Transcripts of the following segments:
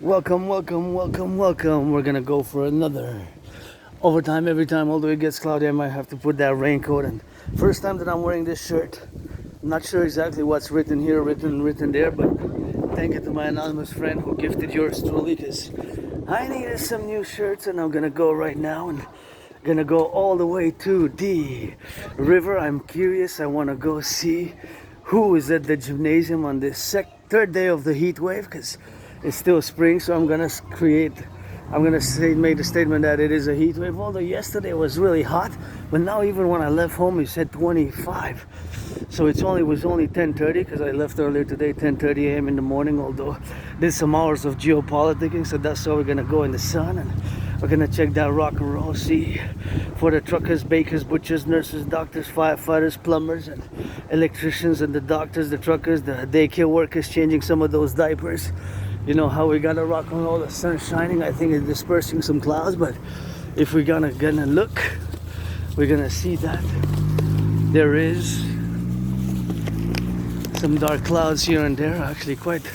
Welcome, welcome, welcome, welcome. We're gonna go for another overtime every time, although it gets cloudy. I might have to put that raincoat. And first time that I'm wearing this shirt. I'm not sure exactly what's written here, written there, but thank you to my anonymous friend who gifted yours truly, because I needed some new shirts, and I'm gonna go right now and gonna go all the way to the river. I'm curious. I want to go see who is at the gymnasium on this third day of the heat wave, because it's still spring. So I'm gonna make the statement that it is a heat wave. Although yesterday was really hot, but now even when I left home it said 25. So it was only 10:30, because I left earlier today, 10:30 a.m. in the morning. Although did some hours of geopoliticking, so that's why we're gonna go in the sun, and we're gonna check that rock and roll, see for the truckers, bakers, butchers, nurses, doctors, firefighters, plumbers, and electricians, and the doctors, the truckers, the daycare workers, changing some of those diapers. You know how we gotta rock and roll. The sun shining. I think it's dispersing some clouds, but if we're gonna look, we're gonna see that there is some dark clouds here and there. Actually, quite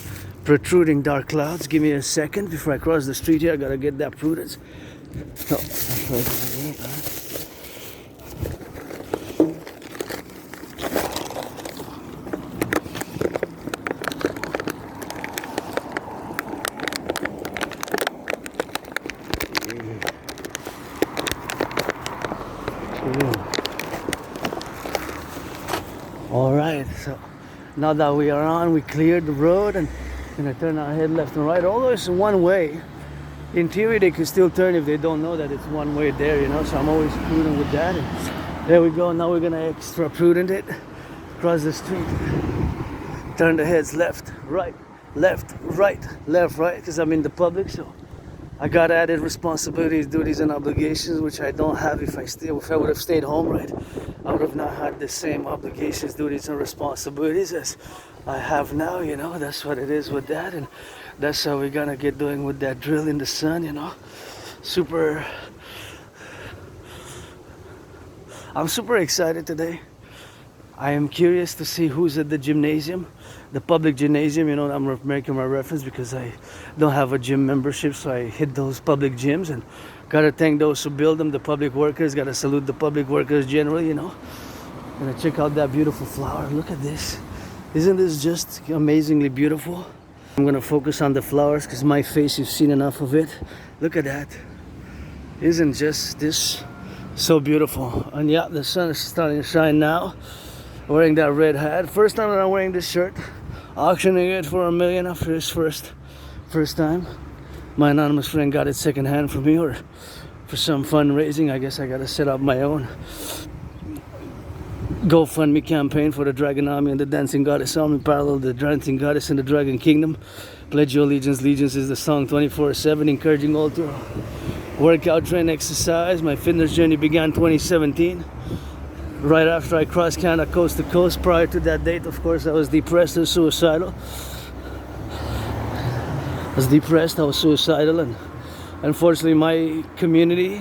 protruding dark clouds. Give me a second before I cross the street here. I gotta get that prudence. Oh, all right, so now that we are on, we cleared the road and gonna turn our head left and right. Although it's one way, in theory they could still turn if they don't know that it's one way there, you know. So I'm always prudent with that. And there we go. Now we're gonna extra prudent it, cross the street, turn the heads left, right, left, right, left, right, because I'm in the public. So I got added responsibilities, duties, and obligations, which I don't have if I would have stayed home, right? I would have not had the same obligations, duties, and responsibilities as I have now, you know. That's what it is with that, and that's how we're gonna get doing with that drill in the sun, you know. I'm super excited today. I am curious to see who's at the gymnasium, the public gymnasium. You know, I'm making my reference because I don't have a gym membership, so I hit those public gyms, and gotta thank those who build them, the public workers. Gotta salute the public workers generally, you know. Gonna check out that beautiful flower. Look at this. Isn't this just amazingly beautiful? I'm gonna focus on the flowers because my face, you've seen enough of it. Look at that. Isn't just this so beautiful? And yeah, the sun is starting to shine now. Wearing that red hat. First time that I'm wearing this shirt. Auctioning it for $1 million after his first time. My anonymous friend got it secondhand from me, or for some fundraising. I guess I gotta set up my own GoFundMe campaign for the Dragon Army and the Dancing Goddess Army, parallel the Dancing Goddess and the Dragon Kingdom. Pledge your allegiance. Allegiance is the song 24/7, encouraging all to work out, train, exercise. My fitness journey began 2017. Right after I crossed Canada coast to coast. Prior to that date, of course, I was depressed and suicidal. I was suicidal, and unfortunately my community,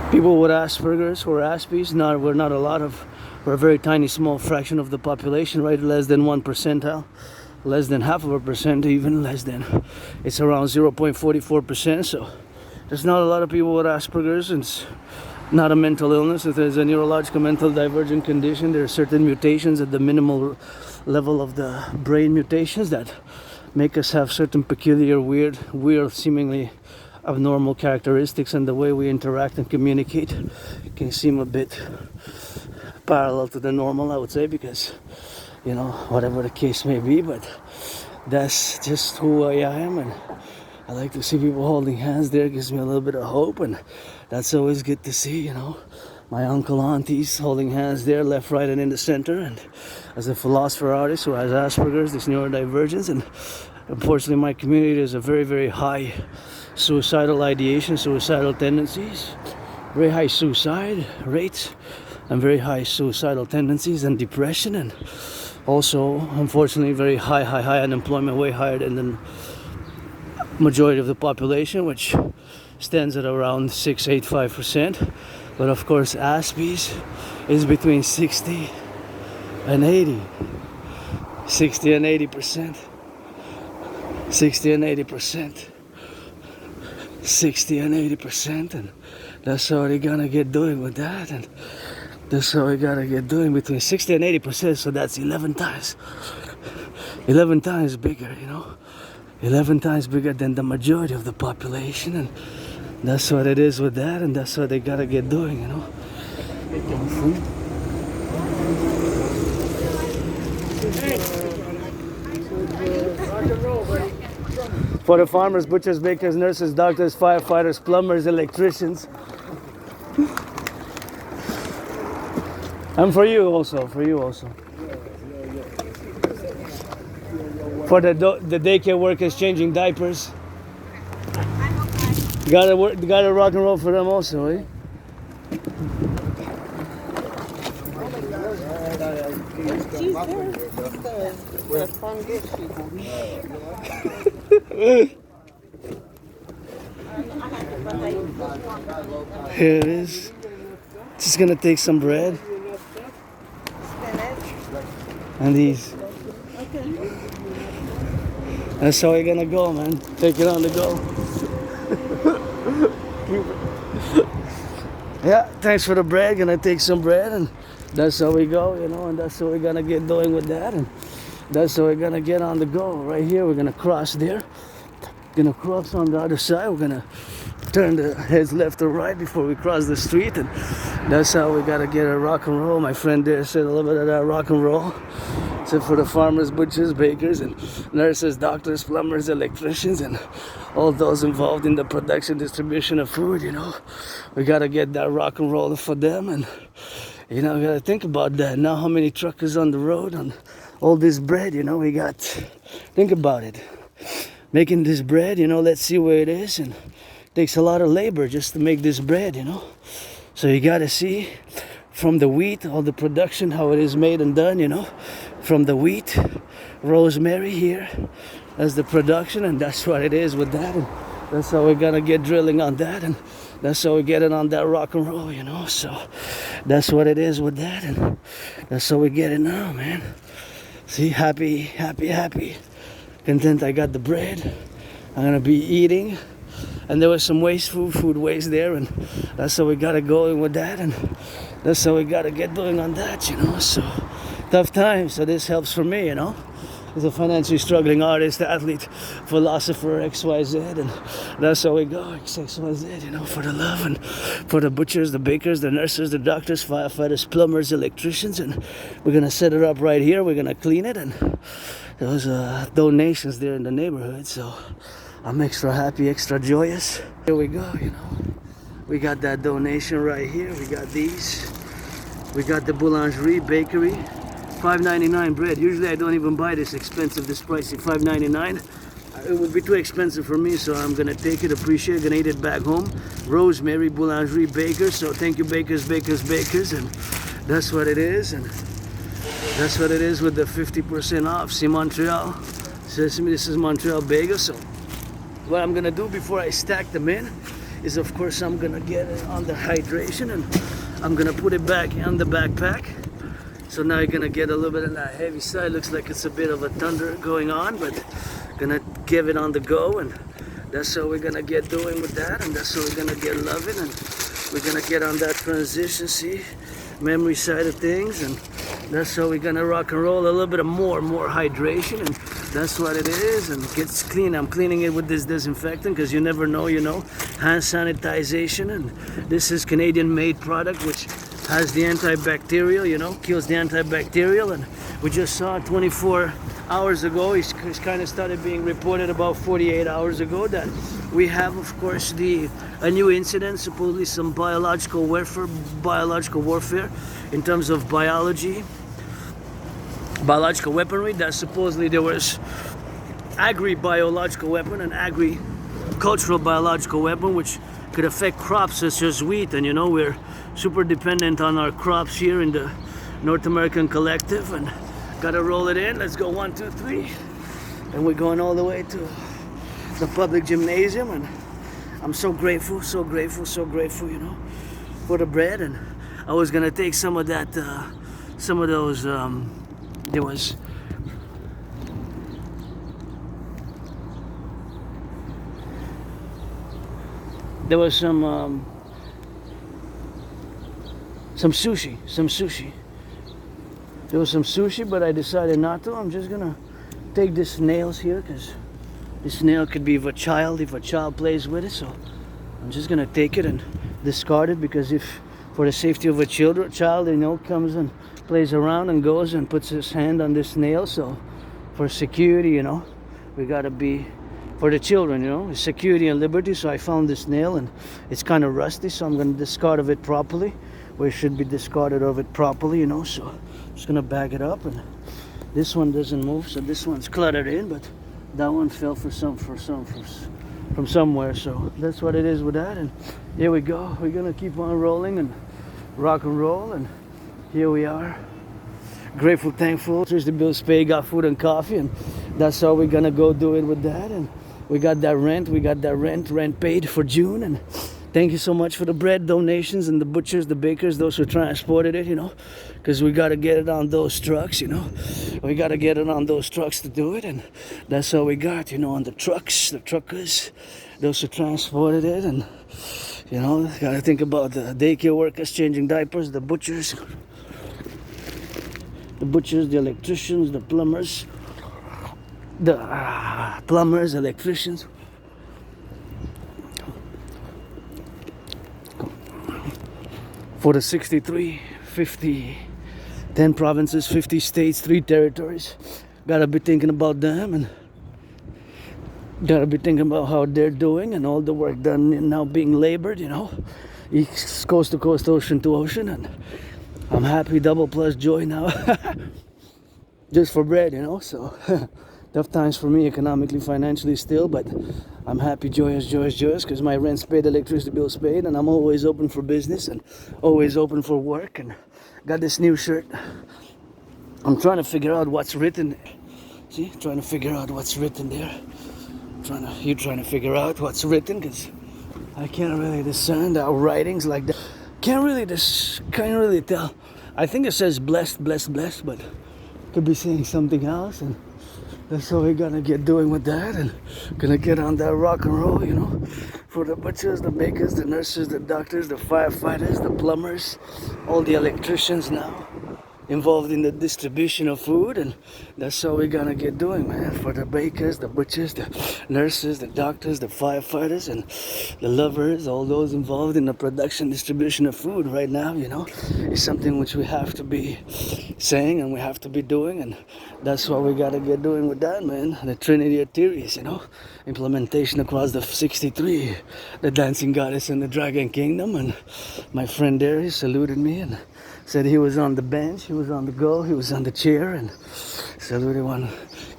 people with Asperger's or Aspies, we're not a lot of, we're a very tiny small fraction of the population, right? Less than 1%, less than half of a percent, even less than, it's around 0.44%. So there's not a lot of people with Asperger's, and it's not a mental illness. If there's a neurological mental divergent condition, there are certain mutations at the minimal level of the brain, mutations that make us have certain peculiar, weird, seemingly abnormal characteristics, and the way we interact and communicate can seem a bit parallel to the normal, I would say, because, you know, whatever the case may be. But that's just who I am, and I like to see people holding hands there. It gives me a little bit of hope, and that's always good to see, you know. My uncle, aunties holding hands there, left, right, and in the center. And as a philosopher artist who has Asperger's, this neurodivergence, and unfortunately my community, there's a very, very high suicidal ideation, suicidal tendencies, very high suicide rates, and very high suicidal tendencies, and depression, and also, unfortunately, very high unemployment, way higher than the majority of the population, which stands at around 6.85%. But of course, Aspies is between 60 and 80%. 60 and 80%. 60 and 80%, and that's how they're gonna get doing with that, and that's how we gotta get doing between 60 and 80%, so that's 11 times. 11 times bigger, you know? 11 times bigger than the majority of the population, and that's what it is with that, and that's what they gotta get doing, you know? For the farmers, butchers, bakers, nurses, doctors, firefighters, plumbers, electricians. And for you also, for you also. For the daycare workers changing diapers. Gotta rock and roll for them also, eh? Here it is. Just gonna take some bread. And these. That's how we're gonna go, man. Take it on the go. Yeah, thanks for the bread. Gonna take some bread, and that's how we go, you know, and that's how we're gonna get doing with that, and that's how we're gonna get on the go. Right here, we're gonna cross there. Gonna cross on the other side. We're gonna turn the heads left or right before we cross the street, and that's how we gotta get a rock and roll. My friend there said a little bit of that rock and roll. So for the farmers, butchers, bakers, and nurses, doctors, plumbers, electricians, and all those involved in the production, distribution of food, you know, we gotta get that rock and roll for them, and you know, we gotta think about that. Now, how many truckers on the road on all this bread? You know, we got. Think about it. Making this bread, you know, let's see where it is, and it takes a lot of labor just to make this bread, you know. So you gotta see from the wheat, all the production, how it is made and done, you know. From the wheat, rosemary here, as the production, and that's what it is with that, and that's how we're gonna get drilling on that, and that's how we get it on that rock and roll, you know. So that's what it is with that, and that's how we get it now, man. See, happy, happy, happy. Content I got the bread. I'm gonna be eating, and there was some food waste there, and that's how we gotta go in with that, and that's how we gotta get doing on that, you know. So tough times, so this helps for me, you know. As a financially struggling artist, athlete, philosopher, XYZ, and that's how we go, XYZ, you know, for the love, and for the butchers, the bakers, the nurses, the doctors, firefighters, plumbers, electricians, and we're gonna set it up right here. We're gonna clean it, and there was donations there in the neighborhood, so I'm extra happy, extra joyous. Here we go, you know. We got that donation right here. We got these. We got the boulangerie, bakery. $5.99 bread. Usually I don't even buy this expensive, this pricey. $5.99. It would be too expensive for me, so I'm gonna take it, appreciate it, gonna eat it back home. Rosemary, boulangerie, bakers. So thank you, bakers, bakers, bakers, and that's what it is, and that's what it is with the 50% off. See, Montreal says to me this is Montreal bagel. So what I'm gonna do before I stack them in is, of course, I'm gonna get it on the hydration, and I'm gonna put it back on the backpack. So now you're gonna get a little bit of that heavy side. Looks like it's a bit of a thunder going on, but gonna give it on the go, and that's how we're gonna get doing with that, and that's how we're gonna get loving, and we're gonna get on that transition, see, memory side of things, and that's how we're gonna rock and roll. A little bit of more hydration, and that's what it is, and it gets clean. I'm cleaning it with this disinfectant because you never know, you know, hand sanitization, and this is Canadian made product which has the antibacterial, you know, kills the antibacterial, and we just saw 24 hours ago, it's kind of started being reported about 48 hours ago that we have, of course, a new incident, supposedly some biological warfare in terms of biological weaponry, that supposedly there was agri-biological weapon and agricultural biological weapon which could affect crops such as wheat, and you know, we're super dependent on our crops here in the North American Collectif, and gotta roll it in. Let's go 1, 2, 3, and we're going all the way to the Publik gymnasium, and I'm so grateful, you know, for the bread. And I was gonna take some of that, some of those, there was there was some sushi. There was some sushi, but I decided not to. I'm just gonna take these nails here because this nail could be of a child if a child plays with it. So I'm just gonna take it and discard it, because if for the safety of a child, you know, comes and plays around and goes and puts his hand on this nail. So for security, you know, we gotta be, for the children, you know, security and liberty. So I found this nail and it's kind of rusty, so I'm gonna discard of it properly, where it should be discarded of it properly, you know. So I'm just gonna bag it up, and this one doesn't move, so this one's cluttered in, but that one fell from somewhere. So that's what it is with that. And here we go. We're gonna keep on rolling and rock and roll, and here we are. Grateful, thankful. Here's the bills paid, got food and coffee, and that's how we're gonna go do it with that. And we got that rent paid for June. And thank you so much for the bread donations and the butchers, the bakers, those who transported it, you know, because we got to get it on those trucks, you know. We got to get it on those trucks to do it, and that's all we got, you know, on the trucks, the truckers, those who transported it. And, you know, got to think about the daycare workers changing diapers, the butchers, the electricians, the plumbers, electricians. For the 63, 50, 10 provinces, 50 states, 3 territories. Gotta be thinking about them, and gotta be thinking about how they're doing and all the work done now being labored, you know. East coast to coast, ocean to ocean. And I'm happy, double plus joy now. Just for bread, you know. So tough times for me economically, financially still, but I'm happy, joyous, because my rent's paid, electricity bill's paid, and I'm always open for business and always open for work. And got this new shirt. I'm trying to figure out what's written. See, trying to figure out what's written there. You're trying to figure out what's written, because I can't really discern our writings like that. Can't really tell. I think it says blessed, but could be saying something else, and that's what we're gonna get doing with that, and gonna get on that rock and roll, you know, for the butchers, the bakers, the nurses, the doctors, the firefighters, the plumbers, all the electricians now involved in the distribution of food. And that's how we're gonna get doing, man, for the bakers, the butchers, the nurses, the doctors, the firefighters, and the lovers, all those involved in the production, distribution of food right now, you know, is something which we have to be saying and we have to be doing. And that's what we gotta get doing with that, man. The Trinity of theories, you know, implementation across the 63, the dancing goddess and the dragon kingdom. And my friend there, he saluted me and said he was on the bench, he was on the go, he was on the chair, and saluted one.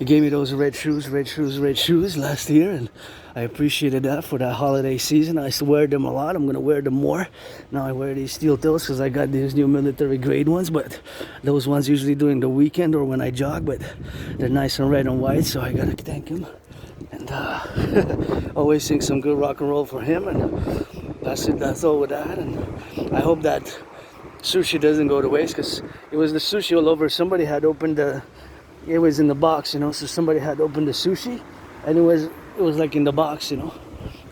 He gave me those red shoes last year, and I appreciated that for that holiday season. I used to wear them a lot. I'm gonna wear them more. Now I wear these steel toes because I got these new military grade ones, but those ones usually during the weekend or when I jog, but they're nice and red and white, so I gotta thank him. And always sing some good rock and roll for him, and that's it, that's all with that. And I hope that sushi doesn't go to waste, because it was the sushi all over. Somebody had opened it was in the box, you know, so somebody had opened the sushi, and it was like in the box, you know,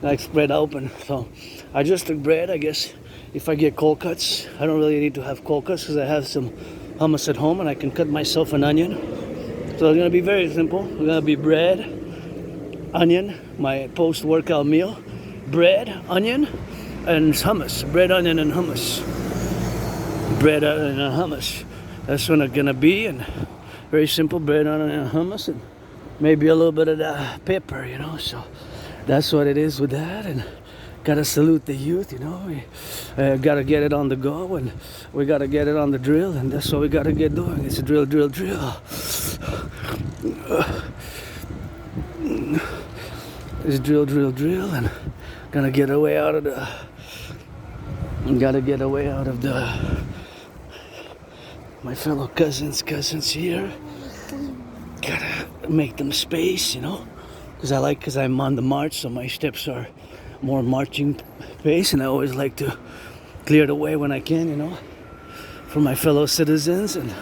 like spread open. So I just took bread. I guess if I get cold cuts, I don't really need to have cold cuts because I have some hummus at home and I can cut myself an onion. So it's gonna be very simple. It's gonna be bread, onion, my post-workout meal, bread, onion, and hummus. Bread, onion, and hummus. Bread, onion, and hummus. That's what it's gonna be. And very simple, bread, onion, and hummus, and maybe a little bit of that pepper, you know. So that's what it is with that. And gotta salute the youth, you know. We gotta get it on the go, and we gotta get it on the drill, and that's what we gotta get doing. It's a drill. It's drill, and gotta get away out of my fellow cousins here. Gotta make them space, you know, because I'm on the march, so my steps are more marching pace, and I always like to clear the way when I can, you know, for my fellow citizens. And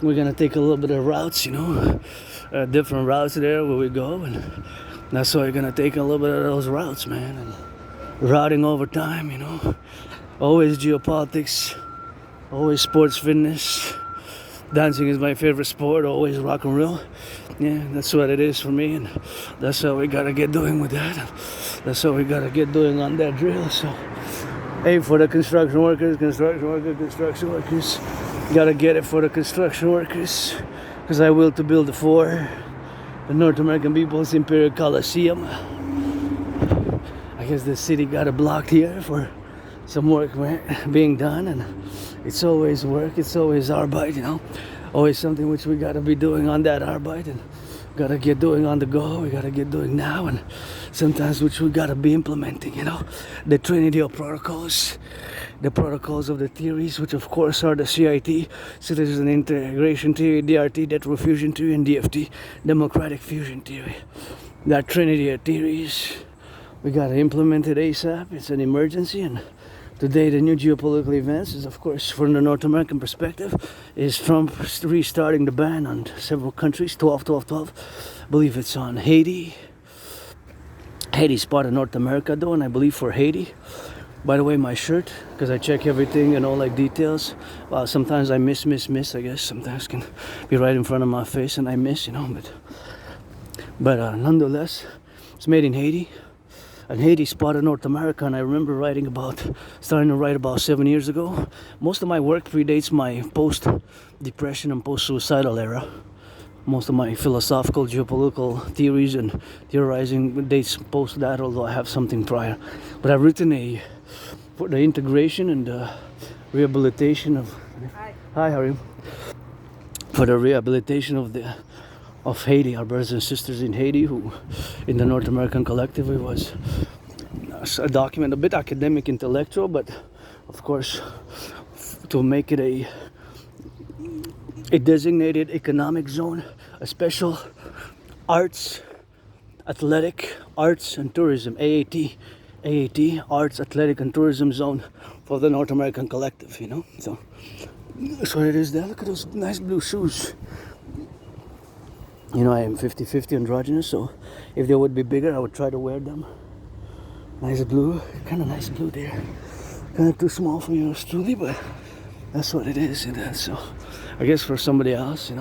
we're gonna take a little bit of routes, you know, different routes there where we go, and that's why we're gonna take a little bit of those routes, man. And routing over time, always geopolitics, always sports fitness. Dancing is my favorite sport, always rock and roll. Yeah, that's what it is for me, and that's how we gotta get doing with that. That's how we gotta get doing on that drill. So, hey, for the construction workers, gotta get it for the construction workers, because I will to build for the North American People's Imperial Coliseum. I guess the city got it blocked here for some work being done, and it's always work, it's always arbeit, always something which we gotta be doing on that arbeit, and gotta get doing on the go, we gotta get doing now, and sometimes which we gotta be implementing, the trinity of protocols, the protocols of the theories, which of course are the CIT, Citizen Integration Theory, DRT, Debt Fusion Theory, and DFT, Democratic Fusion Theory. That trinity of theories, we gotta implement it ASAP. It's an emergency, and today the new geopolitical events is, of course, from the North American perspective, is Trump restarting the ban on several countries, 12. I believe it's on Haiti. Haiti's part of North America though, and I believe for Haiti. By the way, my shirt, because I check everything and all details. Well, sometimes I miss, I guess. Sometimes can be right in front of my face and I miss, but nonetheless, it's made in Haiti. And Haiti's part of North America, and I remember starting to write about 7 years ago. Most of my work predates my post-depression and post-suicidal era. Most of my philosophical, geopolitical theories and theorizing dates post that, although I have something prior. But I've written for the integration and the rehabilitation of... Hi, how are you? For the rehabilitation of Haiti, our brothers and sisters in Haiti, who in the North American Collective, it was a document, a bit academic, intellectual, but of course to make it a designated economic zone, a special arts, arts and tourism, AAT, Arts, Athletic and Tourism Zone for the North American Collective, So that's what it is there. Look at those nice blue shoes. I am 50-50 androgynous, so if they would be bigger, I would try to wear them. Nice blue, kind of nice blue there. Kind of too small for yours truly, but that's what it is. So I guess for somebody else,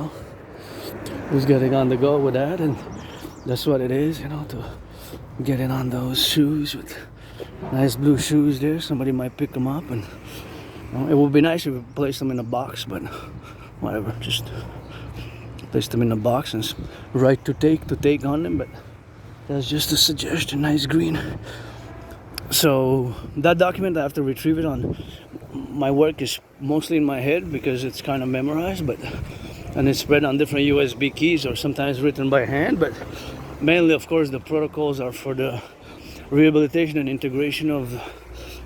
who's getting on the go with that, and that's what it is, to getting on those shoes with nice blue shoes there. Somebody might pick them up, and it would be nice if we placed them in a box, but whatever, just place them in a box and right to take on them, but that's just a suggestion. Nice green. So that document, I have to retrieve it on. My work is mostly in my head because it's kind of memorized, and it's spread on different USB keys or sometimes written by hand, but mainly, of course, the protocols are for the rehabilitation and integration of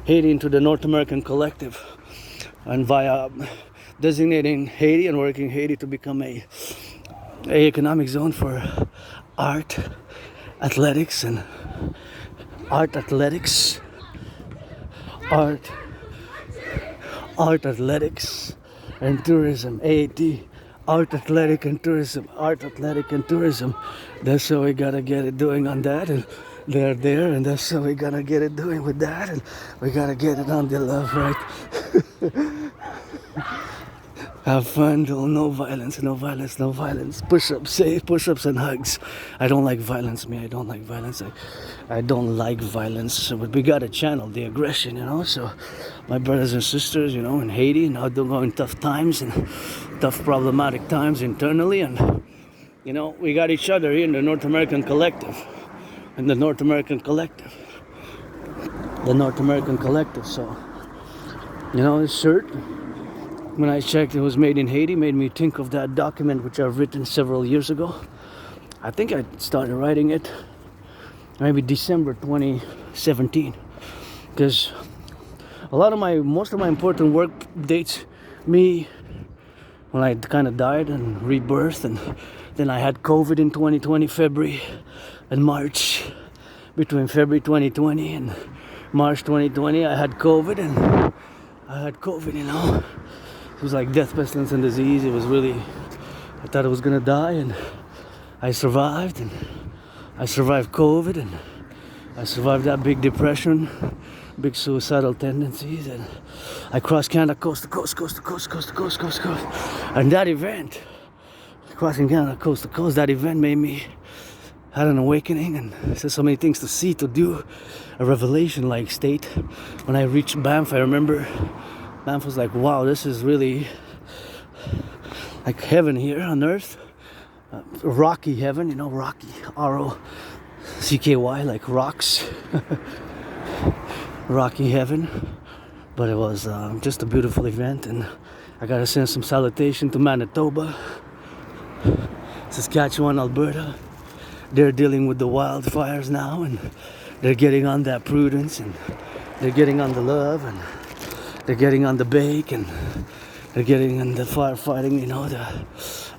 Haiti into the North American Collective, and via designating Haiti and working Haiti to become a economic zone for art, athletics, and art athletics and tourism. AAT, art, athletic, and tourism. That's how we gotta get it doing on that, and they're there, and that's how we gotta get it doing with that, and we gotta get it on the love, right? Have fun, no violence. Push-ups, safe push-ups and hugs. I don't like violence, I don't like violence. But we gotta channel the aggression, So my brothers and sisters, in Haiti, now they're going tough times and tough problematic times internally, and we got each other here in the North American Collective. So this shirt, when I checked, it was made in Haiti, made me think of that document which I've written several years ago. I think I started writing it maybe December 2017, because most of my important work dates me when I kind of died and rebirthed, and then I had COVID in 2020, February and March. Between February 2020 and March 2020, I had COVID, It was like death, pestilence, and disease. It was really, I thought I was gonna die, and I survived COVID, and I survived that big depression, big suicidal tendencies, and I crossed Canada coast to coast, coast to coast, coast to coast, coast to coast. And that event, crossing Canada coast to coast, that event made me had an awakening, and there's so many things to see, to do, a revelation like state. When I reached Banff, I remember Banff was like, wow, this is really like heaven here on earth. Rocky heaven, you know, rocky, R-O-C-K-Y, like rocks. Rocky heaven. But it was just a beautiful event, and I gotta send some salutation to Manitoba, Saskatchewan, Alberta. They're dealing with the wildfires now, and they're getting on that prudence, and they're getting on the love, and they're getting on the bake, and they're getting on the firefighting, you know,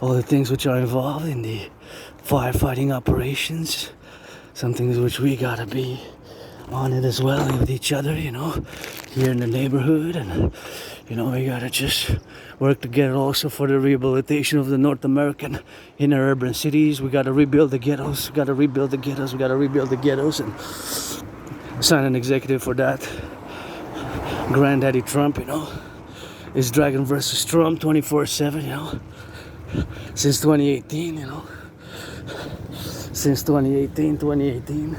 all the things which are involved in the firefighting operations. Some things which we gotta be on it as well with each other, you know, here in the neighborhood, and you know, we gotta just work together also for the rehabilitation of the North American inner urban cities. We gotta rebuild the ghettos, we gotta rebuild the ghettos, we gotta rebuild the ghettos, and sign an executive for that. Granddaddy Trump, you know, is Dragon versus Trump 24/7, you know, since 2018, you know, since 2018,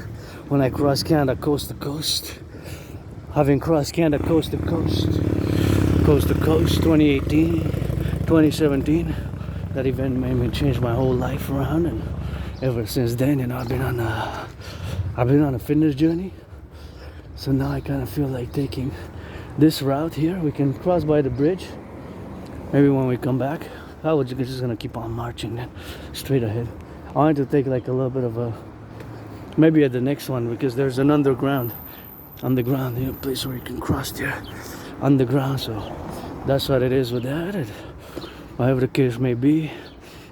when I crossed Canada coast to coast, having crossed Canada coast to coast, 2018, 2017, that event made me change my whole life around, and ever since then, you know, I've been on a fitness journey. So now I kind of feel like taking this route here. We can cross by the bridge. Maybe when we come back, I was just gonna keep on marching then, straight ahead. I wanted to take like a little bit of a, maybe at the next one, because there's an underground, you know, place where you can cross there, underground. So that's what it is with that. And whatever the case may be,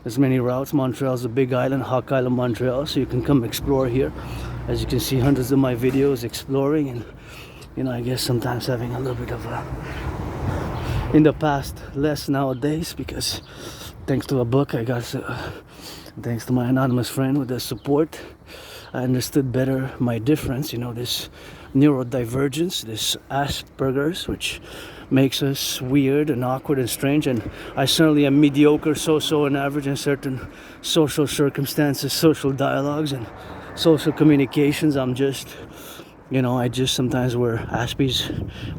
there's many routes. Montreal's a big island, Hawk Island, Montreal, so you can come explore here. As you can see, hundreds of my videos exploring, and you know, I guess sometimes having a little bit of a, in the past, less nowadays, because thanks to a book I got, thanks to my anonymous friend with the support, I understood better my difference, you know, this neurodivergence, this Asperger's, which makes us weird and awkward and strange. And I certainly am mediocre, so and average in certain social circumstances, social dialogues, and social communications. I'm just, you know, I just sometimes we're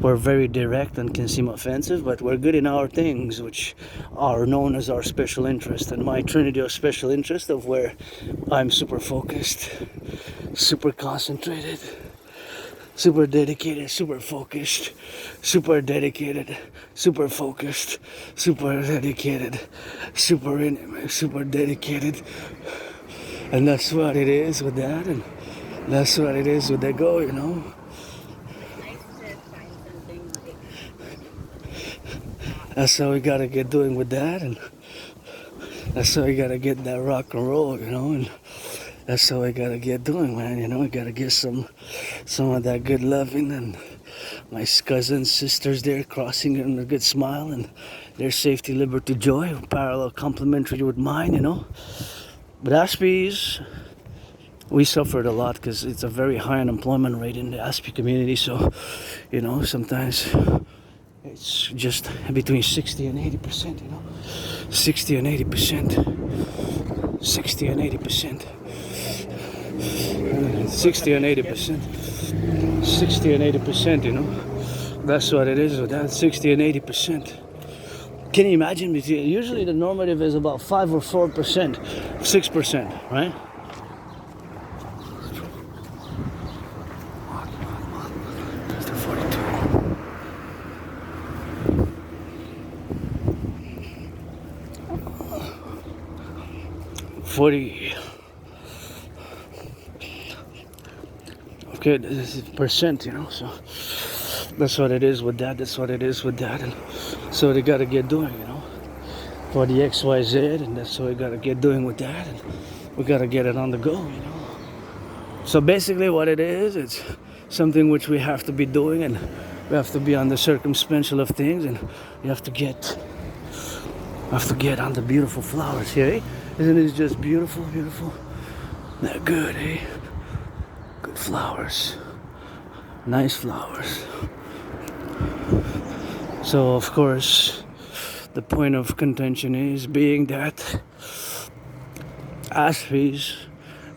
very direct and can seem offensive, but we're good in our things, which are known as our special interest. And my trinity of special interest, of where I'm super focused, super concentrated, super dedicated, super focused, super dedicated, super focused, super dedicated, super intimate, super dedicated. And that's what it is with that, and that's what it is with that go, you know. That's how we gotta get doing with that, and that's how we gotta get that rock and roll, you know, and that's how we gotta get doing, man, you know. We gotta get some of that good loving, and my cousins, sisters there crossing in a good smile, and their safety, liberty, joy, parallel complementary with mine, you know. But Aspies, we suffered a lot because it's a very high unemployment rate in the Aspie community. So, you know, sometimes it's just between 60 and 80%, you know. 60 and 80%. 60 and 80%. 60 and 80%. 60 and 80%, you know. That's what it is with that, 60 and 80%. Can you imagine? Usually the normative is about 5 or 4%, 6%, right? That's the 42. 40. Okay, this is percent, you know, so that's what it is with that, that's what it is with that, and so they gotta get doing, you know, for the XYZ, and that's what we gotta get doing with that, and we gotta get it on the go, you know. So basically what it is, it's something which we have to be doing, and we have to be on the circumstantial of things, and we have to get on the beautiful flowers here, eh? Isn't it just beautiful, beautiful? They're good, eh? good flowers. Nice flowers. So of course, the point of contention is being that aspis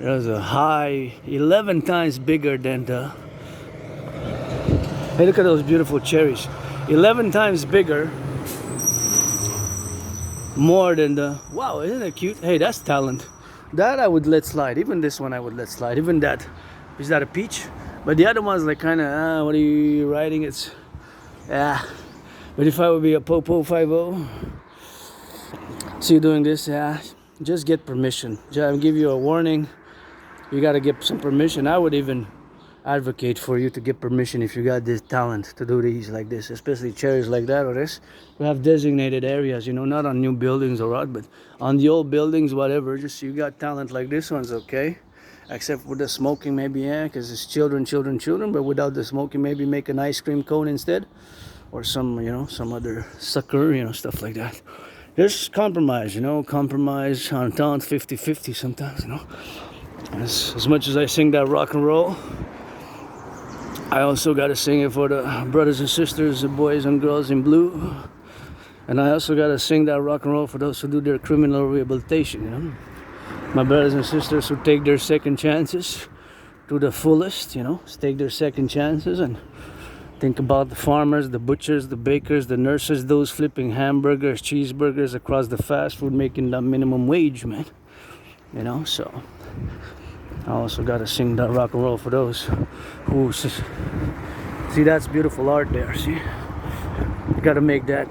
is a high 11 times bigger than the. Hey, look at those beautiful cherries. 11 times bigger, more than the. Wow, isn't it cute? Hey, that's talent. That I would let slide. Even this one I would let slide. Even that. Is that a peach? But the other one's like kind of, what are you writing? It's, yeah. But if I would be a Popo 50, see you doing this, yeah, just get permission. I'll give you a warning. You got to get some permission. I would even advocate for you to get permission if you got this talent to do these like this, especially cherries like that or this. We have designated areas, you know, not on new buildings or what, but on the old buildings, whatever. Just you got talent like this one's okay. Except with the smoking, maybe, yeah, because it's children. But without the smoking, maybe make an ice cream cone instead. Or some, you know, some other sucker, you know, stuff like that. Just compromise, you know, compromise on talent 50-50 sometimes, you know. As much as I sing that rock and roll, I also got to sing it for the brothers and sisters, the boys and girls in blue. And I also got to sing that rock and roll for those who do their criminal rehabilitation, you know. My brothers and sisters who take their second chances to the fullest, you know, take their second chances and think about the farmers, the butchers, the bakers, the nurses, those flipping hamburgers, cheeseburgers across the fast food making that minimum wage, man. You know, so I also got to sing that rock and roll for those who see, that's beautiful art there, see? You got to make that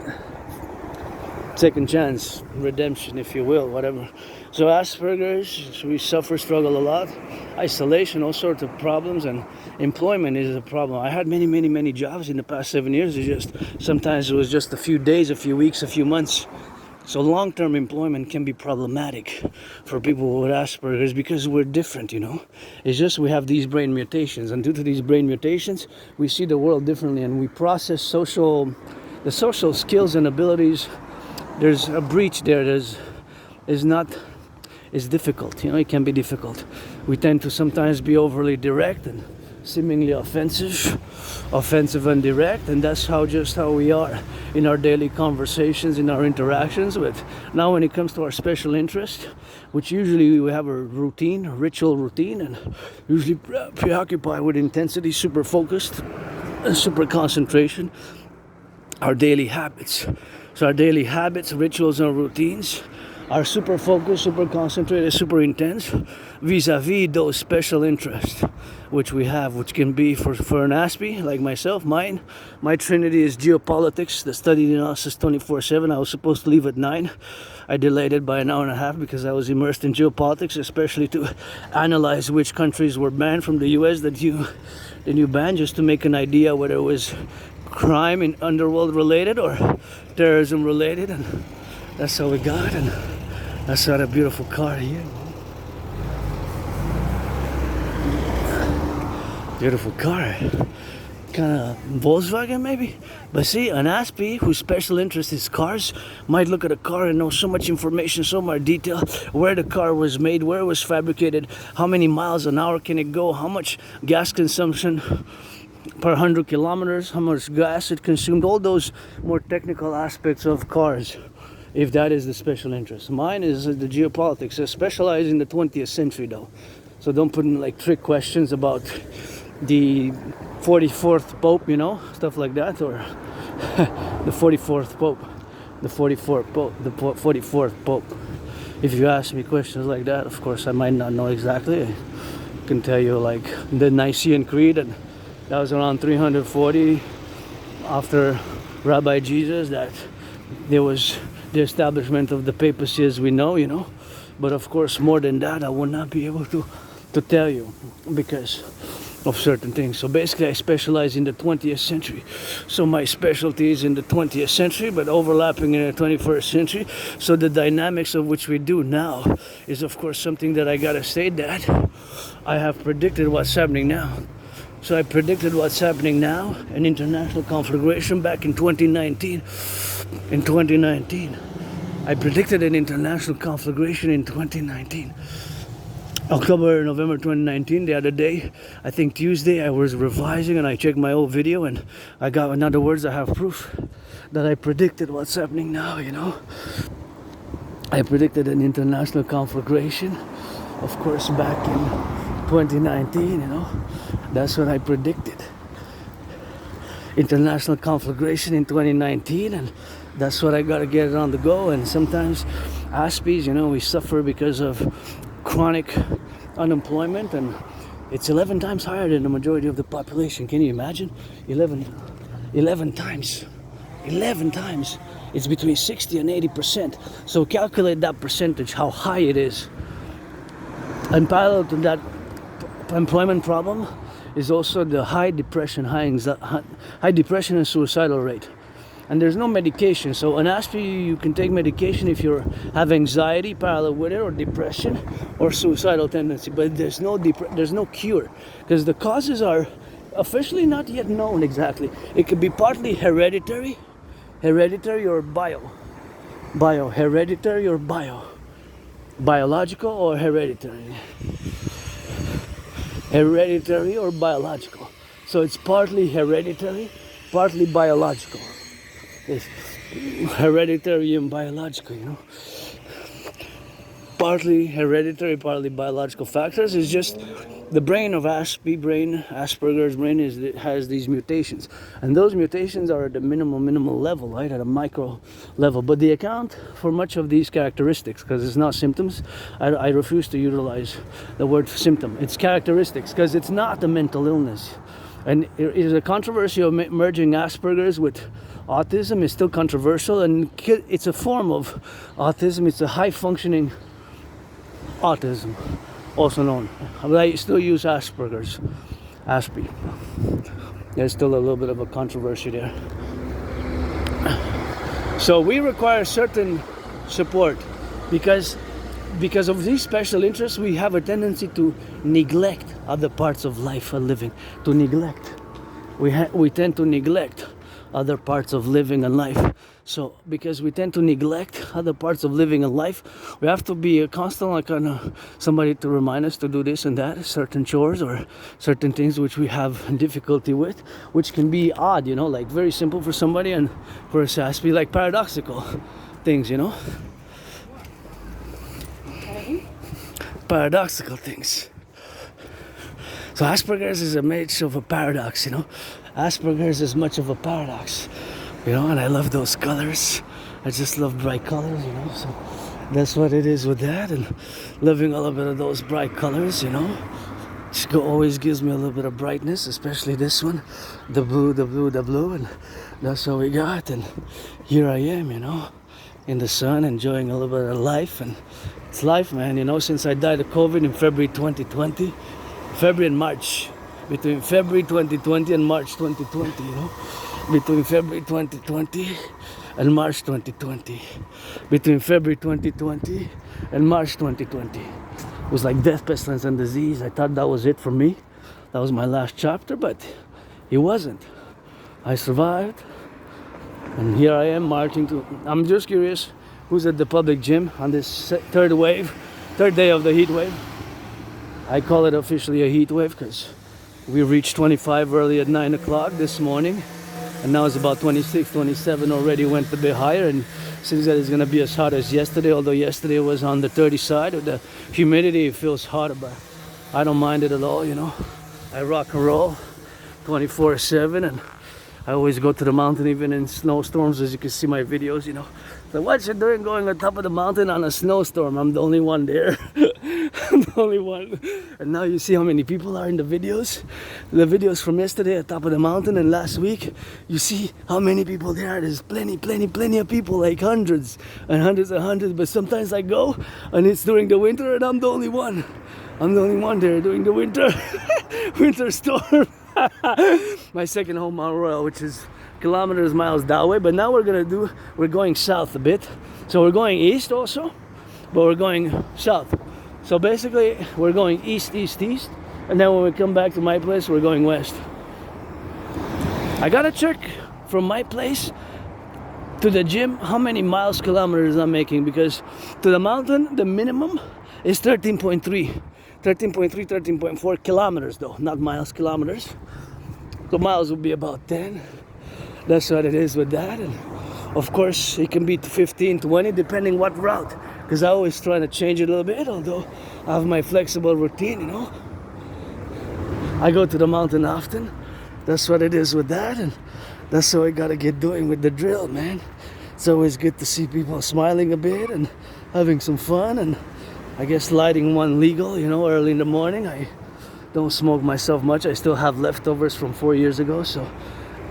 second chance, redemption, if you will, whatever. So Asperger's, we struggle a lot. Isolation, all sorts of problems, and employment is a problem. I had many jobs in the past 7 years. It's just, sometimes it was just a few days, a few weeks, a few months. So long-term employment can be problematic for people with Asperger's because we're different, you know. It's just we have these brain mutations, and due to these brain mutations, we see the world differently, and we process the social skills and abilities. There's a breach there. It's difficult, you know, it can be difficult. We tend to sometimes be overly direct and seemingly offensive and direct, and that's just how we are in our daily conversations, in our interactions with. Now when it comes to our special interest, which usually we have a ritual routine, and usually preoccupied with intensity, super focused, super concentration, our daily habits. So our daily habits, rituals, and routines are super focused, super concentrated, super intense vis-a-vis those special interests which we have, which can be for an Aspie like myself. My trinity is geopolitics, the study analysis 24/7. I was supposed to leave at 9. I delayed it by an hour and a half because I was immersed in geopolitics, especially to analyze which countries were banned from the US that you banned, just to make an idea whether it was crime and underworld related or terrorism related. And that's how we got, and that's not a beautiful car here. Beautiful car. Kind of Volkswagen maybe? But see, an Aspie whose special interest is cars might look at a car and know so much information, so much detail, where the car was made, where it was fabricated, how many miles an hour can it go, how much gas consumption per 100 kilometers, how much gas it consumed, all those more technical aspects of cars, if that is the special interest. Mine is the geopolitics. I specialize in the 20th century though, so don't put in like trick questions about the 44th Pope, you know, stuff like that, or the 44th Pope, the 44th Pope. If you ask me questions like that, of course I might not know exactly. I can tell you like the Nicene Creed, and that was around 340 after Rabbi Jesus, that there was the establishment of the papacy as we know, you know. But of course, more than that, I would not be able to tell you because of certain things. So basically, I specialize in the 20th century. So my specialty is in the 20th century, but overlapping in the 21st century. So the dynamics of which we do now is, of course, something that I gotta say that I have predicted what's happening now. So I predicted what's happening now, an international conflagration back in 2019. In 2019, I predicted an international conflagration in 2019. November 2019, the other day, I think Tuesday, I was revising and I checked my old video and I got, in other words, I have proof that I predicted what's happening now, you know. I predicted an international conflagration, of course, back in 2019, you know. That's what I predicted. International conflagration in 2019, and that's what I gotta get it on the go. And sometimes Aspies, you know, we suffer because of chronic unemployment, and it's 11 times higher than the majority of the population. Can you imagine? 11 times. 11 times. It's between 60 and 80%. So calculate that percentage, how high it is. And parallel to that employment problem is also the high depression and suicidal rate. And there's no medication. So an Aspie, you can take medication if you have anxiety parallel with it, or depression, or suicidal tendency. But there's no cure, because the causes are officially not yet known exactly. It could be partly hereditary or hereditary or biological or hereditary or biological. So it's partly hereditary, partly biological. It's hereditary and biological, you know. Partly hereditary, partly biological factors is just the brain of Asperger's brain has these mutations, and those mutations are at the minimal level, right, at a micro level. But they account for much of these characteristics, because it's not symptoms. I refuse to utilize the word symptom. It's characteristics, because it's not a mental illness. And it is a controversy of merging Asperger's with autism is still controversial, and it's a form of autism. It's a high functioning autism, also known. But I still use Asperger's, Aspie. There's still a little bit of a controversy there. So we require certain support because of these special interests. We have a tendency to neglect other parts of life and living. To neglect. We tend to neglect other parts of living and life. So because we tend to neglect other parts of living and life, we have to be a constant, like somebody to remind us to do this and that, certain chores or certain things which we have difficulty with, which can be odd, you know, like very simple for somebody, and for us has to be like paradoxical things, you know. Paradoxical things. So Asperger's is a much of a paradox, you know. Asperger's is much of a paradox, you know, and I love those colors. I just love bright colors, you know, so that's what it is with that, and loving a little bit of those bright colors, you know. It always gives me a little bit of brightness, especially this one, the blue, and that's what we got. And here I am, you know, in the sun, enjoying a little bit of life, and it's life, man, you know, since I died of COVID in February 2020, February and March, between February 2020 and March 2020, you know, between February 2020 and March 2020, between February 2020 and March 2020. It was like death, pestilence, and disease. I thought that was it for me. That was my last chapter, but it wasn't. I survived, and here I am marching to. I'm just curious, who's at the Publik gym on this third day of the heat wave? I call it officially a heat wave because we reached 25 early at 9 o'clock this morning, and now it's about 26, 27 already, went a bit higher, and seems that it's going to be as hot as yesterday, although yesterday was on the 30 side. With the humidity, it feels hotter, but I don't mind it at all, you know. I rock and roll 24/7, and I always go to the mountain even in snowstorms, as you can see my videos, you know. So what you doing going on top of the mountain on a snowstorm? I'm the only one there. I'm the only one. And now you see how many people are in the videos. The videos from yesterday at top of the mountain and last week, you see how many people there are. There's plenty of people, like hundreds and hundreds and hundreds. But sometimes I go and it's during the winter and I'm the only one. I'm the only one there during the winter storm. My second home, Mount Royal, which is miles that way. But now we're going south a bit. So we're going east also, but we're going south. So basically we're going east, and then when we come back to my place, we're going west. I gotta check from my place to the gym how many kilometers I'm making, because to the mountain the minimum is 13.3. 13.3, 13.4 kilometers though, not miles, kilometers. So miles would be about 10. That's what it is with that. And of course, it can be 15, 20, depending what route. Because I always trying to change it a little bit, although I have my flexible routine, you know. I go to the mountain often. That's what it is with that. And that's what I gotta get doing with the drill, man. It's always good to see people smiling a bit and having some fun. And I guess lighting one legal, you know, early in the morning. I don't smoke myself much. I still have leftovers from 4 years ago, so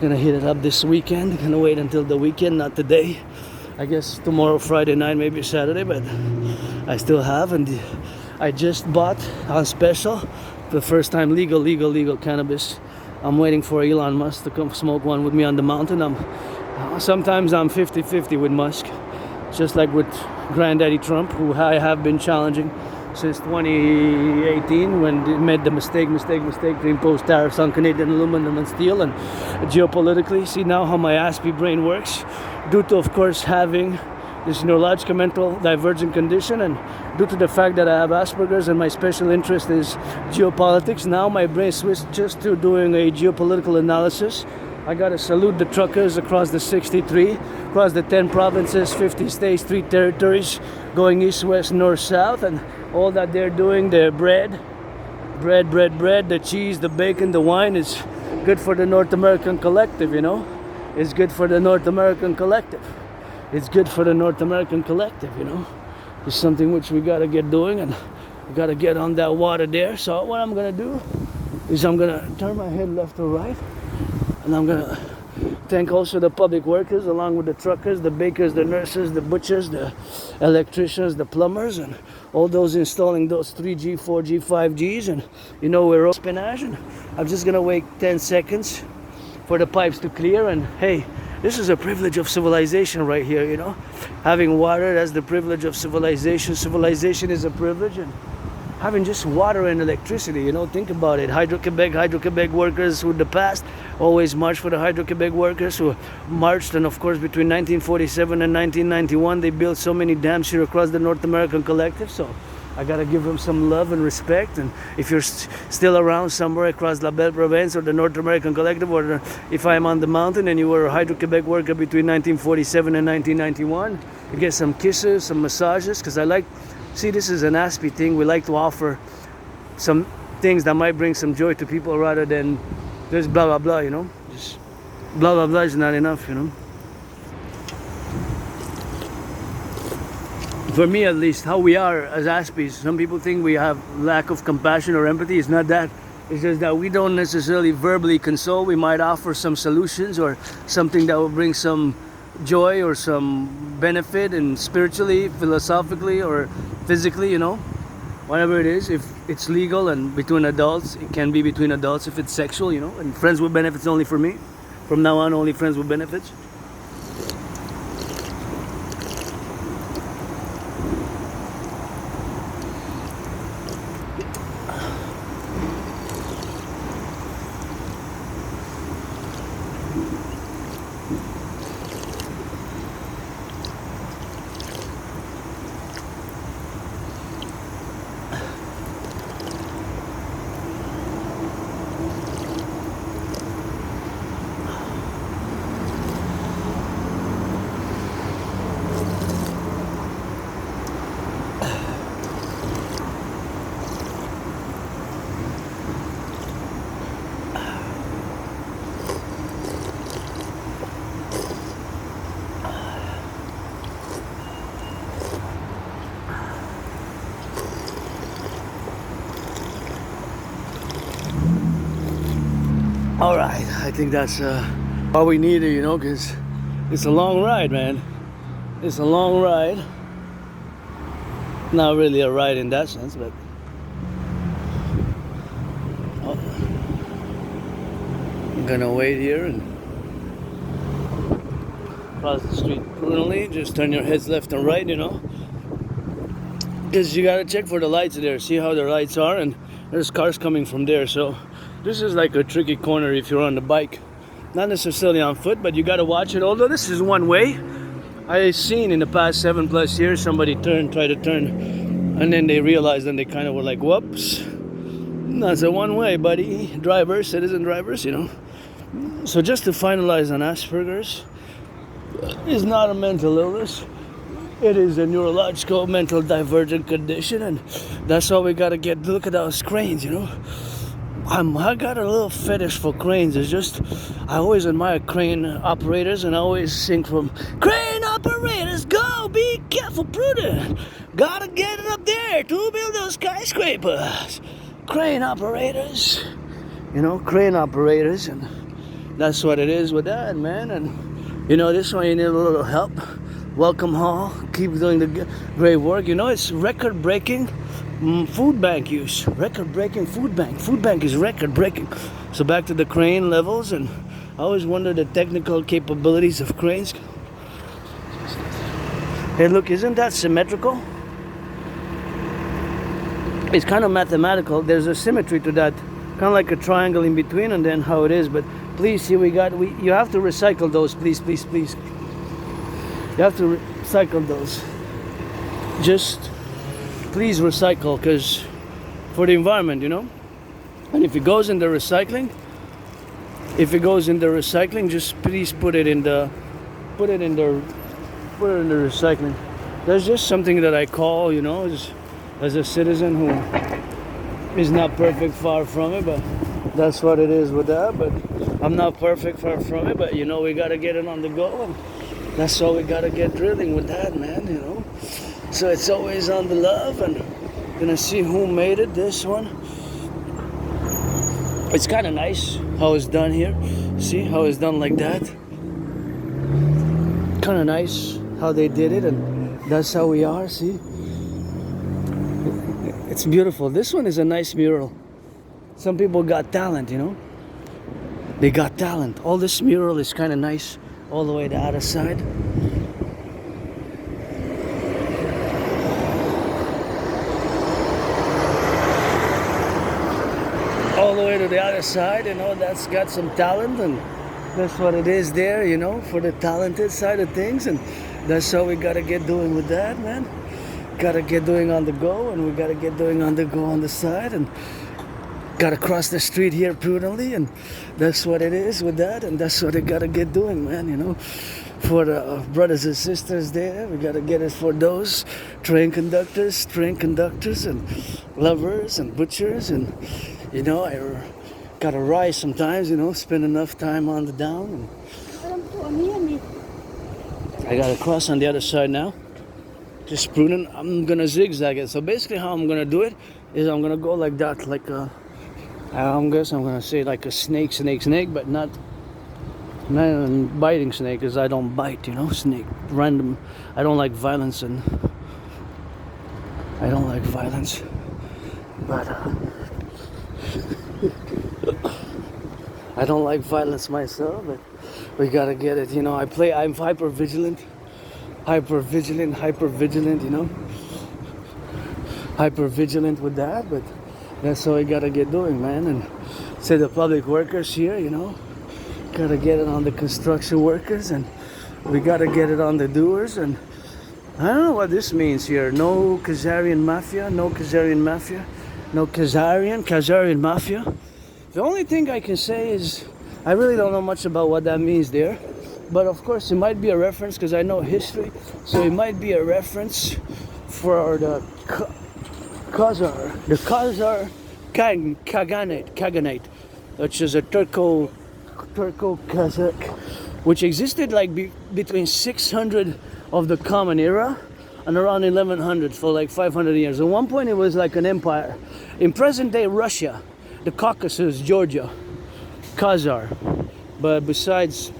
gonna hit it up this weekend. Gonna wait until the weekend, not today. I guess tomorrow, Friday night, maybe Saturday, but I still have. And I just bought on special the first time legal cannabis. I'm waiting for Elon Musk to come smoke one with me on the mountain. Sometimes I'm 50-50 with Musk, just like with Granddaddy Trump, who I have been challenging since 2018 when they made the mistake to impose tariffs on Canadian aluminum and steel. And geopolitically, see now how my ASPI brain works, due to, of course, having this neurological mental divergent condition, and due to the fact that I have Asperger's and my special interest is geopolitics. Now my brain switched just to doing a geopolitical analysis. I gotta salute the truckers across the 63, across the 10 provinces, 50 states, 3 territories, going east, west, north, south, and all that they're doing. The bread, the cheese, the bacon, the wine is good for the North American collective, you know. It's good for the North American collective. It's good for the North American collective, you know. It's something which we gotta get doing, and we gotta get on that water there. So what I'm gonna do is I'm gonna turn my head left or right, and I'm gonna thank also the public workers, along with the truckers, the bakers, the nurses, the butchers, the electricians, the plumbers, and all those installing those 3G, 4G, 5Gs, and you know, we're all spinach. And I'm just gonna wait 10 seconds for the pipes to clear. And hey, this is a privilege of civilization right here, you know. Having water, that's the privilege of civilization. Civilization is a privilege, and having just water and electricity, you know, think about it. Hydro-Quebec workers who in the past always marched for the Hydro-Quebec workers, who marched, and of course between 1947 and 1991 they built so many dams here across the North American collective. So I gotta give them some love and respect. And if you're still around somewhere across La Belle Province or the North American collective, or if I'm on the mountain and you were a Hydro-Quebec worker between 1947 and 1991, you get some kisses, some massages, because I like, see, this is an ASPI thing. We like to offer some things that might bring some joy to people rather than just blah blah blah, you know. Just blah blah blah is not enough, you know. For me, at least, how we are as ASPIs, some people think we have lack of compassion or empathy. It's not that. It's just that we don't necessarily verbally console. We might offer some solutions or something that will bring some joy or some benefit, and spiritually, philosophically, or physically, you know, whatever it is. If it's legal and between adults, it can be between adults. If it's sexual, you know, and friends with benefits only for me. From now on, only friends with benefits. All right, I think that's all we needed, you know, because it's a long ride, man. It's a long ride. Not really a ride in that sense, but I'm gonna wait here and cross the street prudently. Just turn your heads left and right, you know, because you gotta check for the lights there. See how the lights are, and there's cars coming from there. So this is like a tricky corner if you're on the bike, not necessarily on foot, but you gotta watch it. Although this is one way, I've seen in the past 7+ years somebody tried to turn And then they realized, and they kind of were like, whoops, that's a one-way, buddy. Drivers, citizen drivers, you know. So just to finalize on Asperger's, is not a mental illness. It is a neurological mental divergent condition, and that's all we gotta get. Look at those cranes, you know. I got a little fetish for cranes. It's just, I always admire crane operators, and I always sing from crane operators, go, be careful, prudent. Gotta get it up there to build those skyscrapers. Crane operators, you know, crane operators, and that's what it is with that, man. And you know, this one you need a little help. Welcome Hall, keep doing the great work. You know, it's record-breaking food bank use. Record-breaking food bank. Food bank is record-breaking. So back to the crane levels, and I always wonder the technical capabilities of cranes. Hey, look, isn't that symmetrical? It's kind of mathematical. There's a symmetry to that, kind of like a triangle in between, and then how it is. But please, here you have to recycle those, please. You have to recycle those. Just please recycle, because for the environment, you know. And if it goes in the recycling, just please put it in the recycling. There's just something that I call, you know, as a citizen who is not perfect, far from it, but that's what it is with that. But I'm not perfect, far from it, but you know, we gotta get it on the go, and that's all we gotta get drilling with that, man, you know. So it's always on the love, and gonna see who made it, this one. It's kind of nice how it's done here. See how it's done like that? Kind of nice how they did it, and that's how we are, see? It's beautiful. This one is a nice mural. Some people got talent, you know? They got talent. All this mural is kind of nice all the way to the other side. All the way to the other side, you know, that's got some talent, and that's what it is there, you know, for the talented side of things, and that's how we gotta get doing with that, man. Gotta get doing on the go, and we gotta get doing on the go on the side, and gotta cross the street here prudently, and that's what it is with that, and that's what we gotta get doing, man, you know. For the brothers and sisters there, we gotta get it for those train conductors, and lovers, and butchers, and, you know, I gotta rise sometimes, you know, spend enough time on the down, and I gotta cross on the other side now. Just prudent. I'm gonna zigzag it. So basically how I'm gonna do it is I'm gonna go like that, like a, I'm gonna say like a snake, but not a biting snake, because I don't bite, you know, snake, random. I don't like violence, and I don't like violence, but I don't like violence myself, but we gotta get it, you know. I'm hyper vigilant, you know, hyper vigilant with that, but that's how we gotta get doing, man. And say the public workers here, you know, gotta get it on the construction workers, and we gotta get it on the doers. And I don't know what this means here. No Khazarian mafia, no Khazarian mafia. The only thing I can say is I really don't know much about what that means there. But of course, it might be a reference, because I know history, so it might be a reference for the Khazar Khaganate, which is a Turco-Kazakh, which existed like between 600 of the Common Era and around 1100 for like 500 years. At one point, it was like an empire. In present-day Russia, the Caucasus, Georgia, Khazar. But besides,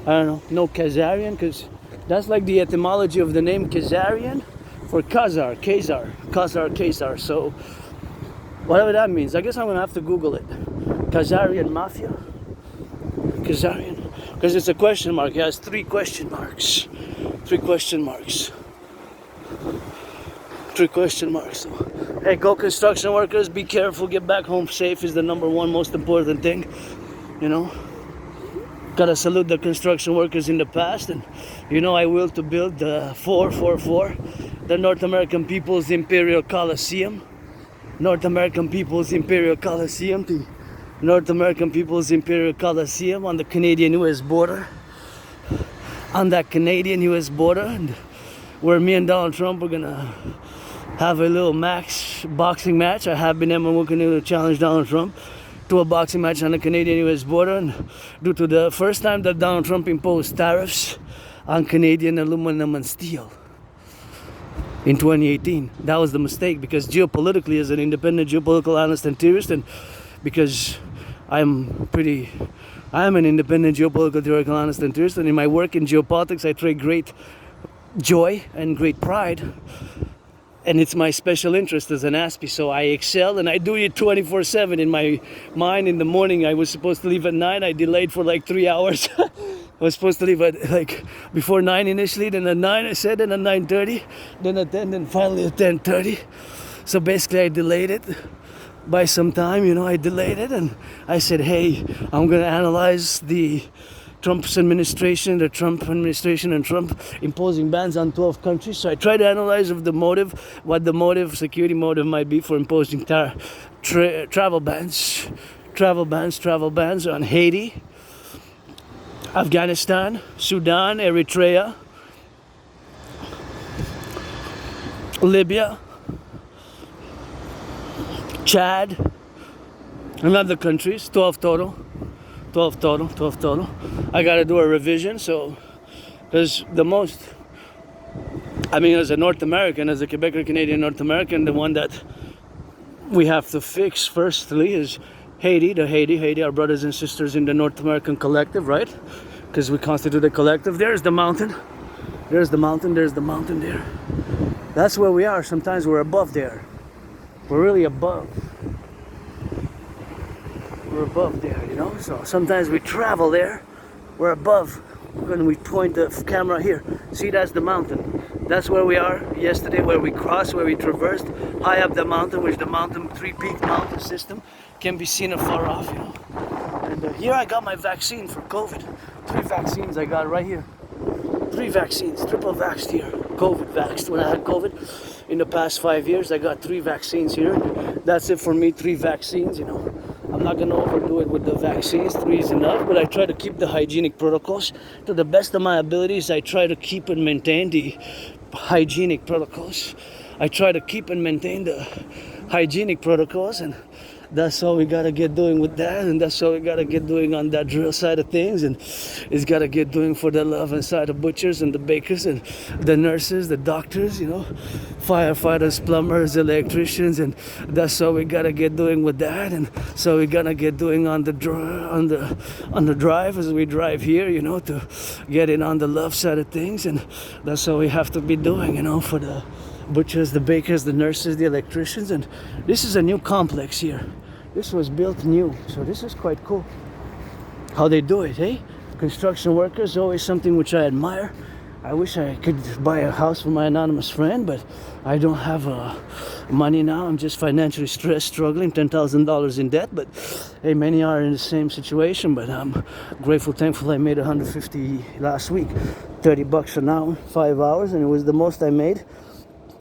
I don't know, no Khazarian, because that's like the etymology of the name Khazarian for Khazar. So whatever that means, I guess I'm gonna have to Google it. Khazarian mafia, because it's a question mark. It has three question marks. So, hey, go construction workers, be careful, get back home safe is the number one most important thing, you know. Gotta salute the construction workers in the past, and you know I will to build the 444 the North American People's Imperial Coliseum. North American People's Imperial Coliseum. The North American People's Imperial Coliseum on the Canadian-US border. On that Canadian-US border, and where me and Donald Trump are gonna have a little boxing match. I have been looking to challenge Donald Trump to a boxing match on the Canadian-US border, and due to the first time that Donald Trump imposed tariffs on Canadian aluminum and steel in 2018. That was the mistake, because geopolitically, as an independent geopolitical analyst and theorist, and because I am an independent geopolitical theoretical analyst and theorist, and in my work in geopolitics I take great joy and great pride, and it's my special interest as an ASPE, so I excel and I do it 24/7. In my mind, in the morning I was supposed to leave at 9, I delayed for like 3 hours. I was supposed to leave at like before 9 initially, then at 9 I said, then at 9:30, then at 10, then finally at 10:30. So basically I delayed it by some time, I delayed it, and I said, hey, I'm gonna analyze the Trump administration and Trump imposing bans on 12 countries. So I tried to analyze what the security motive might be for imposing travel bans on Haiti, Afghanistan, Sudan, Eritrea, Libya, Chad, and other countries. 12 total. I gotta do a revision, so, because as a North American, as a Quebecer Canadian North American, the one that we have to fix firstly is Haiti, our brothers and sisters in the North American collective, right? Because we constitute a collective. There's the mountain there. That's where we are. Sometimes we're above there. We're really above. We're above there, So sometimes we travel there. We're above. When we point the camera here, see, that's the mountain. That's where we are yesterday, where we crossed, where we traversed high up the mountain, which the mountain, three-peak mountain system can be seen afar off, And here I got my vaccine for COVID. 3 vaccines I got right here. 3 vaccines, triple vaxxed here. COVID vaxxed. When I had COVID in the past 5 years, I got 3 vaccines here. That's it for me, 3 vaccines, I'm not going to overdo it with the vaccines. 3 is enough, but I try to keep the hygienic protocols to the best of my abilities. I try to keep and maintain the hygienic protocols. And that's all we gotta get doing with that, and that's all we gotta get doing on that drill side of things, and it's gotta get doing for the love inside the butchers and the bakers and the nurses, the doctors, firefighters, plumbers, electricians, and that's all we gotta get doing with that, and so we're gonna get doing on the drive as we drive here, to get in on the love side of things, and that's all we have to be doing, for the butchers, the bakers, the nurses, the electricians. And this is a new complex here. This was built new, so this is quite cool how they do it, hey? Construction workers, always something which I admire. I wish I could buy a house for my anonymous friend, but I don't have money now. I'm just financially stressed, struggling, $10,000 in debt. But hey, many are in the same situation. But I'm grateful, thankful I made $150 last week, $30 an hour, 5 hours, and it was the most I made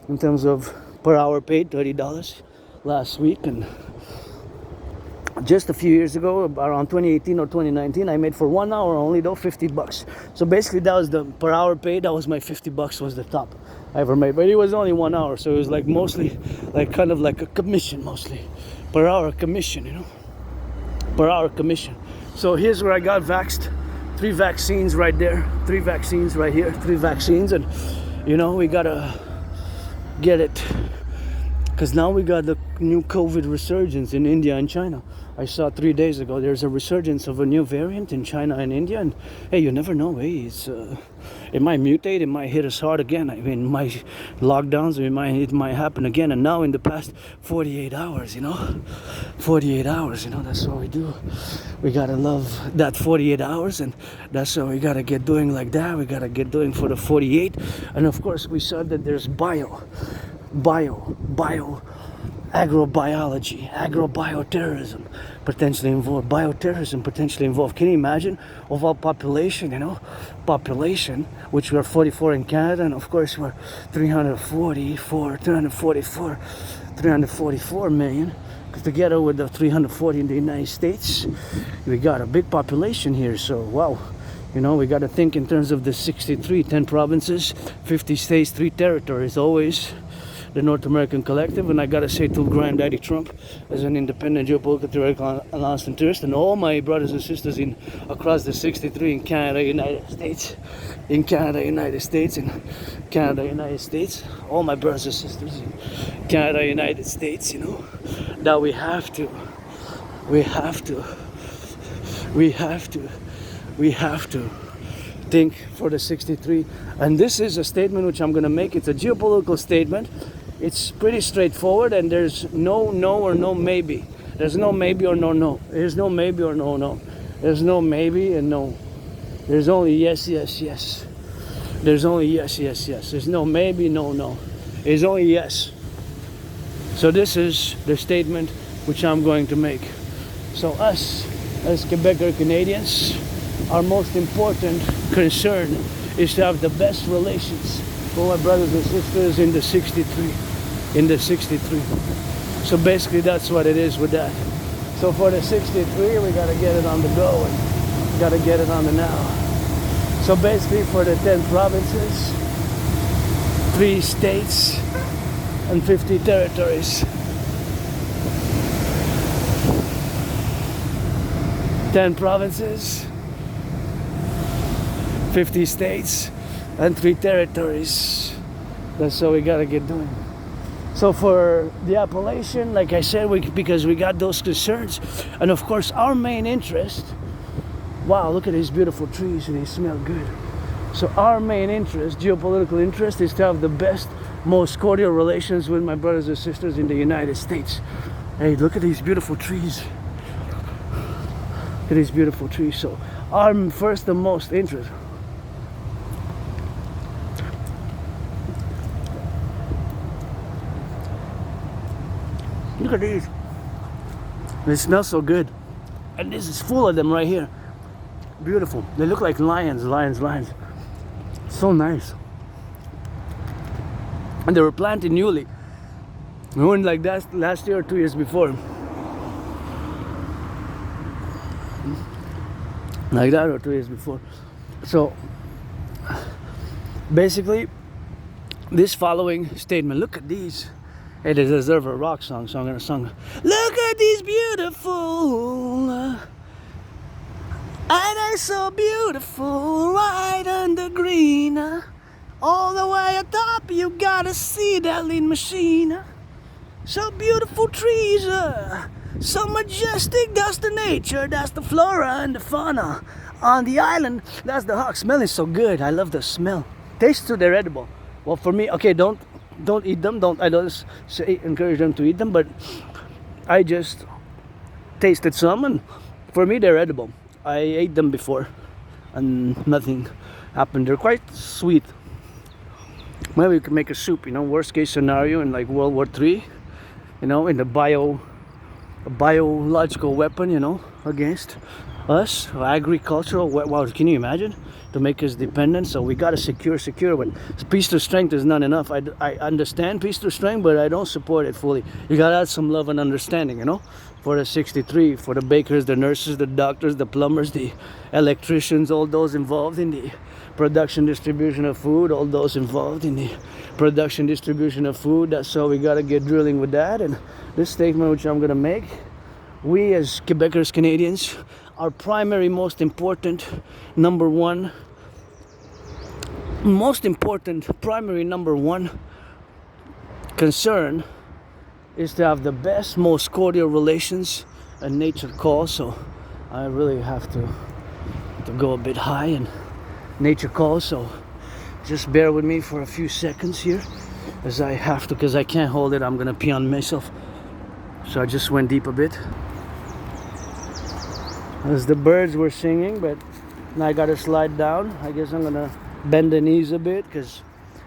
in terms of per hour paid, $30 last week. And just a few years ago, around 2018 or 2019, I made for 1 hour only, though, $50. So basically that was the per hour paid. That was my $50 was the top I ever made. But it was only 1 hour, so it was like mostly like kind of like a commission, mostly per hour commission, per hour commission. So here's where I got vaxxed. 3 vaccines right there, 3 vaccines right here, 3 vaccines, and we gotta get it, because now we got the new COVID resurgence in India and China. I saw 3 days ago there's a resurgence of a new variant in China and India, and hey, you never know, hey, it might mutate, it might hit us hard again. I mean, my lockdowns, it might happen again. And now in the past 48 hours, 48 hours, that's what we do. We gotta love that 48 hours, and that's what we gotta get doing like that. We gotta get doing for the 48. And of course we saw that there's bio agrobiology, agrobioterrorism, potentially involved, bioterrorism potentially involved. Can you imagine of our population, population, which we're 44 in Canada, and of course we're 344 million, together with the 340 in the United States, we got a big population here. So wow, we got to think in terms of the 63, 10 provinces, 50 states, 3 territories, always the North American Collective. And I gotta say to Granddaddy Trump, as an independent geopolitical theoretical analyst and theorist, and all my brothers and sisters across the 63 in Canada, United States, in Canada, United States, all my brothers and sisters in Canada, United States, that we have to think for the 63. And this is a statement which I'm going to make. It's a geopolitical statement. It's pretty straightforward, and there's no or no maybe. There's no maybe or no. There's no maybe or no. There's no maybe and no. There's only yes. There's only yes. There's no maybe, no. There's only yes. So this is the statement which I'm going to make. So us, as Quebecer Canadians, our most important concern is to have the best relations with my brothers and sisters in the 63. So basically that's what it is with that. So for the 63, we got to get it on the go and got to get it on the now. So basically for the 10 provinces, 3 states, and 50 territories. 10 provinces, 50 states, and 3 territories. That's what we gotta get doing. So for the appellation, like I said, because we got those concerns, and of course our main interest, wow, look at these beautiful trees and they smell good. So our main interest, geopolitical interest, is to have the best, most cordial relations with my brothers and sisters in the United States. Hey, look at these beautiful trees. Look at these beautiful trees. So our first and most interest. Look at these. They smell so good. And this is full of them right here. Beautiful. They look like lions. So nice. And they were planted newly. We weren't like that last year or 2 years before. Like that or 2 years before. So basically this following statement, look at these. Hey, they deserve a rock song, so I'm gonna sing. Look at these beautiful, and they're so beautiful, right under green. All the way atop, you gotta see that lean machine. So beautiful trees, so majestic, that's the nature, that's the flora and the fauna. On the island, that's the hawk, smelling so good, I love the smell. Tastes too, they're edible. Well, for me, okay, don't eat them, I don't say encourage them to eat them, but I just tasted some, and for me, they're edible. I ate them before, and nothing happened. They're quite sweet. Maybe we could make a soup, worst case scenario in like World War III, in the biological weapon, against us, agricultural. Wow, can you imagine? To make us dependent. So we gotta secure, but peace to strength is not enough. I understand peace to strength, but I don't support it fully. You gotta add some love and understanding, for the 63, for the bakers, the nurses, the doctors, the plumbers, the electricians, all those involved in the production, distribution of food, all those involved in the production, distribution of food. That's how we gotta get drilling with that. And this statement which I'm gonna make, we as Quebecers, Canadians, our primary, most important, number one concern is to have the best, most cordial relations, and nature calls. So I really have to go a bit high, and nature calls. So just bear with me for a few seconds here, as I have to, because I can't hold it. I'm gonna pee on myself. So I just went deep a bit. As the birds were singing, but now I gotta slide down. I guess I'm gonna bend the knees a bit, because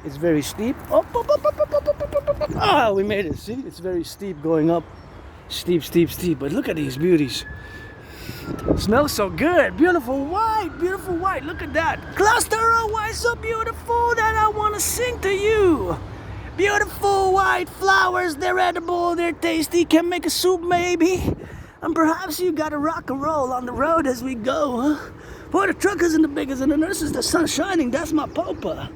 It's very steep. Up, up, up, up, up, up, up, up, up, up. Ah, we made it. See, it's very steep going up. Steep, steep, steep. But look at these beauties. Smells so good. Beautiful white, beautiful white. Look at that. Cluster of white, so beautiful that I want to sing to you. Beautiful white flowers, they're edible, they're tasty, can make a soup maybe. And perhaps you gotta rock and roll on the road as we go, huh? For the truckers and the biggers and the nurses, the sun's shining, that's my popa.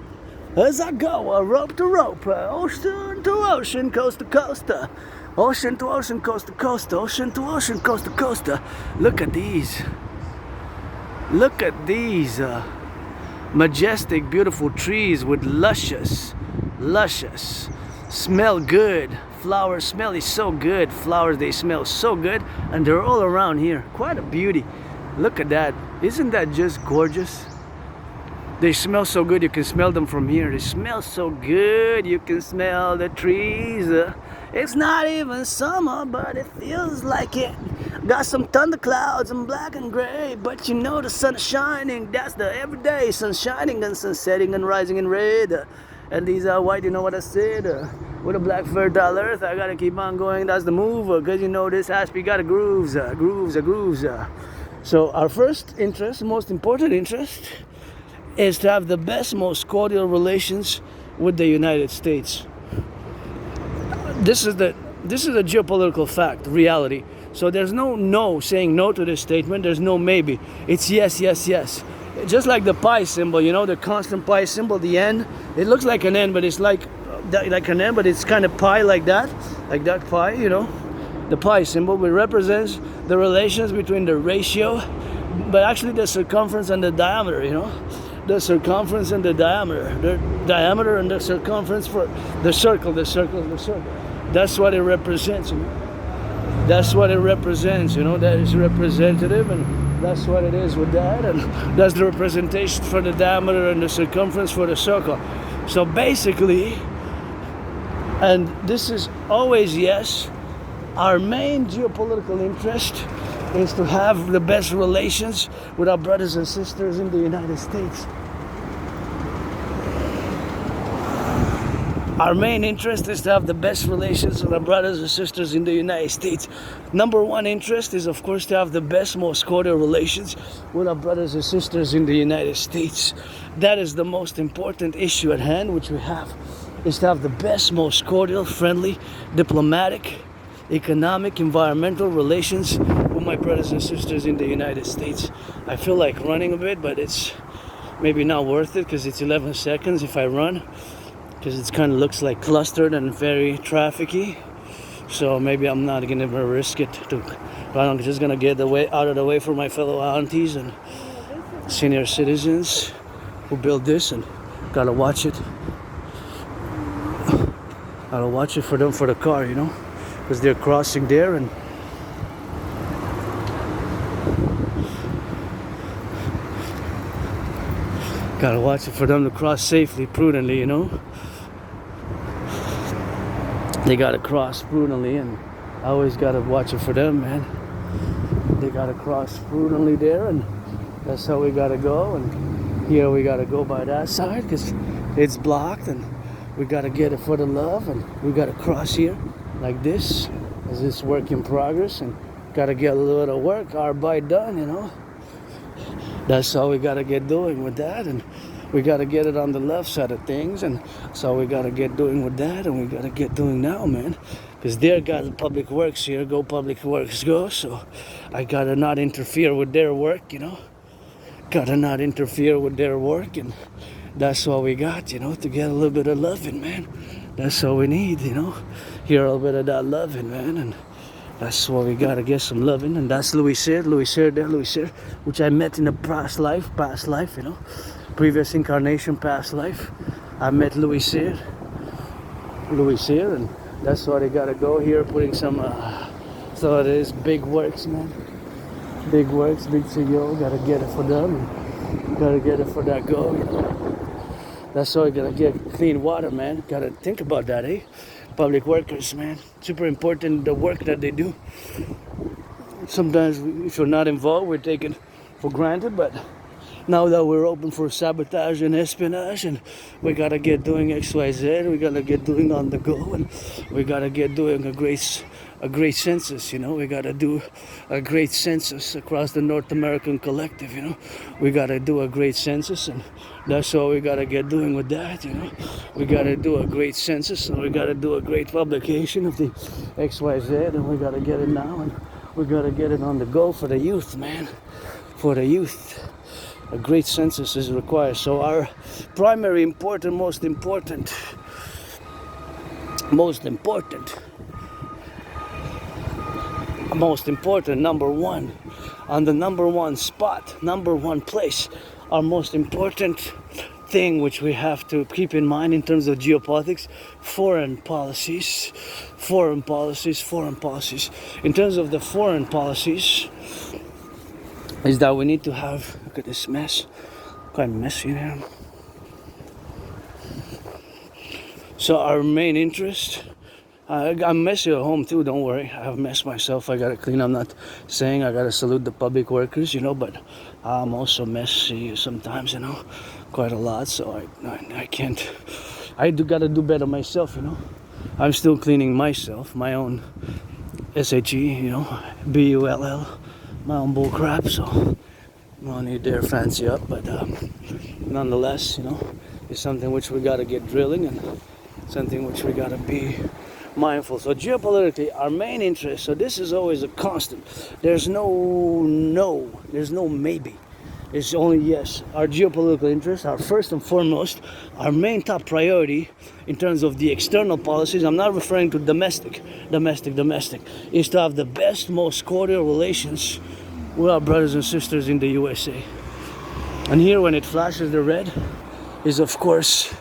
As I go, rope to rope, ocean to ocean, coast to coast, ocean to ocean, coast to coast, ocean to ocean, coast to coast. Look at these. Look at these majestic, beautiful trees with luscious, smell good. Flowers smell is so good. Flowers, they smell so good, and they're all around here. Quite a beauty. Look at that. Isn't that just gorgeous? They smell so good, you can smell them from here. They smell so good, you can smell the trees. It's not even summer, but it feels like it. Got some thunderclouds and black and gray, but you know the sun is shining. That's the everyday sun shining and sun setting and rising in red. And these are white, you know what I said? With a black fertile earth, I gotta keep on going. That's the move, cause you know this Aspie got a grooves. So our first interest, most important interest, is to have the best, most cordial relations with the United States. This is a geopolitical fact, reality. So there's no saying no to this statement. There's no maybe. It's yes, yes, yes. Just like the pi symbol, you know, the constant pi symbol, the N. It looks like an N, but it's like an N, but it's kind of pi like that pi, you know. The pi symbol, which represents the relations between the ratio, but actually the circumference and the diameter, you know. The circumference and the diameter and the circumference for the circle. That's what it represents, you know. That's what it represents, you know. That is representative, and that's what it is with that, and that's the representation for the diameter and the circumference for the circle. So basically, and this is always yes, our main geopolitical interest is to have the best relations with our brothers and sisters in the United States. Our main interest is to have the best relations with our brothers and sisters in the United States. Number one interest is, of course, to have the best, most cordial relations with our brothers and sisters in the United States. That is the most important issue at hand, which we have, is to have the best, most cordial, friendly, diplomatic, economic, environmental relations with my brothers and sisters in the United States. I feel like running a bit, but it's maybe not worth it because it's 11 seconds if I run, because it kind of looks like clustered and very trafficy. So maybe I'm not gonna risk it but I'm just gonna get out of the way for my fellow aunties and senior citizens who built this, and gotta watch it for them, for the car, you know, because they're crossing there, and gotta watch it for them to cross safely, prudently, you know. They gotta cross prudently, and I always gotta watch it for them, man. They gotta cross prudently there, and that's how we gotta go. And here we gotta go by that side because it's blocked, and we gotta get it for the love, and we gotta cross here like this as it's work in progress, and gotta get a little bit of work, our bite done, you know. That's how we gotta get doing with that, and we gotta get it on the left side of things, and so we gotta get doing with that, and we gotta get doing now, man, because there got public works here. Go public works, go. So I gotta not interfere with their work, you know. Gotta not interfere with their work, and that's what we got, you know, to get a little bit of loving, man. That's all we need, you know. Hear a little bit of that loving, man, and that's what we gotta get, some loving. And that's Louis Cyr, which I met in a past life, you know, previous incarnation, past life. I met Louis Cyr, and that's why they gotta go here, putting some, so it is big works, man. Big works, big CEO, gotta get it for them, gotta get it for that go, you know. That's why you gotta get clean water, man. Gotta think about that, eh? Public workers, man, super important, the work that they do. Sometimes if you're not involved, we're taken for granted, but Now that we're open for sabotage and espionage, and we gotta get doing XYZ, we gotta get doing on the go, and we gotta get doing a great census, you know. We gotta do a great census across the North American collective, you know. We gotta do a great census, and that's what we gotta get doing with that, you know. We gotta do a great census, and we gotta do a great publication of the XYZ, and we gotta get it now, and we gotta get it on the go for the youth, man. For the youth. A great census is required. So our primary important, most important, number one, on the number one spot, number one place, our most important thing which we have to keep in mind in terms of geopolitics, foreign policies. In terms of the foreign policies, is that we need to have, look at this mess, quite messy now. So our main interest, I'm messy at home too, don't worry. I have messed myself, I gotta clean. I'm not saying I gotta salute the public workers, you know, but I'm also messy sometimes, you know, quite a lot. So I can't, I gotta do better myself, you know. I'm still cleaning myself, my own SHE, you know, BULL, my own bull crap, so no need to fancy up, but nonetheless, you know, it's something which we gotta get drilling, and something which we gotta be mindful. So geopolitically, our main interest, so this is always a constant. There's no maybe. It's only yes. Our geopolitical interests are first and foremost, our main top priority in terms of the external policies. I'm not referring to domestic, is to have the best, most cordial relations with our brothers and sisters in the USA. And here when it flashes the red is of course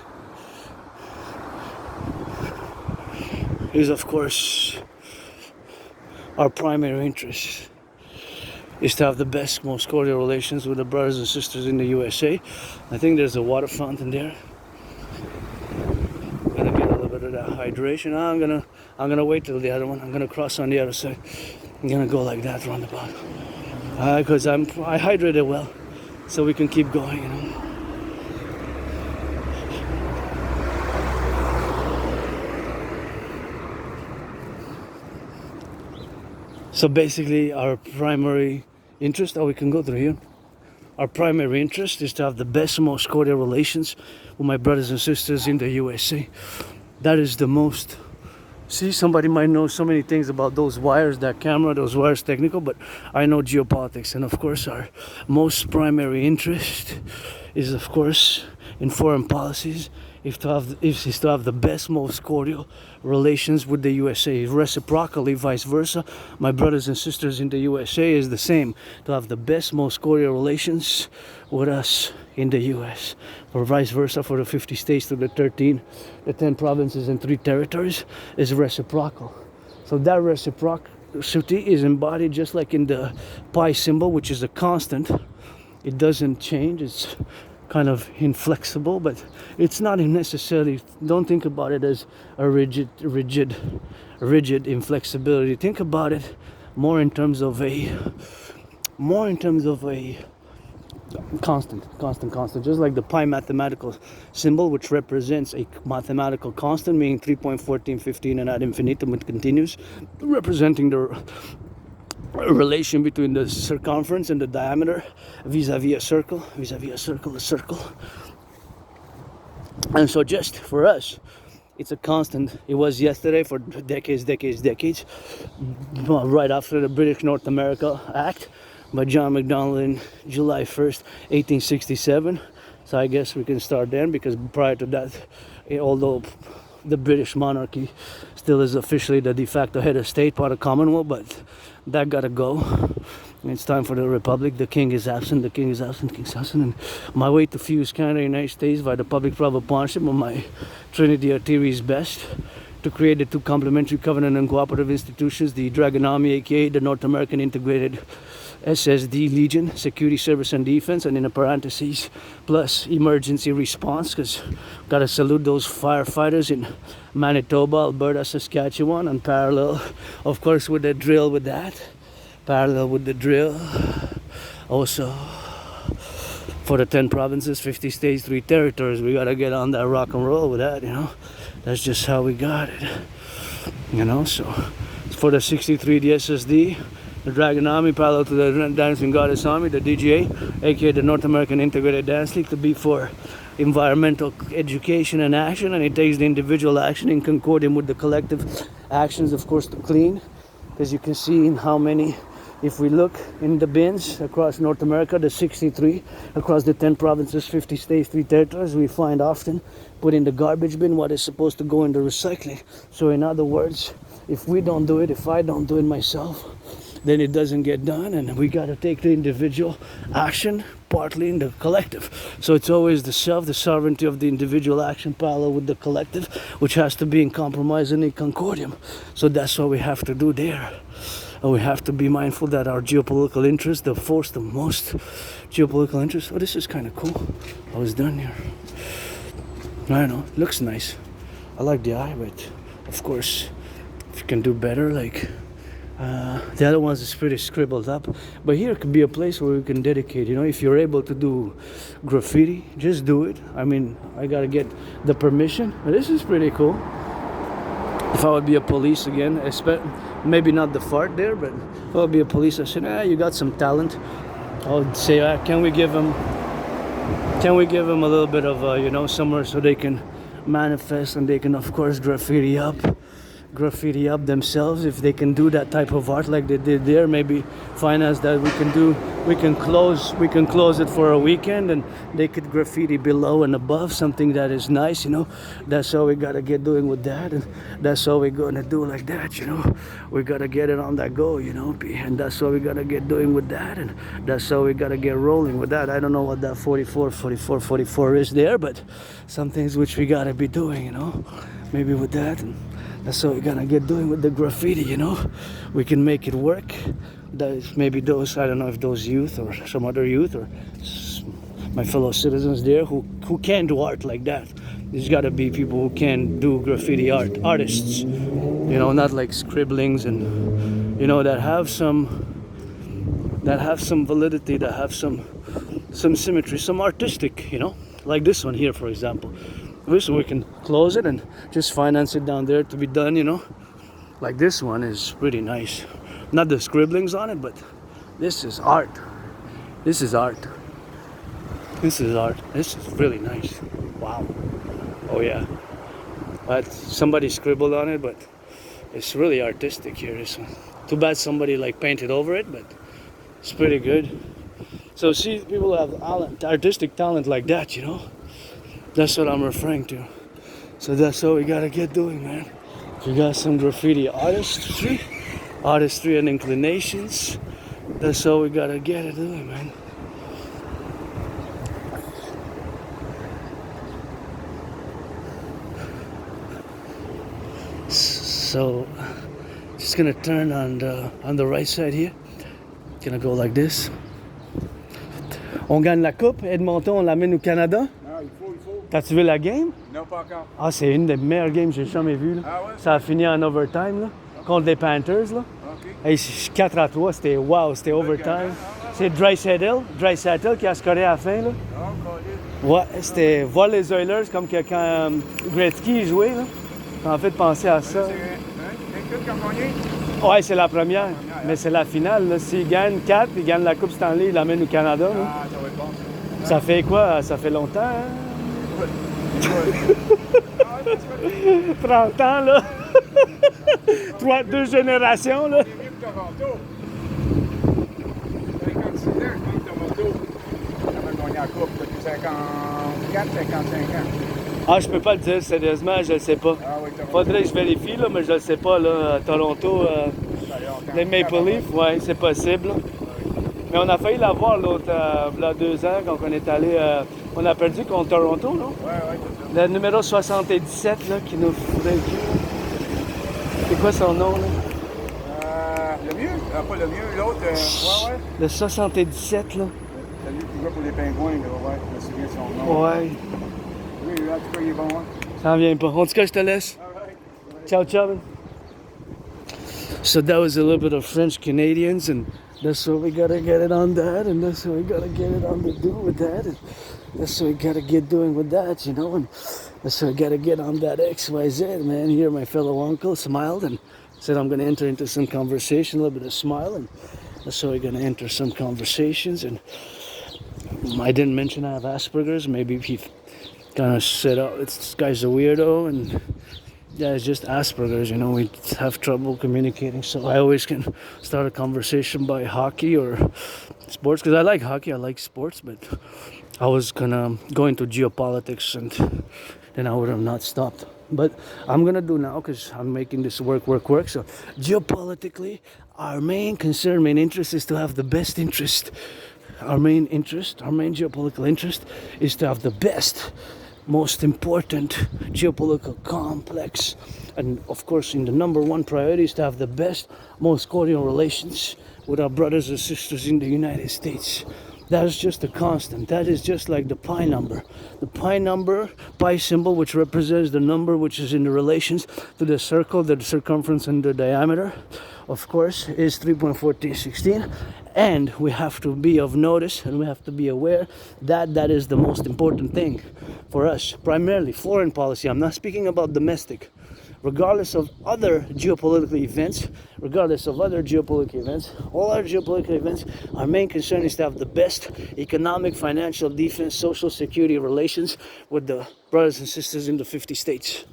our primary interest is to have the best, most cordial relations with the brothers and sisters in the USA. I think there's a water fountain there. Gonna get a little bit of that hydration. I'm gonna wait till the other one. I'm gonna cross on the other side. I'm gonna go like that roundabout. Because I hydrated well, so we can keep going, you know. So basically our primary interest, we can go through here. Our primary interest is to have the best, most cordial relations with my brothers and sisters in the USA. That is the most. See, somebody might know so many things about those wires, that camera, those wires technical, but I know geopolitics. And of course our most primary interest is of course in foreign policies is to have the best, most cordial relations with the USA. Reciprocally, vice versa, my brothers and sisters in the USA is the same, to have the best, most cordial relations with us in the US. Or vice versa for the 50 states to the 10 provinces and 3 territories is reciprocal. So that reciprocity is embodied just like in the pi symbol, which is a constant. It doesn't change, it's kind of inflexible, but it's not necessarily, don't think about it as a rigid inflexibility. Think about it more in terms of a constant, just like the pi mathematical symbol, which represents a mathematical constant, meaning 3.1415 and ad infinitum, it continues, representing the relation between the circumference and the diameter vis-a-vis a circle, a circle. And so just for us, it's a constant. It was yesterday for decades. Right after the British North America Act by John Macdonald in July 1st, 1867. So I guess we can start then, because prior to that, although the British monarchy still is officially the de facto head of state, part of Commonwealth, but that gotta go. It's time for the Republic. The king is absent, and my way to fuse Canada and United States via the public-private partnership of my Trinity Artery is best to create the 2 complementary covenant and cooperative institutions, the Dragon Army, aka the North American Integrated SSD Legion, Security Service and Defense, and in a parentheses, plus emergency response, because gotta salute those firefighters in Manitoba, Alberta, Saskatchewan, and parallel, of course, with the drill also for the 10 provinces, 50 states, 3 territories. We gotta get on that rock and roll with that, you know. That's just how we got it, you know. So for the 63, the SSD, the Dragon Army, parallel to the Dancing Goddess Army, the DGA, aka the North American Integrated Dance League, to be for environmental education and action, and it takes the individual action in concordance with the collective actions, of course, to clean. As you can see in how many, if we look in the bins across North America, the 63, across the 10 provinces, 50 states, 3 territories, we find often put in the garbage bin what is supposed to go in the recycling. So in other words, if we don't do it, if I don't do it myself, then it doesn't get done, and we got to take the individual action partly in the collective. So it's always the self, the sovereignty of the individual action parallel with the collective, which has to be in compromise and in concordium. So that's what we have to do there. And we have to be mindful that our geopolitical interests, the most geopolitical interests. Oh, this is kind of cool. I was done here. I don't know, it looks nice. I like the eye, but of course, if you can do better, like the other ones is pretty scribbled up, but here could be a place where we can dedicate, you know. If you're able to do graffiti, just do it. I mean, I gotta get the permission, but this is pretty cool. If I would be a police again, maybe not the fart there, but if I would be a police, I said, you got some talent. I would say, can we give them a little bit of you know, somewhere so they can manifest, and they can of course graffiti up themselves. If they can do that type of art like they did there, maybe finance that we can close it for a weekend, and they could graffiti below and above, something that is nice, you know. That's how we gotta get doing with that, and that's how we're gonna do like that, you know. We gotta get it on that go, you know, and that's what we gotta get doing with that, and that's how we gotta get rolling with that. I don't know what that 44 is there, but some things which we gotta be doing, you know, maybe with that. And that's what we're gonna get doing with the graffiti, you know. We can make it work. Maybe those, I don't know if those youth or some other youth or my fellow citizens there who can do art like that. There's gotta be people who can do graffiti art, artists, you know, not like scribblings, and you know, that have some validity, that have some symmetry, some artistic, you know, like this one here, for example. So we can close it and just finance it down there to be done, you know. Like this one is pretty nice. Not the scribblings on it, but this is art. This is art. This is art. This is really nice. Wow. Oh yeah. But somebody scribbled on it, but it's really artistic here, this one. Too bad somebody like painted over it, but it's pretty good. So see, people have artistic talent like that, you know. That's what I'm referring to. So that's what we gotta get doing, man. If you got some graffiti artistry and inclinations, that's all we gotta get it doing, man. So just gonna turn on the right side here. Gonna go like this. On gagne la coupe, Edmonton, on l'amène au Canada. Il faut. T'as-tu vu la game? Non, pas encore. Ah, c'est une des meilleures games que j'ai jamais vues. Là. Ah ouais? Ça a fini en overtime, là, contre les Panthers. Là. OK. Hey, 4-3, c'était wow, c'était overtime. C'est Draisaitl qui a scoré à la fin. Là. Ouais, c'était voir les Oilers comme que quand Gretzky jouait. Là. Ça m'a fait penser à ça. Ouais, c'est la première. Mais c'est la finale. Là. S'ils gagnent 4, ils gagnent la Coupe Stanley, ils l'amènent au Canada. Là. Ah, ça va être bon. Ça fait quoi? Ça fait longtemps, hein? 30 ans, là. 2 générations, là. C'est mieux que Toronto. 56 ans, je pense que Toronto avait gagné la coupe depuis 54-55 ans. Ah, je peux pas le dire sérieusement, je le sais pas. Ah oui, Toronto. Faudrait que je vérifie, là, mais je le sais pas, là. Toronto, les Maple Leafs, ouais, c'est possible. Là. Mais on a failli l'avoir l'autre, il y a 2 ans, quand on est allé. On a perdu contre Toronto, non? Ouais, c'est ça. Le numéro 77, là, qui nous foutrait le cul. C'est quoi son nom, là? Le mieux? Pas le mieux, l'autre. Ouais. Le 77, là. Celui qui joue pour les Pingouins, là, ouais, je me souviens de son nom. Ouais. Oui, en tout cas, il est bon, hein? Ça en vient pas. En tout cas, je te laisse. Ciao, ciao. So that was a little bit of French Canadians, and That's what we gotta get it on that, and that's what we gotta get it on the do with that, and that's what we gotta get doing with that, you know, and that's what we gotta get on that XYZ, man. Here, my fellow uncle smiled and said, I'm gonna enter into some conversation, a little bit of smile, and that's how we're gonna enter some conversations. And I didn't mention I have Asperger's. Maybe he kind of said, oh, this guy's a weirdo, and yeah, it's just Asperger's, you know, we have trouble communicating. So I always can start a conversation by hockey or sports, because I like hockey, I like sports, but I was gonna go into geopolitics and then I would have not stopped. But I'm gonna do now because I'm making this work. So geopolitically, our main concern, main interest is to have the best interest. Our main geopolitical interest is to have the best, most important geopolitical complex, and of course in the number one priority is to have the best, most cordial relations with our brothers and sisters in the United States. That is just a constant. That is just like the pi number. The pi symbol, which represents the number which is in the relations to the circle, the circumference and the diameter, of course, is 3.1416. And we have to be of notice and we have to be aware that that is the most important thing for us. Primarily foreign policy. I'm not speaking about domestic. Regardless of other geopolitical events, all our geopolitical events, our main concern is to have the best economic, financial, defense, social security relations with the brothers and sisters in the 50 states.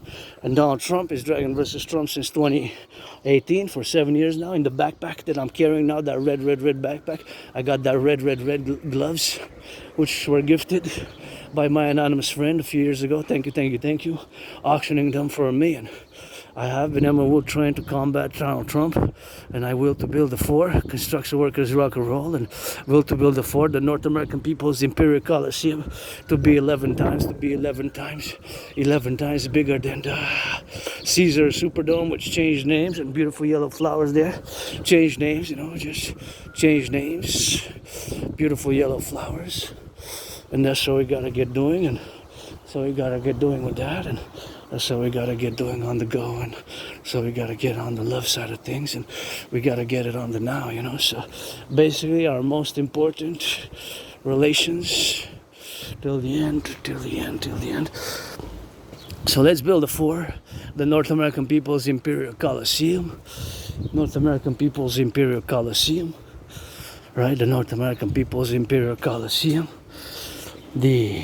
And Donald Trump is Dragon versus Trump since 2018, for 7 years now. In the backpack that I'm carrying now, that red backpack, I got that red gloves, which were gifted by my anonymous friend a few years ago. Thank you. Auctioning them for $1 million. I have been trying to combat Donald Trump, and I will to build the 4 construction workers rock and roll, and will to build the 4 the North American People's Imperial Coliseum to be 11 times bigger than the Caesar Superdome, which changed names, and beautiful yellow flowers there. Changed names, just changed names. Beautiful yellow flowers. And that's what we gotta get doing, and so we gotta get doing with that, and that's what we gotta get doing on the go, and so we gotta get on the love side of things, and we gotta get it on the now, So basically, our most important relations till the end. So let's build a 4, the North American People's Imperial Coliseum. Right? The North American People's Imperial Coliseum. The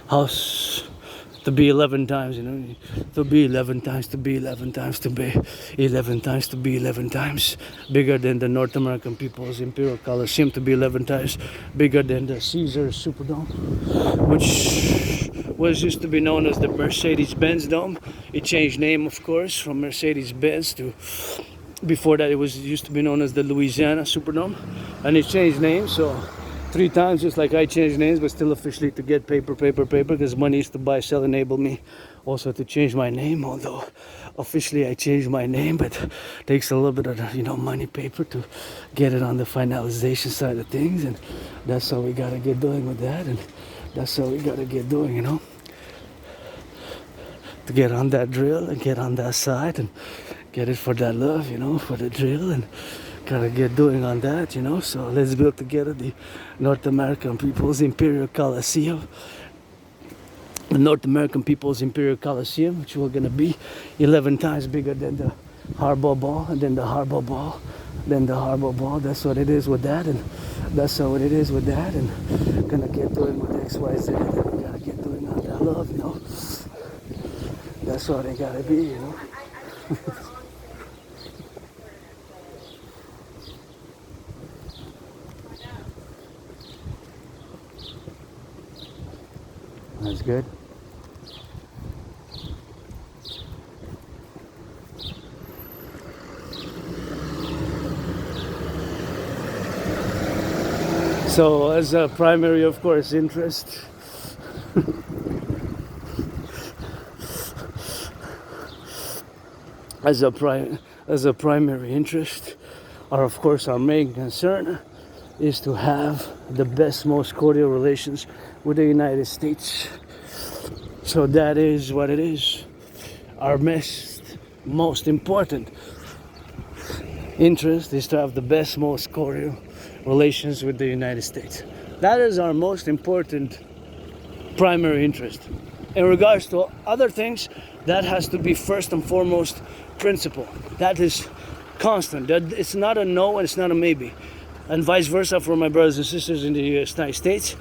house to be 11 times, to be 11 times bigger than the North American People's Imperial Coliseum, to be 11 times bigger than the Caesar Superdome, which was used to be known as the Mercedes-Benz Dome. It changed name, of course, from Mercedes-Benz to, before that it was used to be known as the Louisiana Superdome, and it changed name, so 3 times, just like I changed names, but still officially to get paper, because money is to buy, sell, enable me also to change my name, although officially I changed my name, but it takes a little bit of, money, paper to get it on the finalization side of things, and that's how we gotta get doing with that, and that's how we gotta get doing, to get on that drill and get on that side and get it for that love, for the drill, and gotta get doing on that, So let's build together the North American People's Imperial Coliseum. The North American People's Imperial Coliseum, which we're gonna be 11 times bigger than the Harbor Ball, and then the Harbor Ball, That's what it is with that, and that's how it is with that, and gonna get doing with XYZ, and we gotta get doing on that love, That's what it gotta be, That's good. So as a primary, of course, interest, as a primary interest, or of course our main concern, is to have the best, most cordial relations with the United States. So that is what it is. Our most important interest is to have the best, most cordial relations with the United States. That is our most important primary interest. In regards to other things, that has to be first and foremost principle. That is constant. That it's not a no and it's not a maybe. And vice versa for my brothers and sisters in the United States.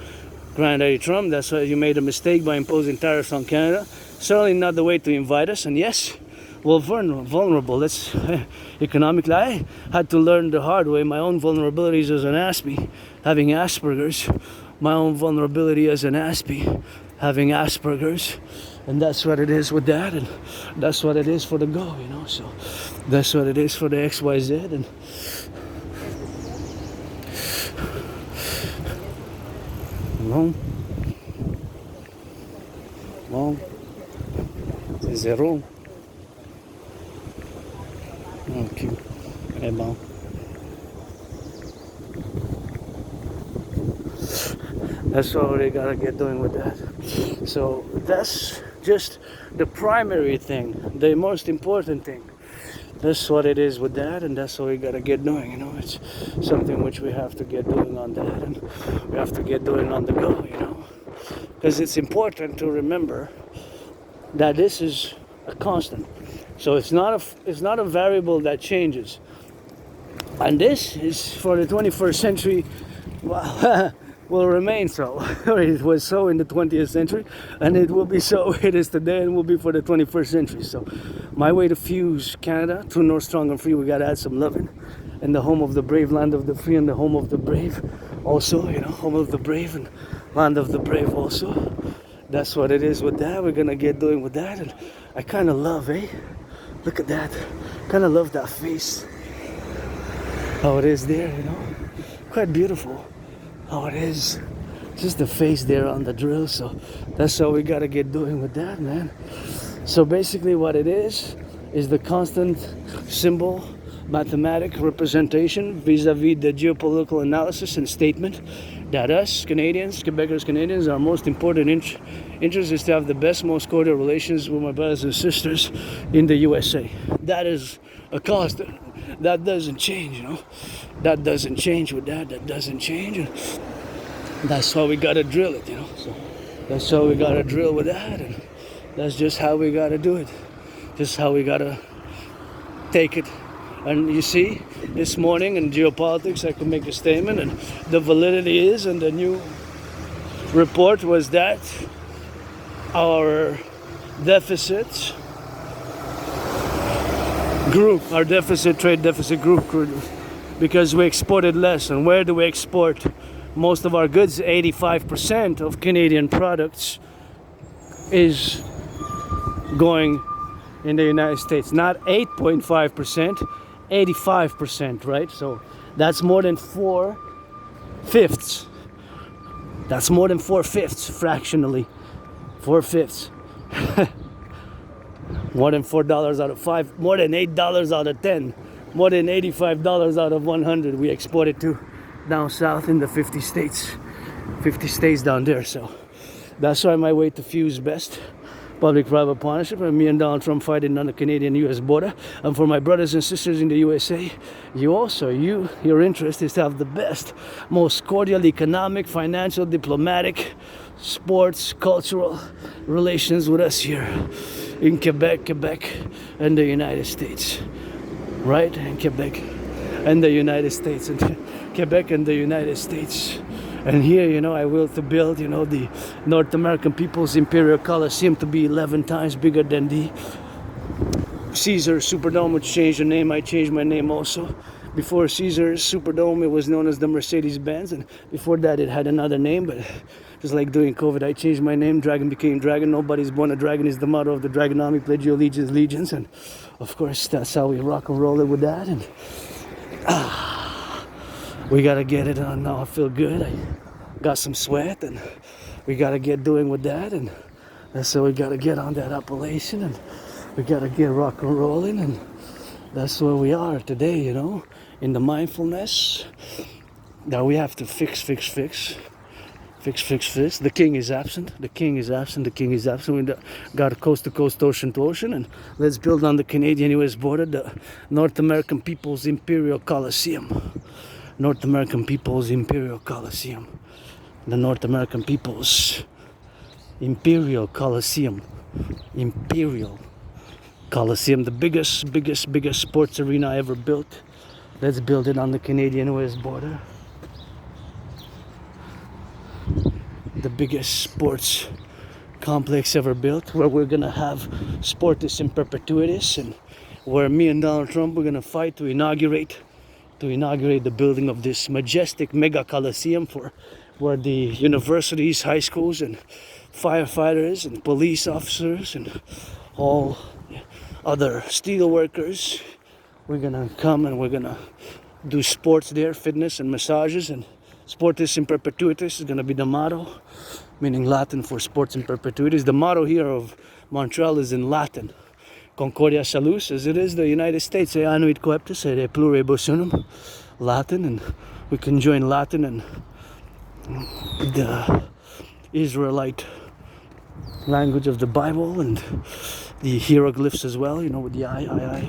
Granddaddy Trump, that's why you made a mistake by imposing tariffs on Canada. Certainly not the way to invite us. And yes, we're vulnerable. That's economically. I had to learn the hard way my own vulnerabilities as an Aspie, having Asperger's. My own vulnerability as an Aspie, having Asperger's. And that's what it is with that, and that's what it is for the go, you know. So that's what it is for the XYZ. And bon, c'est zéro. Ok, eh bon. That's what we gotta get doing with that. So that's just the primary thing, the most important thing. That's what it is with that, and that's what we gotta get doing, you know. It's something which we have to get doing on that, and we have to get doing on the go, you know. Because it's important to remember that this is a constant. So it's not a variable that changes. And this is for the 21st century, well, will remain so. It was so in the 20th century, and it will be so it is today, and will be for the 21st century. So my way to fuse Canada to North Strong and Free, we gotta add some loving. And the home of the brave, land of the free, and the home of the brave also, you know, home of the brave and land of the brave also. That's what it is with that. We're gonna get doing with that. And I kind of love, look at that. Kind of love that face. How it is there, you know. Quite beautiful. How it is. Just the face there on the drill. So that's how we gotta get doing with that, man. So basically what it is the constant symbol mathematic representation vis-a-vis the geopolitical analysis and statement that us Canadians, Quebecers, Canadians, our most important interest is to have the best, most cordial relations with my brothers and sisters in the USA. That is a constant. That doesn't change, you know. That doesn't change with that. That doesn't change. And that's how we gotta drill it, you know. So that's how we gotta drill with that, and that's just how we gotta do it. Just how we gotta take it. And you see, this morning in geopolitics, I could make a statement, and the validity is, and the new report was that our deficits grew, our trade deficit grew because we exported less. And where do we export most of our goods? 85% of Canadian products is going in the United States. Not 8.5%, 85%, right? So that's more than 4/5. That's more than 4/5 fractionally. 4/5. More than $4 out of 5, more than $8 out of 10, more than $85 out of 100 we exported to down south in the 50 states. 50 states down there. So that's why my way to fuse best. Public-private partnership, and me and Donald Trump fighting on the Canadian-US border. And for my brothers and sisters in the USA, your interest is to have the best, most cordial economic, financial, diplomatic, sports, cultural relations with us here in Quebec, and the United States. Right? In Quebec and the United States. And Quebec and the United States. And here, you know, I will to build, you know, the North American People's Imperial Coliseum to be 11 times bigger than the Caesar Superdome, which changed the name. I changed my name also. Before Caesar's Superdome, it was known as the Mercedes-Benz, and before that it had another name, but just like during COVID, I changed my name. Dragon became Dragon. Nobody's born a dragon is the motto of the Dragon Army. Pledge your allegiance, legions, and of course that's how we rock and roll it with that. And we gotta get it on now. I feel good. I got some sweat, and we gotta get doing with that. And that's how we gotta get on that appellation, and we gotta get rock and rolling. And that's where we are today, you know, in the mindfulness that we have to fix Fix. The king is absent. The king is absent. We got coast to coast, ocean to ocean, and let's build on the Canadian-U.S. border the North American People's Imperial Coliseum. North American People's Imperial Coliseum. The North American People's Imperial Coliseum. Imperial Coliseum, the biggest sports arena ever built. Let's build it on the Canadian-U.S. border. The biggest sports complex ever built, where we're gonna have Sportis in perpetuities, and where me and Donald Trump are gonna fight to inaugurate the building of this majestic mega coliseum for where the universities, high schools, and firefighters and police officers and all other steel workers, we're gonna come and we're gonna do sports there, fitness and massages, and Sportis in perpetuities is gonna be the motto, meaning Latin for sports in perpetuities. The motto here of Montreal is in Latin, Concordia Salus, as it is the United States, Annuit Coeptus, et pluribus unum, Latin, and we can join Latin and the Israelite language of the Bible and the hieroglyphs as well, you know, with the I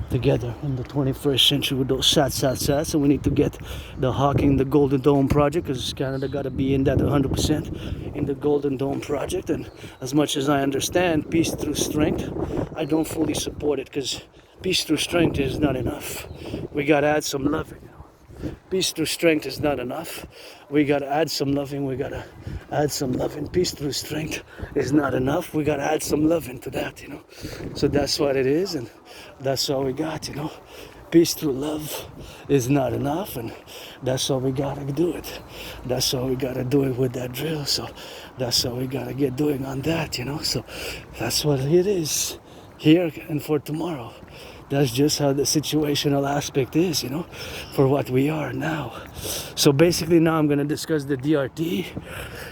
together in the 21st century with those sats, and we need to get the Hawking, the Golden Dome project, because Canada got to be in that 100% in the Golden Dome project. And as much as I understand peace through strength, I don't fully support it, because peace through strength is not enough. We got to add some loving. Peace through strength is not enough. We got to add some loving. Peace through strength is not enough. We got to add some loving to that, you know. So that's what it is, and that's all we got, you know. Peace through love is not enough, and that's all we got to do it. That's all we got to do it with that drill. So that's all we got to get doing on that, you know. So that's what it is here and for tomorrow. That's just how the situational aspect is, you know, for what we are now. So basically now I'm going to discuss the DRT,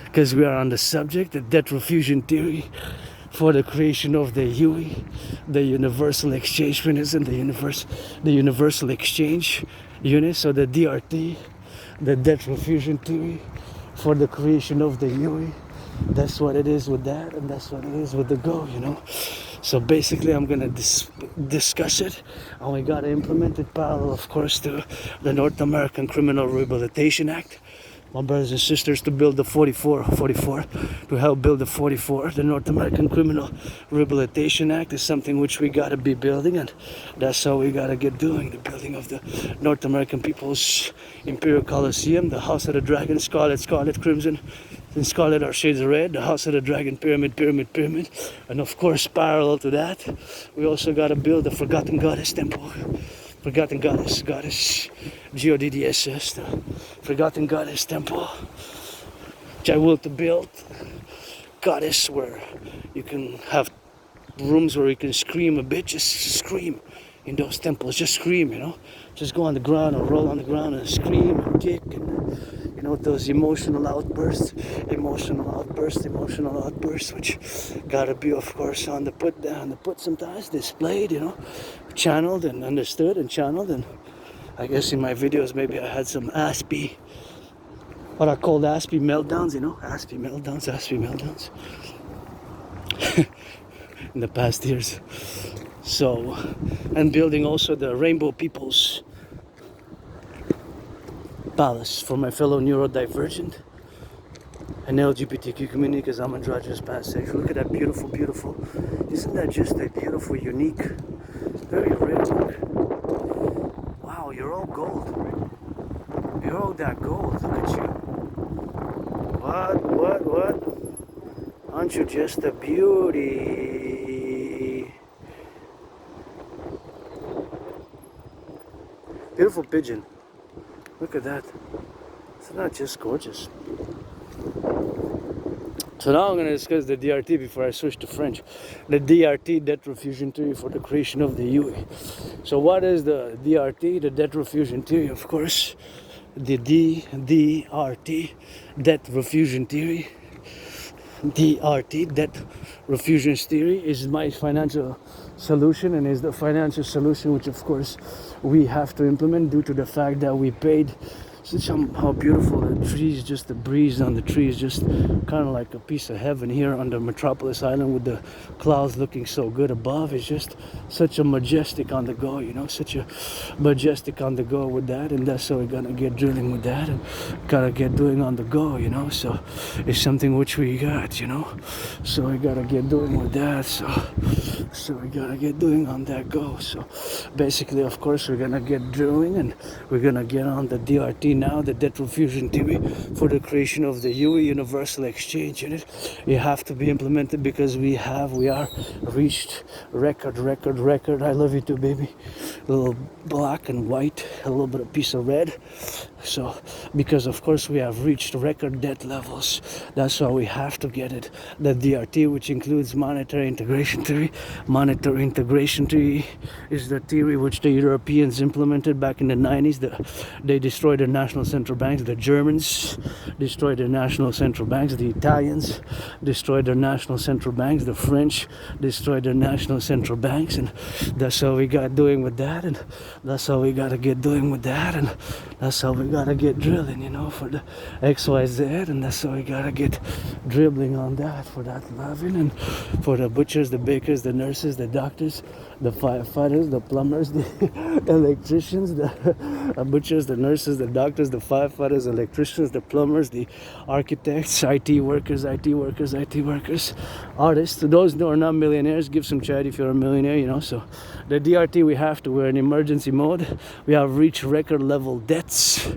because we are on the subject, the debt refusion theory for the creation of the UE, the universal exchange mechanism, the universal exchange unit. So the DRT, the debt refusion theory for the creation of the UE. That's what it is with that, and that's what it is with the Go, you know. So basically I'm gonna discuss it, and we gotta implement it parallel, of course, to the North American Criminal Rehabilitation Act. My brothers and sisters, to build the 44, to help build the 44, the North American Criminal Rehabilitation Act is something which we gotta be building, and that's how we gotta get doing the building of the North American People's Imperial Coliseum, the House of the Dragon, scarlet, crimson, and scarlet are shades of red, the House of the Dragon, pyramid, and of course, parallel to that, we also gotta build the Forgotten Goddess Temple. Forgotten Goddess, G-O-D-D-S-S, the Forgotten Goddess Temple, which I will to build. Goddess, where you can have rooms where you can scream a bit, just scream in those temples, just scream, you know. Just go on the ground or roll on the ground and scream and kick, and you know, those emotional outbursts, which gotta be, of course, on the put sometimes displayed, you know, channeled and understood and channeled. And I guess in my videos maybe I had some what I called Aspie meltdowns, you know, Aspie meltdowns in the past years. So, and building also the Rainbow People's Palace for my fellow neurodivergent and LGBTQ community, because I'm androgynous pansexual. Look at that beautiful, isn't that just a beautiful, unique, very rare look? Wow, you're all gold. You're all that gold, look at you. What? Aren't you just a beauty? Beautiful pigeon. Look at that. It's not just gorgeous. So now I'm going to discuss the DRT before I switch to French. The DRT, debt refusion theory for the creation of the UE. So what is the DRT, the debt refusion theory? Of course, the DRT, debt refusion theory. DRT, debt refusion theory, is my financial solution, and is the financial solution which, of course, we have to implement due to the fact that we paid such how beautiful the trees, just the breeze on the trees, just kind of like a piece of heaven here under Metropolis Island with the clouds looking so good above. It's just such a majestic on the go, you know, such a majestic on the go with that, and that's how we're gonna get drilling with that and gotta get doing on the go, you know. So it's something which we got, you know, so we gotta get doing with that. So we gotta get doing on that go. So basically, of course, we're gonna get drilling and we're gonna get on the DRT now, the debt refusion theory, for the creation of the UE Universal Exchange Unit. You have to be implemented because we are reached record. I love you too, baby. A little black and white, a little bit of piece of red. So because of course we have reached record debt levels, that's why we have to get it. The DRT, which includes monetary integration theory. Monetary integration theory is the theory which the Europeans implemented back in the 90s. They destroyed their national central banks. The Germans destroyed their national central banks. The Italians destroyed their national central banks. The French destroyed their national central banks, and that's how we got doing with that, and that's how we gotta get doing with that, and that's how we gotta get drilling, you know, for the XYZ, and that's how we gotta get dribbling on that, for that loving, and for the butchers, the bakers, the nurses, the doctors, the firefighters, the plumbers, the electricians, the butchers, the nurses, the doctors, the firefighters, electricians, the plumbers, the architects, IT workers, artists. To those who are not millionaires, give some charity if you're a millionaire, you know. So the DRT, we have to, we're in emergency mode. We have reached record level debts,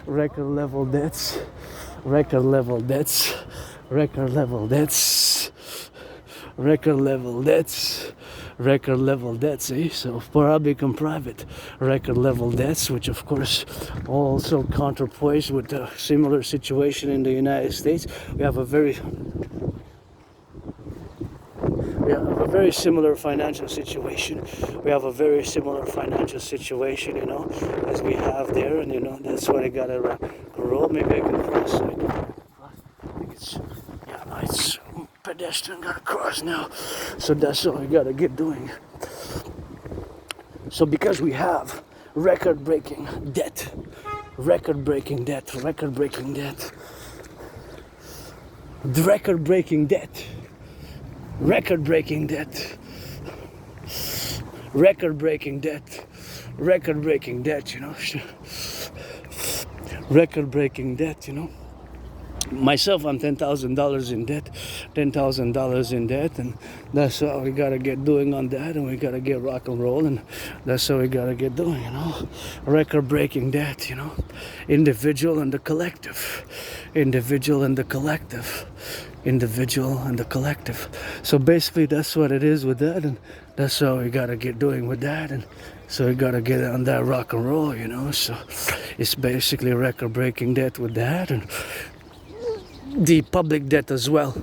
record level debts, record level debts, record level debts, record level debts, record level debts, eh? So public and private record level debts, which of course also counterpoise with a similar situation in the United States. We have a very similar financial situation. We have a very similar financial situation, you know, as we have there, and you know, that's what I gotta roll. Maybe I can cross. I think it's, yeah, no, it's pedestrian gotta cross now. So that's what we gotta get doing. So because we have record-breaking debt, record-breaking debt, record-breaking debt, record-breaking debt, record-breaking debt, record-breaking debt, record-breaking debt, you know, record-breaking debt, you know. Myself, I'm $10,000 in debt, $10,000 in debt, and that's how we gotta get doing on that, and we gotta get rock and roll, and that's how we gotta get doing, you know. Record-breaking debt, you know. Individual and the collective, individual and the collective, individual and the collective. So basically, that's what it is with that, and that's how we gotta get doing with that, and so we gotta get on that rock and roll, you know. So it's basically record-breaking debt with that, and the public debt as well.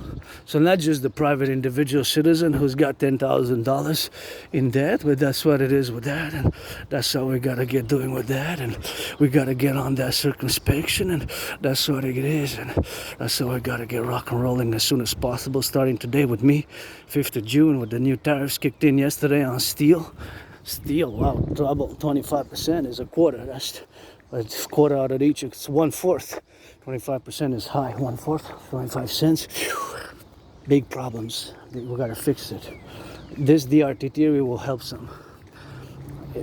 So not just the private individual citizen who's got $10,000 in debt, but that's what it is with that, and that's how we gotta get doing with that, and we gotta get on that circumspection, and that's what it is, and that's how we gotta get rock and rolling as soon as possible, starting today with me, 5th of June, with the new tariffs kicked in yesterday on steel. Steel, wow, double 25% is a quarter. That's a quarter out of each. It's 1/4. 25% is high. 1/4, 25 cents. Big problems. We gotta fix it. This DRT theory will help some.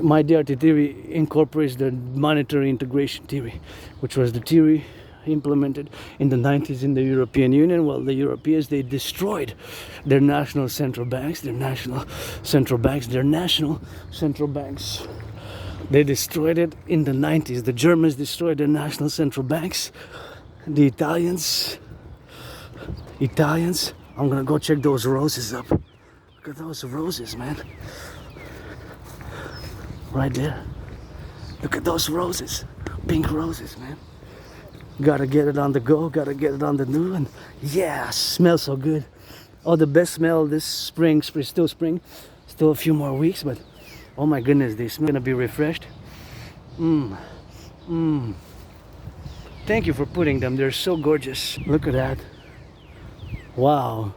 My DRT theory incorporates the monetary integration theory, which was the theory implemented in the 90s in the European Union. Well, the Europeans, they destroyed their national central banks, They destroyed it in the 90s. The Germans destroyed their national central banks. The Italians, I'm gonna go check those roses up. Look at those roses, man. Right there. Look at those roses. Pink roses, man. Gotta get it on the go, gotta get it on the new, and yeah, smells so good. Oh, the best smell this spring, still spring, still a few more weeks, but oh my goodness, they smell gonna be refreshed. Thank you for putting them, they're so gorgeous. Look at that. Wow.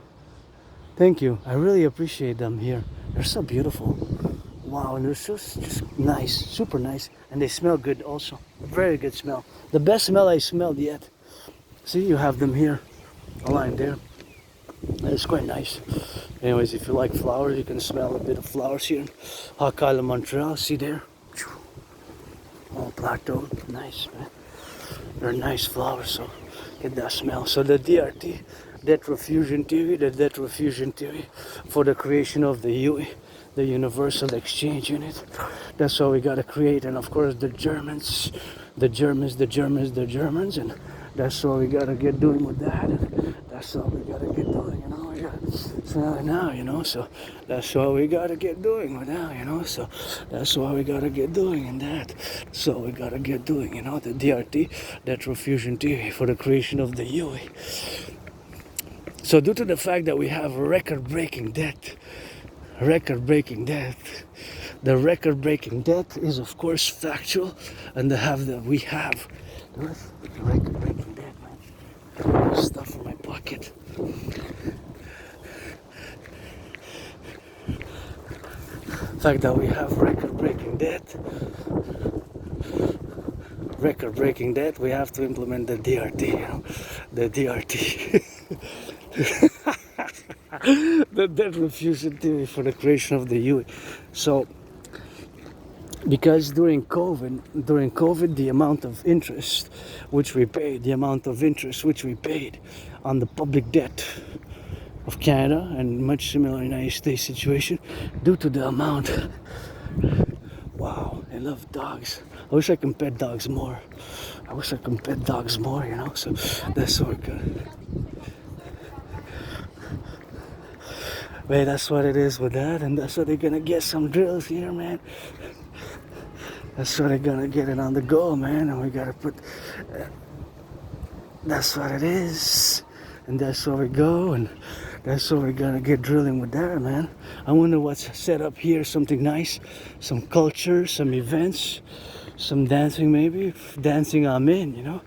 Thank you, I really appreciate them here. They're so beautiful. Wow, and they're just nice, super nice, and they smell good also. Very good smell. The best smell I smelled yet. See, you have them here, aligned there. It's quite nice. Anyways, if you like flowers, you can smell a bit of flowers here in Hawk Island, Montreal. See there? All blacked out. Nice, man. They're nice flowers, so get that smell. So the DRT, debt refusion theory, the debt refusion theory for the creation of the UE, the Universal Exchange Unit. That's what we gotta create. And of course the Germans, and that's what we gotta get doing with that. And that's what we gotta get doing, you know. So now, you know, so that's what we gotta get doing with now, you know. So that's what we gotta get doing in that. So we gotta get doing, you know, the DRT, debt refusion theory for the creation of the UE. So due to the fact that we have record-breaking debt, the record-breaking debt is of course factual, and we have the record-breaking debt, man. Stuff in my pocket. The fact that we have record-breaking debt, we have to implement the DRT, you know, the DRT. The debt refusion theory for the creation of the UE. So, because during COVID, the amount of interest which we paid on the public debt of Canada, and much similar in the United States situation, due to the amount. Wow, I love dogs. I wish I could pet dogs more. You know, so that's what we're good. Wait, that's what it is with that, and that's what they're gonna get some drills here, man. That's what they're gonna get it on the go, man, and we gotta put. That's what it is, and that's where we go, and that's what we're gonna get drilling with that, man. I wonder what's set up here. Something nice, some culture, some events, some dancing, maybe dancing. I'm in, you know.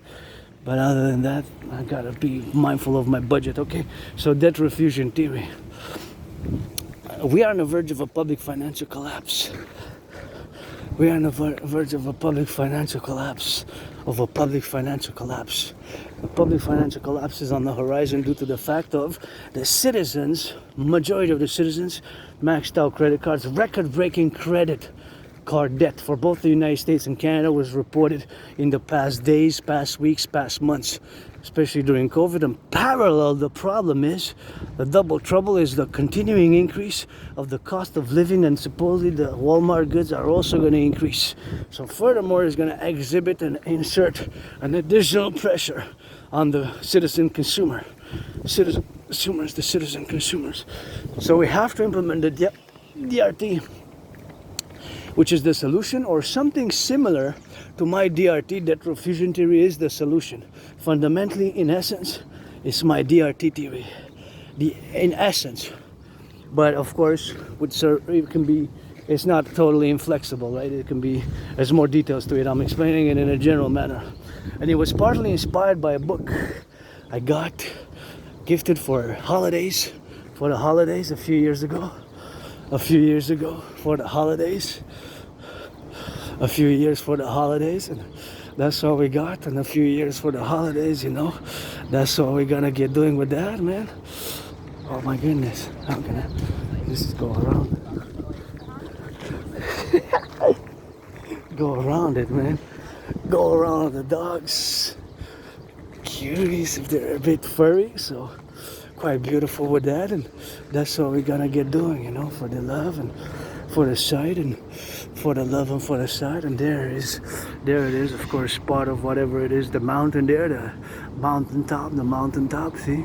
But other than that, I gotta be mindful of my budget. Okay, so debt refusion theory. We are on the verge of a public financial collapse. We are on the verge of a public financial collapse. A public financial collapse is on the horizon due to the fact of the citizens, majority of the citizens, maxed out credit cards. Record-breaking credit card debt for both the United States and Canada was reported in the past days, past weeks, past months, especially during COVID. And parallel, the problem is, the double trouble is the continuing increase of the cost of living, and supposedly the Walmart goods are also going to increase. So furthermore, is going to exhibit and insert an additional pressure on the citizen consumers. So we have to implement the DRT, which is the solution, or something similar to my DRT. Debt refusion theory is the solution. Fundamentally, in essence, it's my DRT theory. In essence, but of course, it's not totally inflexible, right? It can be, there's more details to it. I'm explaining it in a general manner, and it was partly inspired by a book I got gifted for the holidays a few years ago, and that's all we got. And a few years for the holidays, you know, that's what we're gonna get doing with that, man. Oh my goodness, how can I just go around? Go around it, man. Go around the dogs. Cuties if they're a bit furry, so quite beautiful with that. And that's what we're gonna get doing, you know, for the love and for the sight, and for the love and for the sight. And there it is, of course, part of whatever it is, the mountain there, the mountaintop, see?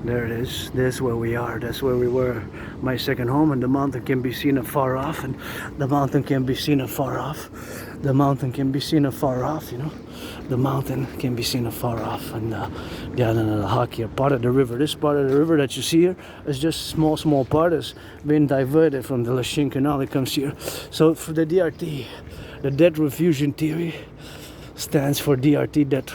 There it is. That's where we are. That's where we were. My second home, and the mountain can be seen afar off, and the mountain can be seen afar off. The mountain can be seen afar off, you know. The mountain can be seen afar off, and the island of the hockey are part of the river. This part of the river that you see here is just small part. Has been diverted from the Lachine Canal that comes here. So for the DRT, the debt refusion theory stands for DRT, debt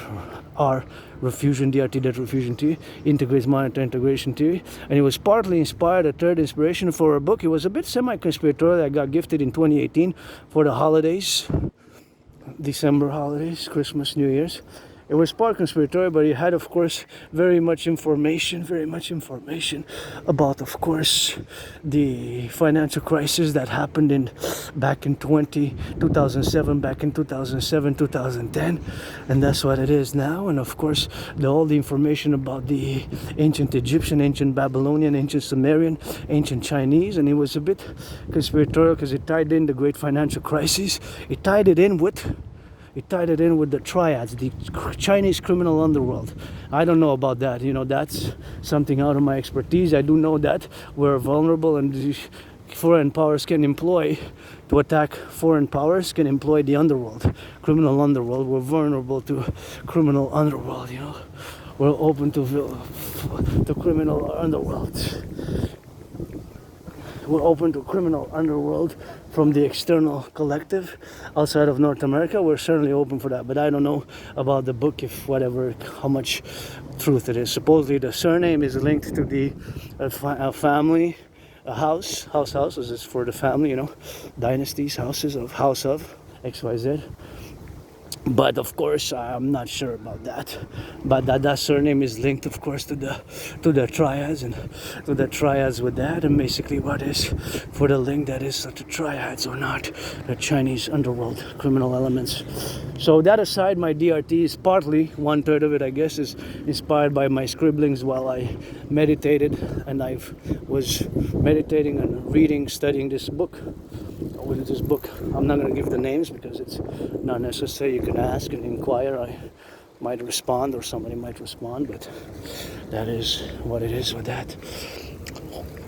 R refusion, DRT debt refusion theory, Integree's monetary integration theory, and it was partly inspired, a third inspiration for a book. It was a bit semi-conspiratorial. I got gifted in 2018 for the holidays, December holidays, Christmas, New Year's. It was part conspiratorial, but it had, of course, very much information about, of course, the financial crisis that happened back in 2007, back in 2007, 2010, and that's what it is now. And of course, all the information about the ancient Egyptian, ancient Babylonian, ancient Sumerian, ancient Chinese, and it was a bit conspiratorial because it tied in the great financial crisis. It tied it in with the triads, the Chinese criminal underworld. I don't know about that. That's something out of my expertise. I do know that we're vulnerable, and the foreign powers can employ to attack foreign powers, can employ the underworld, criminal underworld. We're vulnerable to criminal underworld. We're open to the criminal underworld. We're open to criminal underworld from the external collective outside of North America. We're certainly open for that, but I don't know about the book, how much truth it is. Supposedly the surname is linked to the family, a house. This is for the family, dynasties, houses of XYZ. But of course, I'm not sure about that. But that surname is linked, of course, to the triads, and to the triads with that, and basically what is for the link that is the triads or not, the Chinese underworld criminal elements. So that aside, my DRT is partly, 1/3 of it, I guess, is inspired by my scribblings while I meditated, and I was meditating and reading, studying this book. With this book, I'm not going to give the names because it's not necessary. You can ask and inquire. I might respond, or somebody might respond, but that is what it is with that.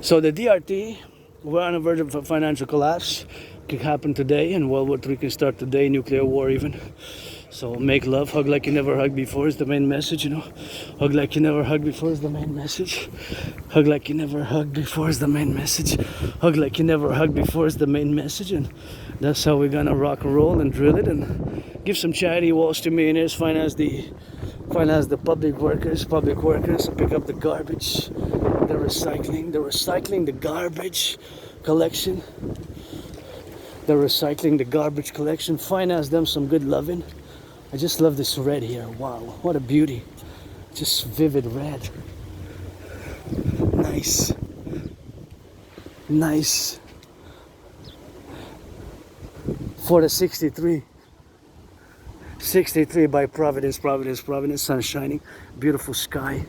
So the DRT, we're on the verge of a financial collapse. It could happen today, and World War III can start today, nuclear war even. So make love, hug like you never hugged before is the main message, Hug like you never hugged before is the main message. Hug like you never hugged before is the main message. Hug like you never hugged before is the main message. And that's how we're gonna rock and roll and drill it, and give some charity walls to millionaires, finance the public workers, and pick up the garbage, the recycling, the garbage collection. Finance them some good loving. I just love this red here. Wow, what a beauty. Just vivid red. Nice. For the 63 by Providence, sun shining, beautiful sky.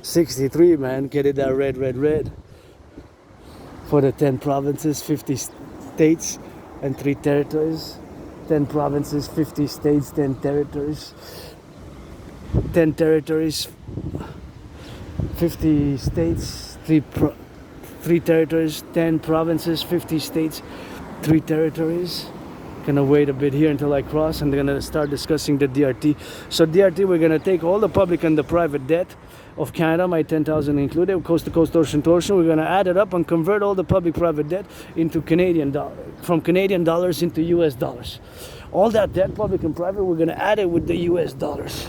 63, man, get it, that red. For the 10 provinces, 50 states, and 3 territories. 10 provinces, 50 states, 10 territories. 10 territories, 50 states, 3 territories, 10 provinces, 50 states, 3 territories. Gonna wait a bit here until I cross, and they're gonna start discussing the DRT. So DRT, we're gonna take all the public and the private debt of Canada, my 10,000 included, coast to coast, ocean to ocean. We're gonna add it up and convert all the public private debt into Canadian dollars, from Canadian dollars into US dollars. All that debt, public and private, we're gonna add it with the US dollars.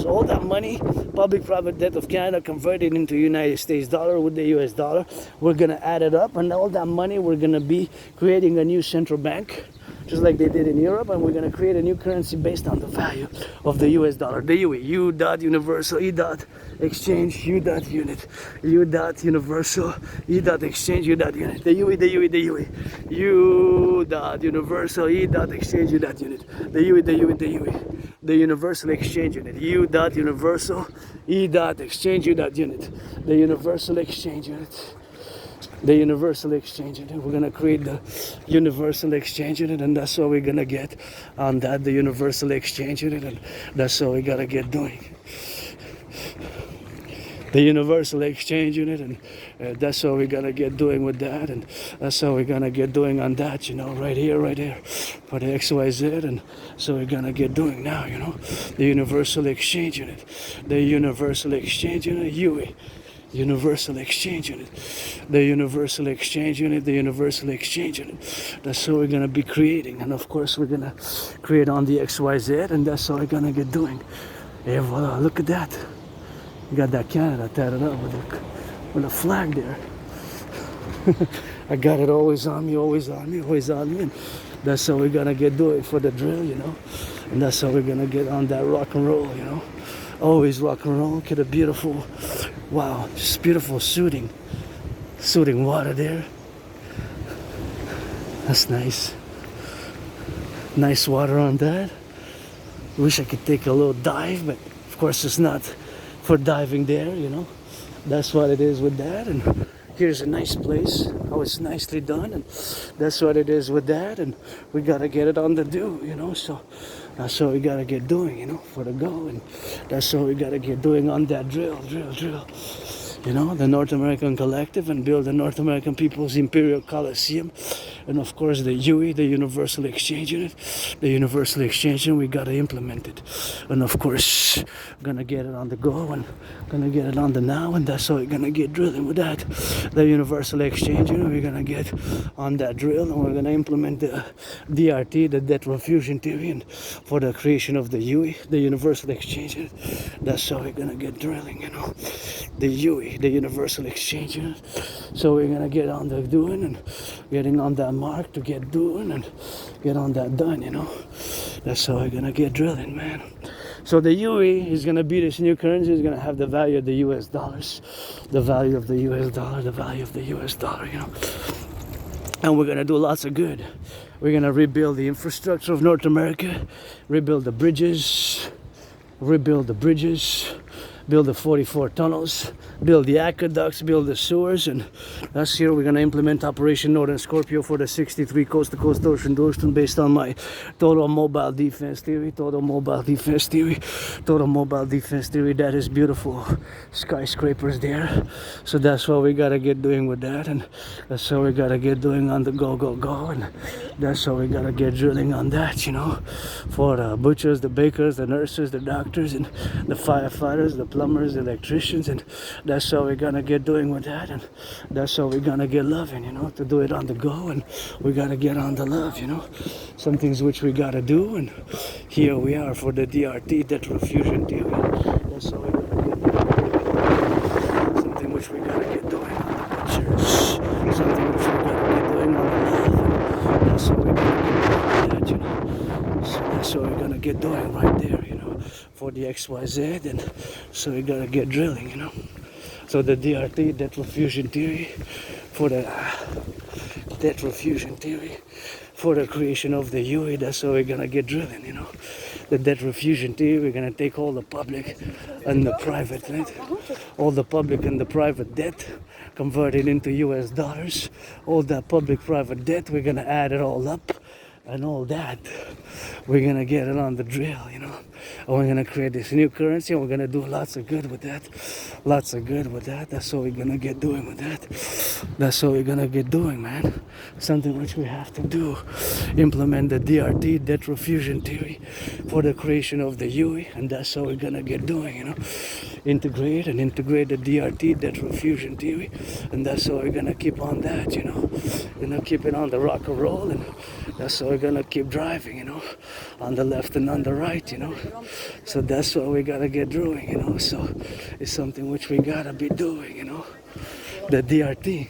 All that money, public private debt of Canada, converted into United States dollar with the US dollar. We're gonna add it up, and all that money, we're gonna be creating a new central bank, just like they did in Europe, and we're going to create a new currency based on the value of the US dollar. The UE, U dot universal, E dot exchange, U dot unit, U dot universal, E dot exchange, U dot unit. The UE, U dot universal, E dot exchange, U dot unit. The UE, the universal exchange unit, U dot universal, E dot exchange, U dot unit. The universal exchange unit. The universal exchange unit. We're gonna create the universal exchange unit, and that's what we're gonna get on that, the universal exchange unit, and that's what we gotta get doing. The universal exchange unit, and that's what we're gonna get doing with that, and that's what we're gonna get doing on that, right here, for the XYZ, and so we're gonna get doing now, the universal exchange unit, UE. Universal exchange unit. The universal exchange unit, the universal exchange unit. That's what we're gonna be creating. And of course we're gonna create on the XYZ, and that's what we're gonna get doing. Hey voila, look at that. You got that Canada tatted up with a flag there. I got it always on me, always on me, always on me. And that's how we're gonna get doing for the drill, you know. And that's how we're gonna get on that rock and roll, you know. Always rock and roll. Get a beautiful, wow, just beautiful soothing water there. That's nice. Nice water on that. Wish I could take a little dive, but of course it's not for diving there, you know. That's what it is with that. And here's a nice place, how it's nicely done, and that's what it is with that. And we gotta get it on the do, you know. So that's what we gotta get doing, you know, for the go. And that's what we gotta get doing on that drill. You know, the North American Collective, and build the North American People's Imperial Coliseum. And of course the UE, the Universal Exchange Unit. The Universal Exchange Unit, we gotta implement it. And of course, gonna get it on the go, and gonna get it on the now, and that's how we're gonna get drilling with that. The Universal Exchange Unit, we're gonna get on that drill, and we're gonna implement the DRT, the debt refusion theory, and for the creation of the UE, the Universal Exchange Unit. That's how we're gonna get drilling, you know. The UE, the Universal Exchange Unit. So we're gonna get on the doing, and getting on that mark to get doing, and get on that done, you know. That's how we're gonna get drilling, man. So the UE is gonna be this new currency. Is gonna have the value of the US dollars, the value of the US dollar, the value of the US dollar, you know. And we're gonna do lots of good. We're gonna rebuild the infrastructure of North America, rebuild the bridges, build the 44 tunnels, build the aqueducts, build the sewers. And last year we're going to implement Operation Northern Scorpio for the 63 coast-to-coast ocean based on my total mobile defense theory, that is beautiful skyscrapers there. So that's what we got to get doing with that, and that's what we got to get doing on the go, and that's how we got to get drilling on that, you know, for the butchers, the bakers, the nurses, the doctors, and the firefighters, the plumbers, the electricians. And that's how we're gonna get doing with that, and that's how we're gonna get loving, you know, to do it on the go. And we gotta get on the love, you know, some things which we gotta do. And here we are for the DRT, debt refusion theory. That's how we're gonna get doing. Something which we gotta get doing on the butchers, something which we gotta get doing on the love. And that's how we're gonna get doing that, you know. So that's what we're gonna get doing right there, you know, for the XYZ. And so we gotta get drilling, you know. So the DRT, debt refusion theory, for the debt refusion theory, for the creation of the UE. That's how we're gonna get drilling, you know. The debt refusion theory, we're gonna take all the public and the private, right? All the public and the private debt, convert it into US dollars. All that public private debt, we're gonna add it all up, and all that, we're gonna get it on the drill, you know. And we're gonna create this new currency, and we're gonna do lots of good with that. That's what we're gonna get doing with that. That's what we're gonna get doing, man. Something which we have to do. Implement the DRT, debt refusion theory, for the creation of the UE, and that's how we're gonna get doing, you know. Integrate the DRT, debt refusion theory, and that's how we're gonna keep on that, you know. We're gonna keep it on the rock and roll, and that's how we're gonna keep driving, you know, on the left and on the right, you know. So that's what we gotta get doing, you know. So it's something which we gotta be doing, you know. The DRT.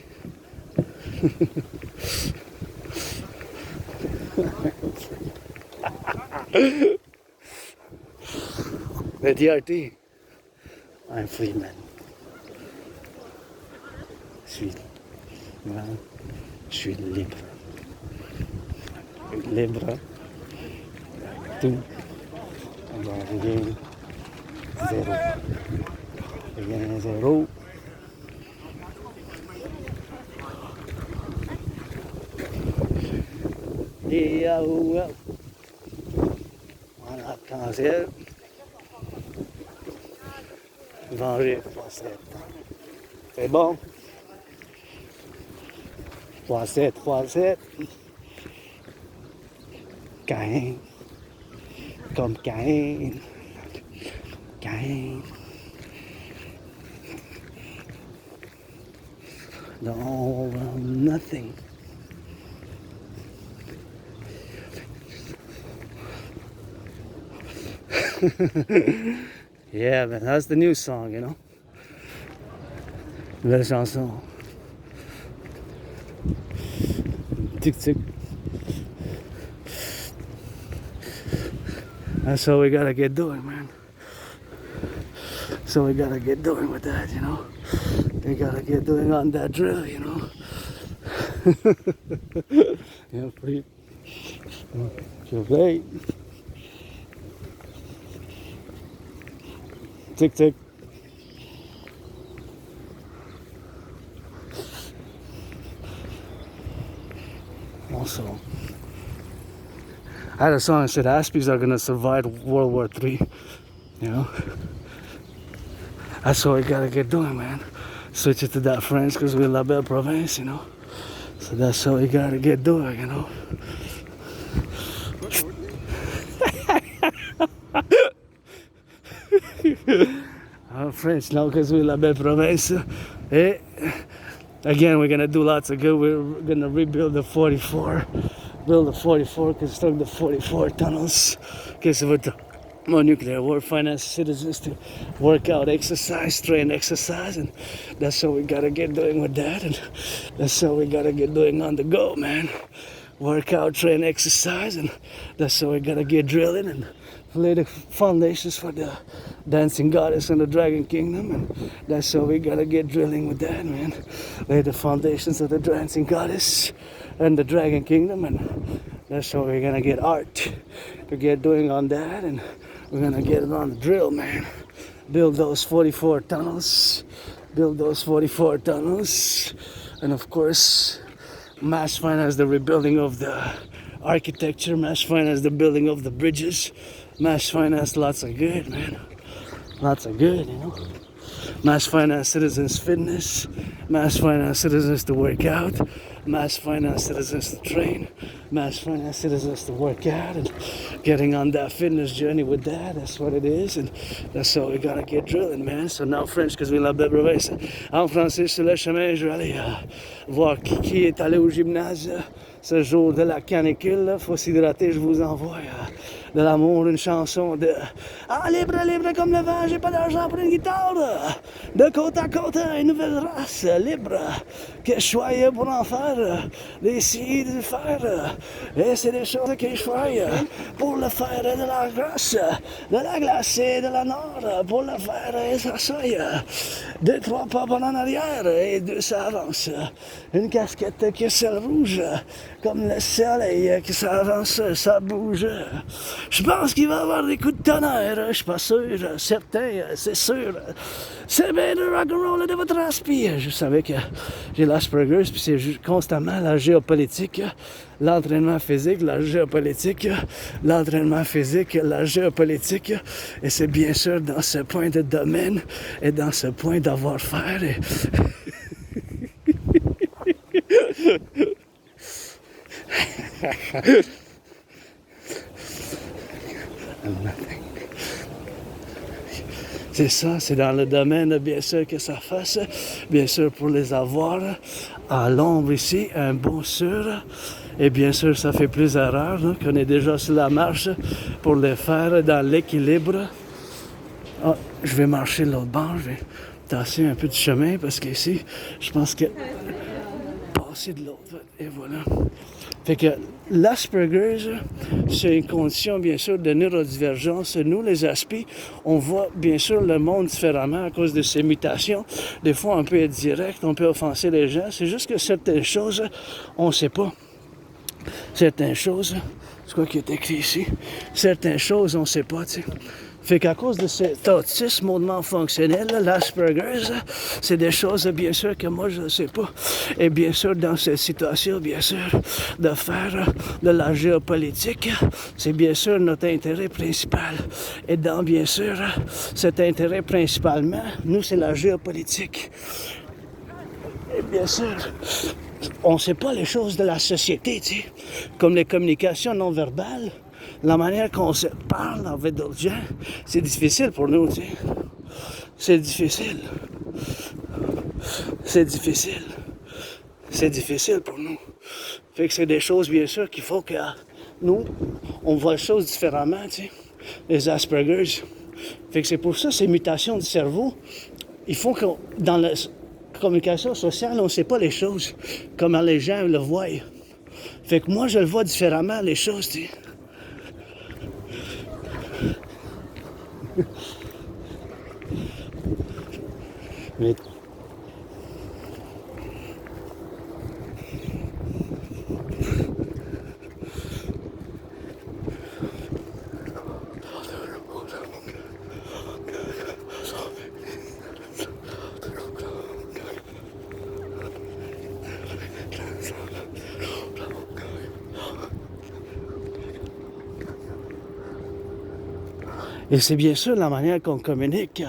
The DRT. I'm free, man. Je suis libre. Libre. Tout. Rien. Zéro. Rien, zéro. Well. On arc-en-ciel. Venger x7. C'est bon? x7. Cain. Comme Cain. Cain. No, nothing. Yeah, man, that's the new song, you know. Belle chanson. Tic tic. That's what we gotta get doing, man. So we gotta get doing with that, you know. We gotta get doing on that drill, you know. Yeah, pretty. You're late. Tick tick. Also, I had a song that said Aspies are gonna survive World War III, you know. That's what we gotta get doing, man. Switch it to that French because we're la belle province, you know. So that's what we gotta get doing, you know. French, no, because we're la belle province. Eh? Again, we're gonna do lots of good. We're gonna rebuild the 44. Build the 44, construct the 44 tunnels. Okay, so with the more nuclear war, finance citizens to work out, exercise, train, exercise, and that's what we gotta get doing with that, and that's what we gotta get doing on the go, man. Work out, train, exercise, and that's what we gotta get drilling and lay the foundations for the dancing goddess and the dragon kingdom, and that's what we gotta get drilling with that, man. Lay the foundations of the dancing goddess and the dragon kingdom, and that's what we're gonna get art to get doing on that, and we're gonna get it on the drill, man. Build those 44 tunnels, build those 44 tunnels, and of course, mass finance the rebuilding of the architecture, mass finance the building of the bridges, mass finance lots of good, man. Lots of good, you know. Mass finance citizens fitness, mass finance citizens to work out, mass finance citizens to train, mass finance citizens to work out, and getting on that fitness journey with that. That's what it is, and that's what we gotta get drilling, man. So now French, because we love belle province. En français, sur le chemin, je vais aller voir qui est allé au gymnase ce jour de la canicule. Faut s'hydrater, je vous envoie de l'amour, une chanson de ah, libre, libre comme le vent, j'ai pas d'argent pour une guitare. De côte à côte, une nouvelle race libre que je choisis pour en faire des si, du faire. Et c'est des choses que je choisis pour le faire de la grâce, de la glace et de la nord, pour le faire et ça soille. 2, 3 pas en arrière et 2 ça avance. Une casquette qui est celle rouge, comme le soleil qui s'avance, ça bouge. Je pense qu'il va y avoir des coups de tonnerre, je suis pas sûr, certain, c'est sûr. C'est bien de rock'n'roll de votre aspi. Je savais que j'ai l'Asperger, puis c'est constamment la géopolitique, l'entraînement physique, la géopolitique, l'entraînement physique, la géopolitique. Et c'est bien sûr dans ce point de domaine et dans ce point d'avoir-faire. Et... C'est ça, c'est dans le domaine, bien sûr, que ça fasse, bien sûr, pour les avoir à l'ombre ici, un bon sûr. Et bien sûr, ça fait plus erreur, hein, qu'on est déjà sur la marche pour les faire dans l'équilibre. Ah, je vais marcher l'autre bord, je vais tasser un peu de chemin parce qu'ici, je pense que passer de l'autre, et voilà. Fait que l'Asperger's, c'est une condition, bien sûr, de neurodivergence. Nous, les aspis, on voit, bien sûr, le monde différemment à cause de ces mutations. Des fois, on peut être direct, on peut offenser les gens. C'est juste que certaines choses, on ne sait pas. Certaines choses, c'est quoi qui est écrit ici? Certaines choses, on ne sait pas, tu sais. Fait qu'à cause de cet autisme hautement fonctionnel, l'Asperger's, c'est des choses, bien sûr, que moi, je ne sais pas. Et bien sûr, dans cette situation, bien sûr, de faire de la géopolitique, c'est bien sûr notre intérêt principal. Et dans, bien sûr, cet intérêt principalement, nous, c'est la géopolitique. Et bien sûr, on ne sait pas les choses de la société, tu sais, comme les communications non verbales. La manière qu'on se parle avec d'autres gens, c'est difficile pour nous, tu sais. C'est difficile. C'est difficile. c'est difficile pour nous. Fait que c'est des choses, bien sûr, qu'il faut que nous, on voit les choses différemment, tu sais. Les Asperger's. Fait que c'est pour ça, ces mutations du cerveau, il faut que dans la communication sociale, on ne sait pas les choses comment les gens le voient. Fait que moi, je le vois différemment, les choses, tu sais. Mais et c'est bien sûr la manière qu'on communique.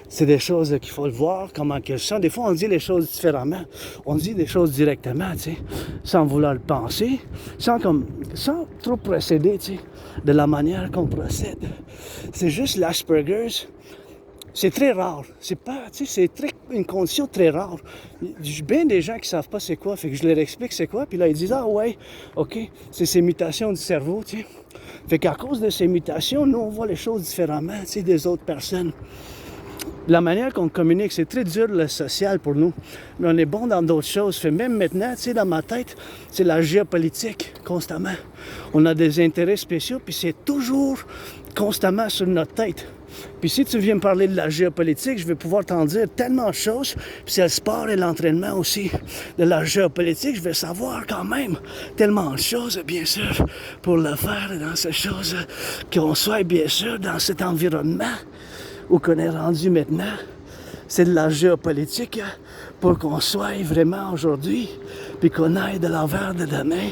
C'est des choses qu'il faut le voir, comment qu'elles sont. Des fois, on dit les choses différemment. On dit des choses directement, tu sais, sans vouloir le penser, sans trop procéder, tu sais, de la manière qu'on procède. C'est juste l'Asperger's. C'est très rare. C'est pas, tu sais, une condition très rare. J'ai bien des gens qui savent pas c'est quoi, fait que je leur explique c'est quoi, puis là ils disent ah ouais, ok, c'est ces mutations du cerveau, tu sais. Fait qu'à cause de ces mutations, nous on voit les choses différemment, tu sais, des autres personnes. La manière qu'on communique, c'est très dur le social pour nous. Mais on est bon dans d'autres choses. Fait même maintenant, tu sais, dans ma tête, c'est la géopolitique, constamment. On a des intérêts spéciaux, puis c'est toujours constamment sur notre tête. Puis si tu viens me parler de la géopolitique, je vais pouvoir t'en dire tellement de choses. Puis c'est le sport et l'entraînement aussi. De la géopolitique, je vais savoir quand même tellement de choses, bien sûr, pour le faire dans ces choses, qu'on soit bien sûr dans cet environnement où qu'on est rendu maintenant. C'est de la géopolitique pour qu'on soit vraiment aujourd'hui, puis qu'on aille de l'envers de demain.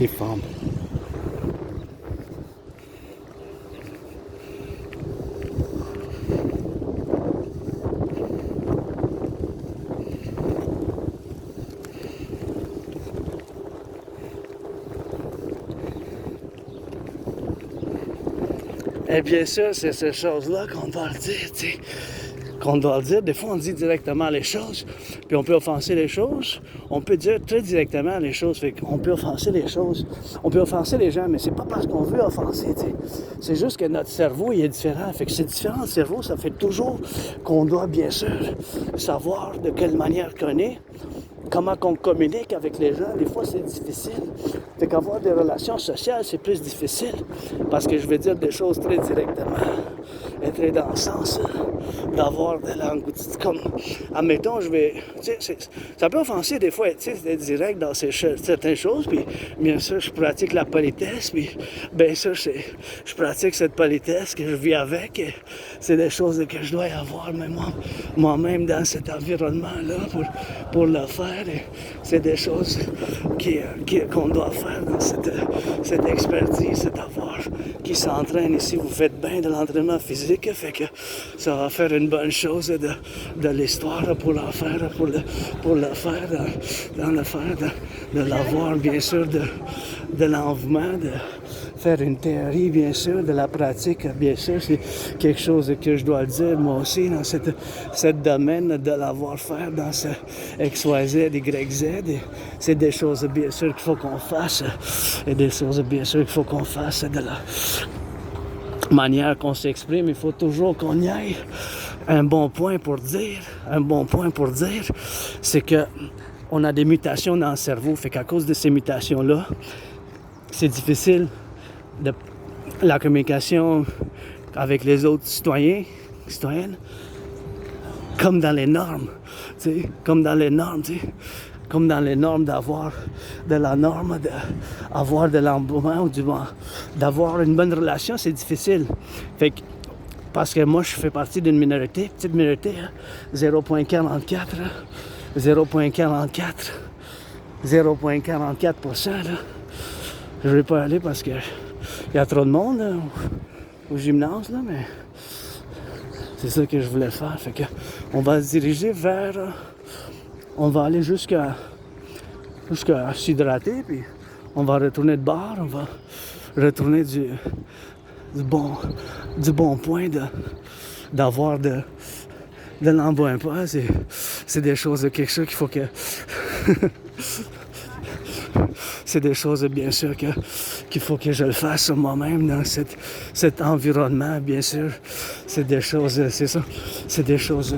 Les femmes. Et bien sûr, c'est ces choses-là qu'on doit le dire, tu sais. Qu'on doit le dire. Des fois, on dit directement les choses, puis on peut offenser les choses. On peut dire très directement les choses, fait qu'on peut offenser les choses. On peut offenser les gens, mais c'est pas parce qu'on veut offenser, tu sais. C'est juste que notre cerveau, il est différent. Fait que c'est différent le cerveau, ça fait toujours qu'on doit, bien sûr, savoir de quelle manière qu'on est. Comment qu'on communique avec les gens, des fois c'est difficile. Fait qu'avoir des relations sociales, c'est plus difficile. Parce que je vais dire des choses très directement. Et très dans le sens d'avoir de langue. Comme, admettons, je vais... Tu sais, ça peut offenser des fois, tu sais, d'être direct dans certaines choses. Puis, bien sûr, je pratique la politesse. Puis, bien sûr, je pratique cette politesse que je vis avec. Et c'est des choses que je dois avoir moi-même dans cet environnement-là pour le faire. Et c'est des choses qu'on doit faire dans cette expertise, d'avoir qui s'entraîne ici. Vous faites bien de l'entraînement physique, fait que ça va faire une bonne chose de l'histoire pour le faire, de l'avoir, bien sûr, de l'envement, de faire une théorie, bien sûr, de la pratique, bien sûr, c'est quelque chose que je dois le dire, moi aussi, dans ce domaine de l'avoir faire dans ce XYZ, YZ, c'est des choses, bien sûr, qu'il faut qu'on fasse, et des choses, bien sûr, qu'il faut qu'on fasse de la manière qu'on s'exprime. Il faut toujours qu'on y aille. Un bon point pour dire, c'est que on a des mutations dans le cerveau, fait qu'à cause de ces mutations-là, c'est difficile de la communication avec les autres citoyennes, comme dans les normes, tu sais, comme dans les normes d'avoir de la norme, d'avoir de l'engouement ou d'avoir une bonne relation, c'est difficile. Fait que, parce que moi, je fais partie d'une minorité, petite minorité, 0,44%, là. Je vais pas aller parce que il y a trop de monde là, au gymnase, là, mais c'est ça que je voulais faire. Fait que on va se diriger vers... on va aller jusqu'à jusqu'à s'hydrater, puis on va retourner de bord, on va retourner du bon point d'avoir de l'emploi. C'est des choses, quelque chose qu'il faut que... c'est des choses, bien sûr, qu'il faut que je le fasse moi-même dans cet environnement, bien sûr. C'est des choses, c'est ça. C'est des choses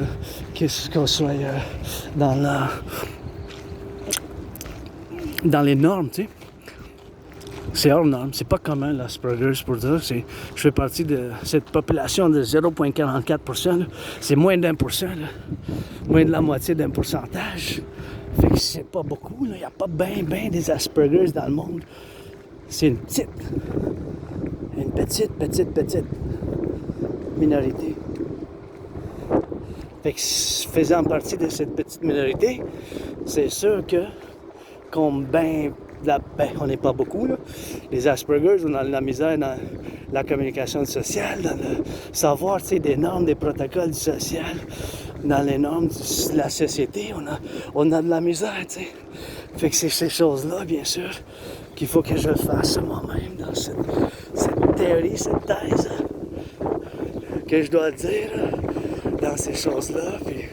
qu'on soit dans les normes, tu sais. C'est hors norme, c'est pas commun l'Asperger's pour dire. Je fais partie de cette population de 0,44%. C'est moins d'1%, moins de la moitié d'un pourcentage. Fait que c'est pas beaucoup, il n'y a pas bien des Asperger's dans le monde. C'est une petite minorité. Fait que faisant partie de cette petite minorité, c'est sûr que on n'est pas beaucoup, là. Les Asperger's, on a de la misère dans la communication sociale, dans le savoir, tu sais, des normes, des protocoles du social, dans les normes de la société, on a de la misère, tu sais. Fait que c'est ces choses-là, bien sûr, qu'il faut que je fasse moi-même dans cette théorie, cette thèse, que je dois dire dans ces choses-là, puis...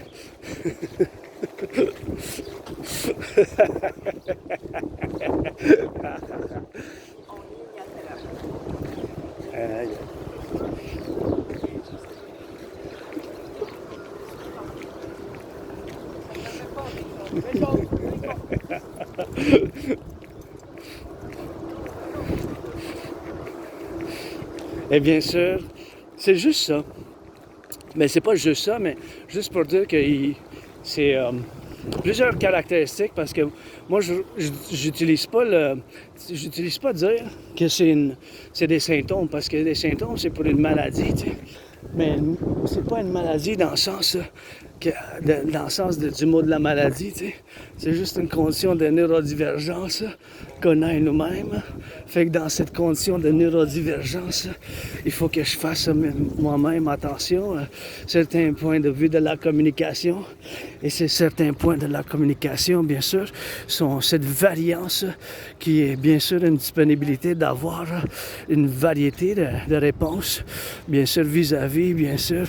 Et bien sûr, c'est juste ça. Mais c'est pas juste ça, mais juste pour dire que c'est plusieurs caractéristiques, parce que moi, j'utilise pas dire que c'est des symptômes, parce que les symptômes, c'est pour une maladie, tu sais. Mais c'est pas une maladie dans le sens du mot de la maladie, tu sais. C'est juste une condition de neurodivergence qu'on a nous-mêmes. Fait que dans cette condition de neurodivergence, il faut que je fasse moi-même attention à certains points de vue de la communication. Et ces certains points de la communication, bien sûr, sont cette variance qui est bien sûr une disponibilité d'avoir une variété de réponses, bien sûr vis-à-vis, bien sûr,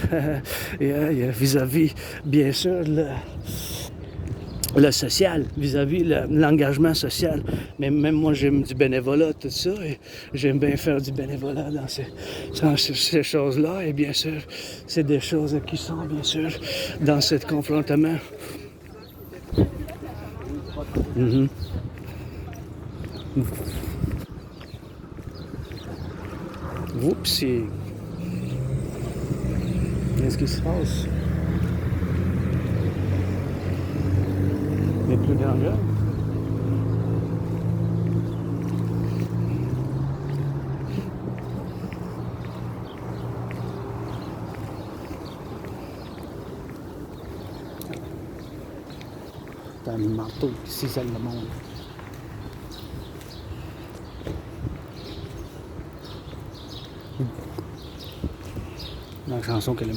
vis-à-vis, bien sûr, le social, vis-à-vis l'engagement social. Mais même moi, j'aime du bénévolat, tout ça, et j'aime bien faire du bénévolat dans ces choses-là. Et bien sûr, c'est des choses qui sont, bien sûr, dans ce confrontement. Mm-hmm. Oups, qu'est-ce qui se passe? Il n'y a plus grand gars. C'est un marteau qui cisèle le monde. La chanson qu'elle aime.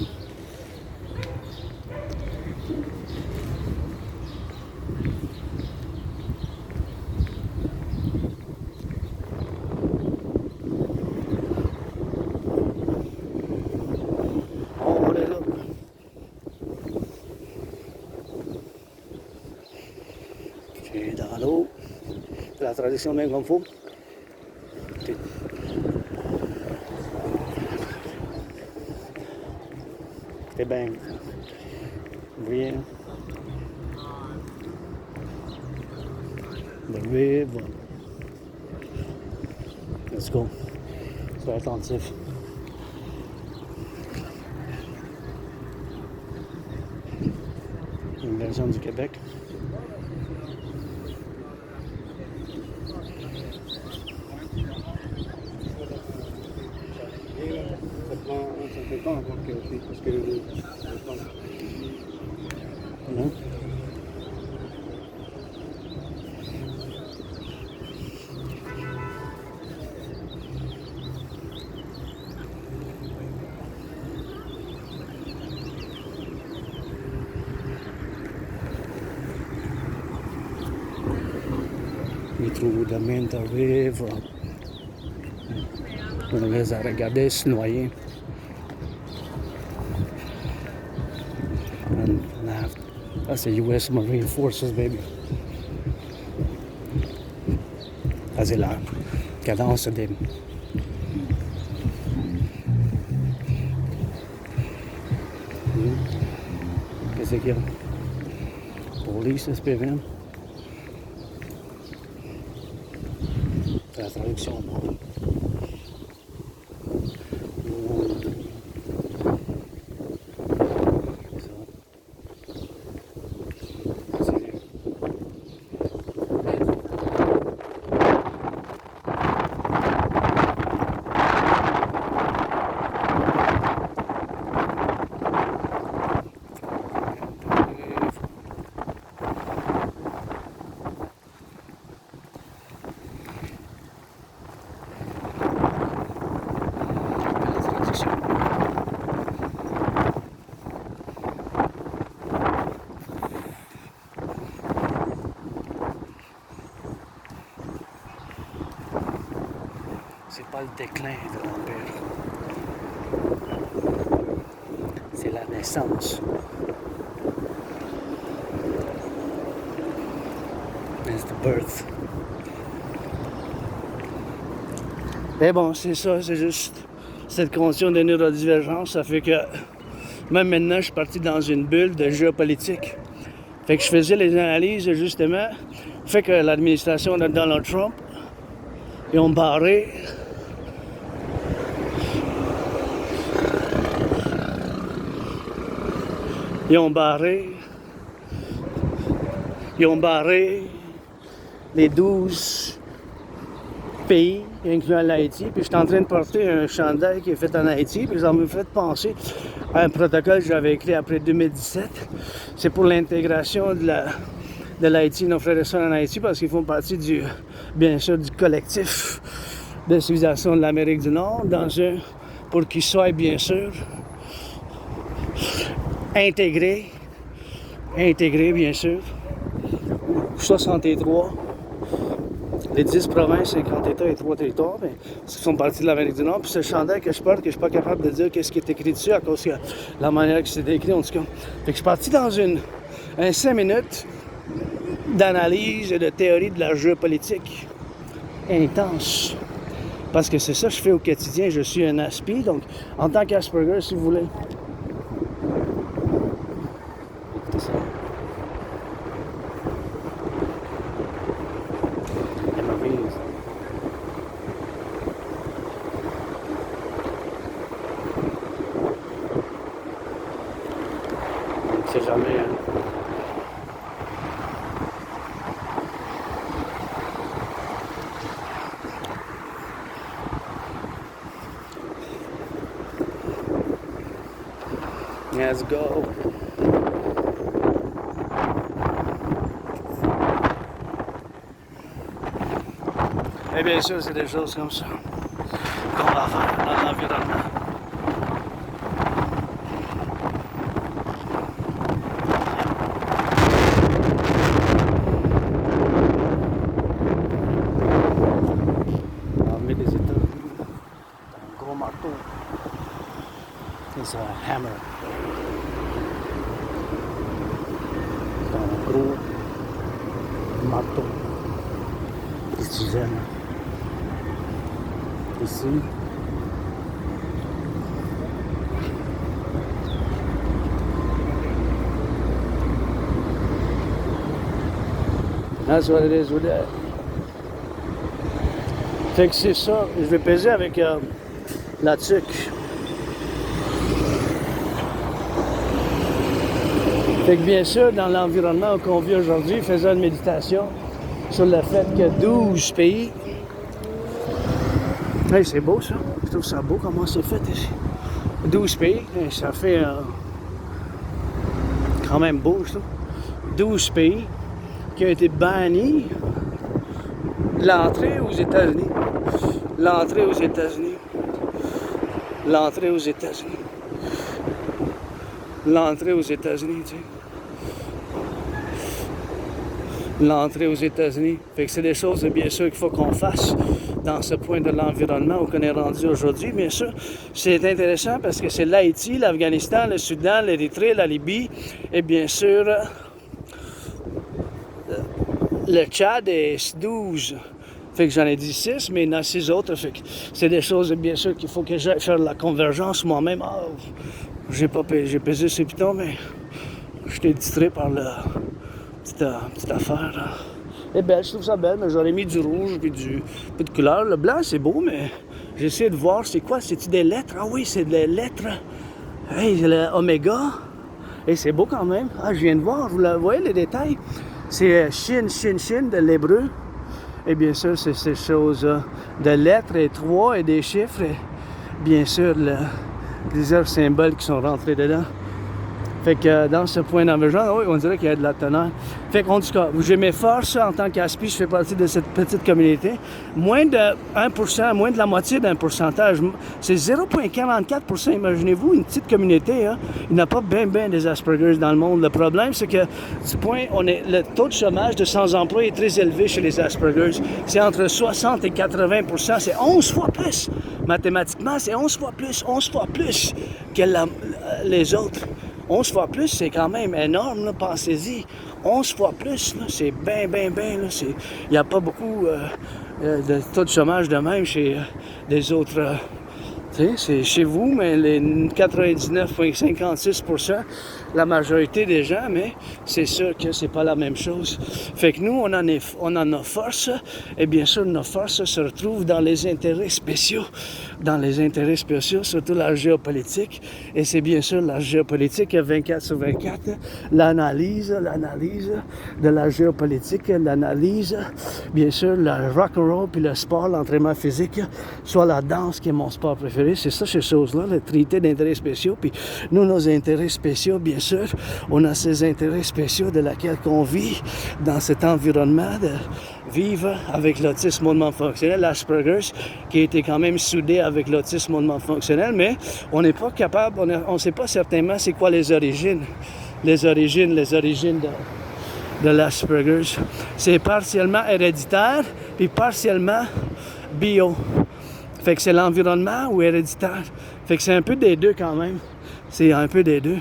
On est là. C'est dans l'eau. C'est la tradition même comme il faut. C'est bien. Rien. Levé, voilà. Let's go. Sois attentif. Une version du Québec. Ça fait pas encore que parce que non. les trous de mint arrivent. On les a regardés se noyer. And that's the US Marine Forces, baby. Ça, c'est la cadence des... Qu'est-ce qu'il y a? Police, SPVM. C'est la traduction. C'est pas le déclin de l'Empire. C'est la naissance. It's the birth. Mais bon, c'est ça, c'est juste cette condition de neurodivergence. Ça fait que même maintenant, je suis parti dans une bulle de géopolitique. Fait que je faisais les analyses, justement. Fait que l'administration de Donald Trump, ils ont barré les 12 pays, incluant l'Haïti. Puis je suis en train de porter un chandail qui est fait en Haïti. Puis ça m'a fait penser à un protocole que j'avais écrit après 2017. C'est pour l'intégration de l'Haïti, nos frères et sœurs en Haïti, parce qu'ils font partie bien sûr, du collectif de civilisation de l'Amérique du Nord, pour qu'ils soient, bien sûr, intégrés, bien sûr. 63, les 10 provinces, 50 États et 3 territoires, mais qui sont partis de l'Amérique du Nord. Puis ce chandail que je porte, que je ne suis pas capable de dire qu'est-ce qui est écrit dessus à cause de la manière que c'est écrit, en tout cas. Fait que je suis parti dans un 5 minutes d'analyse et de théorie de la géopolitique intense. Parce que c'est ça que je fais au quotidien. Je suis un aspi, donc en tant qu'Asperger, si vous voulez. Écoutez ça. C'est jamais... Let's go. Et bien sûr, c'est des choses comme ça qu'on va faire dans l'environnement. On met des États-Unis, un gros marteau. C'est un hammer. C'est un gros marteau. Ici, j'aime. Ici. That's what it is with that. Fait que c'est ça. Je vais peser avec la tuque. Fait que bien sûr, dans l'environnement qu'on vit aujourd'hui, faisant une méditation sur le fait que 12 pays. Hey, c'est beau ça. Je trouve ça beau comment c'est fait ici. 12 pays, ça fait quand même beau ça. 12 pays qui ont été bannis l'entrée aux États-Unis. L'entrée aux États-Unis. L'entrée aux États-Unis. L'entrée aux États-Unis, tu sais. l'entrée aux États-Unis. Fait que c'est des choses, bien sûr, qu'il faut qu'on fasse dans ce point de l'environnement où on est rendu aujourd'hui. Bien sûr, c'est intéressant parce que c'est l'Haïti, l'Afghanistan, le Soudan, l'Érythrée, la Libye et bien sûr le Tchad est 12. Fait que j'en ai dit 6, mais il y en a 6 autres. Fait que c'est des choses, bien sûr, qu'il faut que j'aille faire la convergence moi-même. Ah, j'ai pesé ces pitons, mais j'étais distrait par la petite affaire. Là. Elle est belle, je trouve ça belle, mais j'aurais mis du rouge et du peu de couleur. Le blanc, c'est beau, mais j'essaie de voir, c'est quoi? C'est-tu des lettres? Ah oui, c'est des lettres. Hey, le oméga. Et c'est beau quand même. Ah, je viens de voir, vous voyez les détails? C'est Shin, Shin, Shin de l'hébreu. Et bien sûr, c'est ces choses de lettres et 3 et des chiffres. Et bien sûr, plusieurs symboles qui sont rentrés dedans. Fait que dans ce point d'envergence, oui, on dirait qu'il y a de la teneur. Fait qu'en tout cas, je m'efforce en tant qu'ASPI, je fais partie de cette petite communauté. Moins de 1%, moins de la moitié d'un pourcentage. C'est 0,44%, imaginez-vous, une petite communauté. Hein? Il n'y a pas bien des Aspergers dans le monde. Le problème, c'est que du point, le taux de chômage de sans-emploi est très élevé chez les Aspergers. C'est entre 60 et 80%. C'est 11 fois plus. Mathématiquement, c'est 11 fois plus que les autres. 11 fois plus, c'est quand même énorme, là, pensez-y. 11 fois plus, là, c'est bien. Il n'y a pas beaucoup de taux de chômage de même chez les autres. C'est chez vous, mais les 99,56%, la majorité des gens, mais c'est sûr que c'est pas la même chose. Fait que nous, on en a force, et bien sûr, nos forces se retrouvent dans les intérêts spéciaux. Dans les intérêts spéciaux, surtout la géopolitique. Et c'est bien sûr la géopolitique 24/24, l'analyse de la géopolitique, l'analyse, bien sûr, le rock'n'roll puis le sport, l'entraînement physique, soit la danse qui est mon sport préféré. C'est ça, ces choses-là, la trinité d'intérêts spéciaux. Puis nous, nos intérêts spéciaux, bien sûr, on a ces intérêts spéciaux de laquelle qu'on vit dans cet environnement de vivre avec l'autisme hautement fonctionnel, l'Asperger's, qui a été quand même soudé avec l'autisme hautement fonctionnel, mais on n'est pas capable, on ne sait pas certainement c'est quoi les origines de l'Asperger's. C'est partiellement héréditaire, puis partiellement bio. Fait que c'est l'environnement ou héréditaire. Fait que c'est un peu des deux quand même. C'est un peu des deux.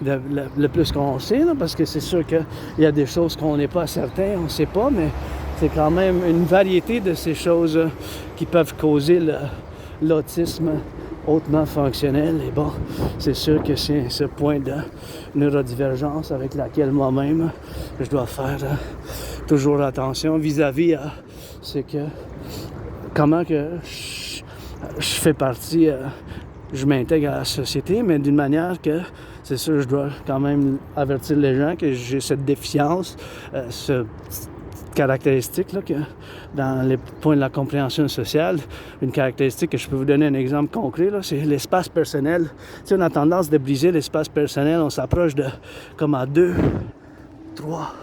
Le plus qu'on sait, là, parce que c'est sûr qu'il y a des choses qu'on n'est pas certain, on ne sait pas, mais c'est quand même une variété de ces choses qui peuvent causer l'autisme hautement fonctionnel. Et bon, c'est sûr que c'est ce point de neurodivergence avec laquelle moi-même je dois faire toujours attention vis-à-vis à ce que comment que je fais partie, je m'intègre à la société, mais d'une manière que c'est sûr je dois quand même avertir les gens que j'ai cette déficience, cette caractéristique là, que dans les points de la compréhension sociale, une caractéristique que je peux vous donner un exemple concret, là, c'est l'espace personnel. Tu sais, on a tendance de briser l'espace personnel, on s'approche de comme à 2, 3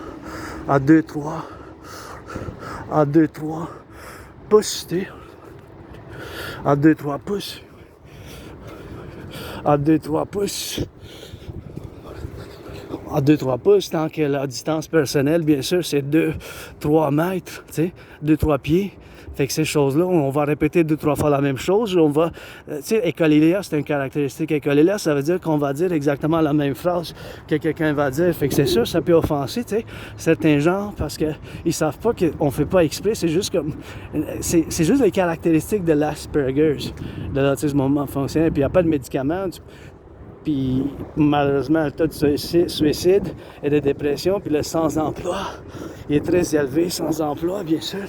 pouces, tu sais. À 2-3 pouces. À 2-3 pouces. À 2-3 pouces, tant que la distance personnelle, bien sûr, c'est 2-3 mètres, tu sais, 2-3 pieds. Fait que ces choses-là, on va répéter 2-3 fois la même chose. On va, tu sais, écoliléa, c'est une caractéristique. Écoliléa, ça veut dire qu'on va dire exactement la même phrase que quelqu'un va dire. Fait que c'est sûr, ça peut offenser, tu sais, certains gens, parce qu'ils savent pas qu'on fait pas exprès. C'est juste comme, c'est juste les caractéristiques de l'Asperger's, de l'autisme hautement fonctionnel. Puis il n'y a pas de médicaments. Puis malheureusement, le taux de suicide et de dépression, puis le sans-emploi, il est très élevé, sans-emploi, bien sûr.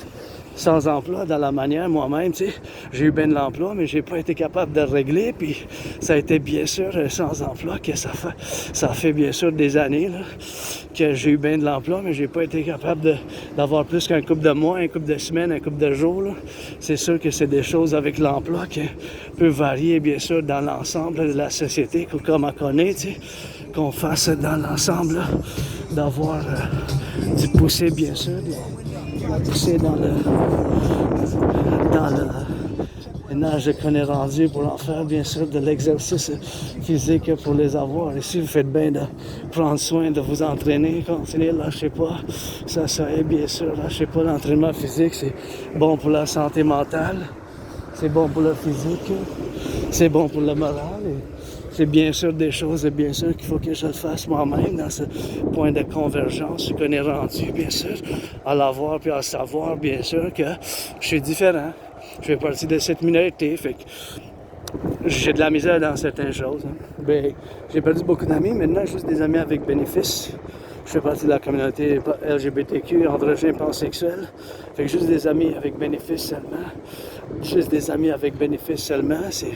Sans emploi dans la manière, moi-même, tu sais, j'ai eu bien de l'emploi, mais j'ai pas été capable de régler, puis ça a été bien sûr sans emploi que ça fait bien sûr des années là, que j'ai eu bien de l'emploi, mais j'ai pas été capable d'avoir plus qu'un couple de mois, un couple de semaines, un couple de jours. Là. C'est sûr que c'est des choses avec l'emploi qui peuvent varier, bien sûr, dans l'ensemble de la société, comme on connaît, tu sais, qu'on fasse dans l'ensemble, là, d'avoir du poussé, bien sûr, pousser dans le Maintenant, je connais rendu pour en faire, bien sûr, de l'exercice physique pour les avoir. Et si vous faites bien de prendre soin de vous entraîner, continuez, lâchez pas. Ça est, bien sûr, lâchez pas. L'entraînement physique, c'est bon pour la santé mentale, c'est bon pour le physique, c'est bon pour le moral. Et c'est bien sûr des choses, bien sûr, qu'il faut que je le fasse moi-même dans ce point de convergence qu'on est rendu, bien sûr, à l'avoir puis à savoir, bien sûr, que je suis différent. Je fais partie de cette minorité, fait que j'ai de la misère dans certaines choses. Hein. Ben, j'ai perdu beaucoup d'amis, maintenant juste des amis avec bénéfice. Je fais partie de la communauté LGBTQ, androgyne, pansexuel. Fait que juste des amis avec bénéfice seulement. Juste des amis avec bénéfice seulement, c'est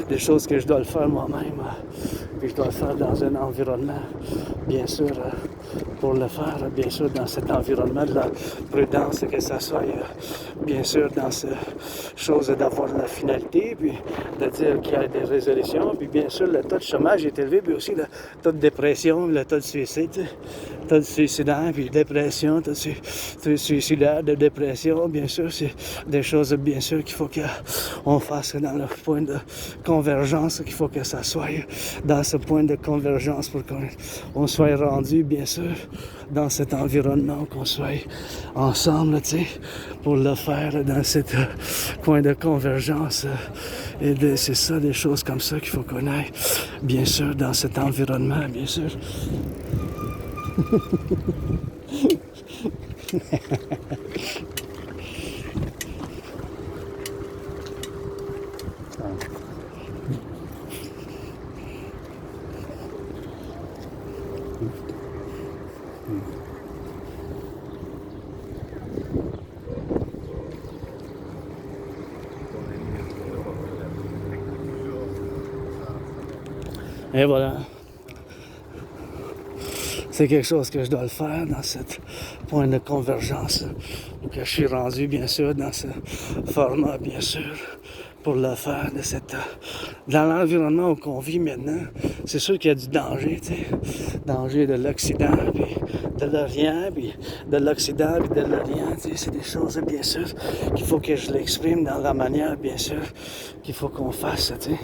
des choses que je dois le faire moi-même. Puis je dois le faire dans un environnement, bien sûr, pour le faire, bien sûr, dans cet environnement de la prudence, que ça soit, bien sûr, dans cette chose d'avoir la finalité, puis de dire qu'il y a des résolutions, puis bien sûr, le taux de chômage est élevé, puis aussi le taux de dépression, le taux de suicide, le taux de suicidaire, puis dépression, taux de suicidaire, de dépression, bien sûr, c'est des choses, bien sûr, qu'il faut qu'on fasse dans le point de convergence, qu'il faut que ça soit dans ce point de convergence pour qu'on soit rendu, bien sûr, dans cet environnement, qu'on soit ensemble, tu sais, pour le faire dans ce point de convergence. Et c'est ça, des choses comme ça qu'il faut qu'on aille, bien sûr, dans cet environnement, bien sûr. Et voilà. C'est quelque chose que je dois le faire dans ce point de convergence que je suis rendu, bien sûr, dans ce format, bien sûr, pour le faire dans l'environnement où on vit maintenant. C'est sûr qu'il y a du danger, tu sais. Danger de l'Occident, puis de l'Orient, puis de l'Occident, puis de l'Orient, tu sais. C'est des choses, bien sûr, qu'il faut que je l'exprime dans la manière, bien sûr, qu'il faut qu'on fasse, tu sais.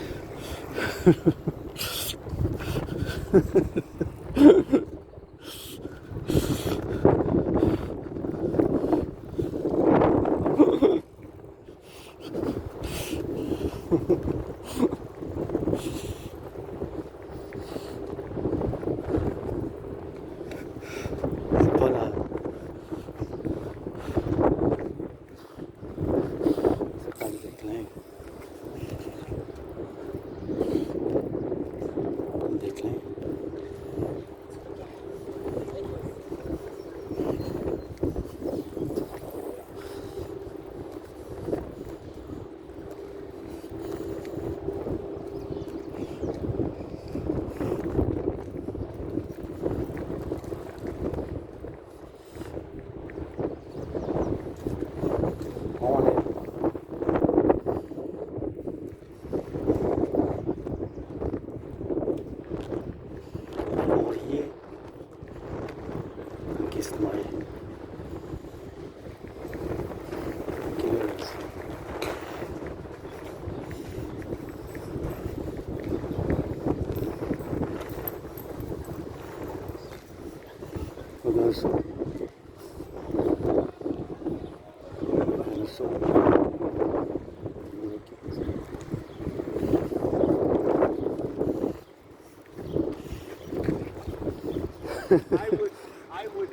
C'est pas là. C'est pas le déclin. Le déclin. I would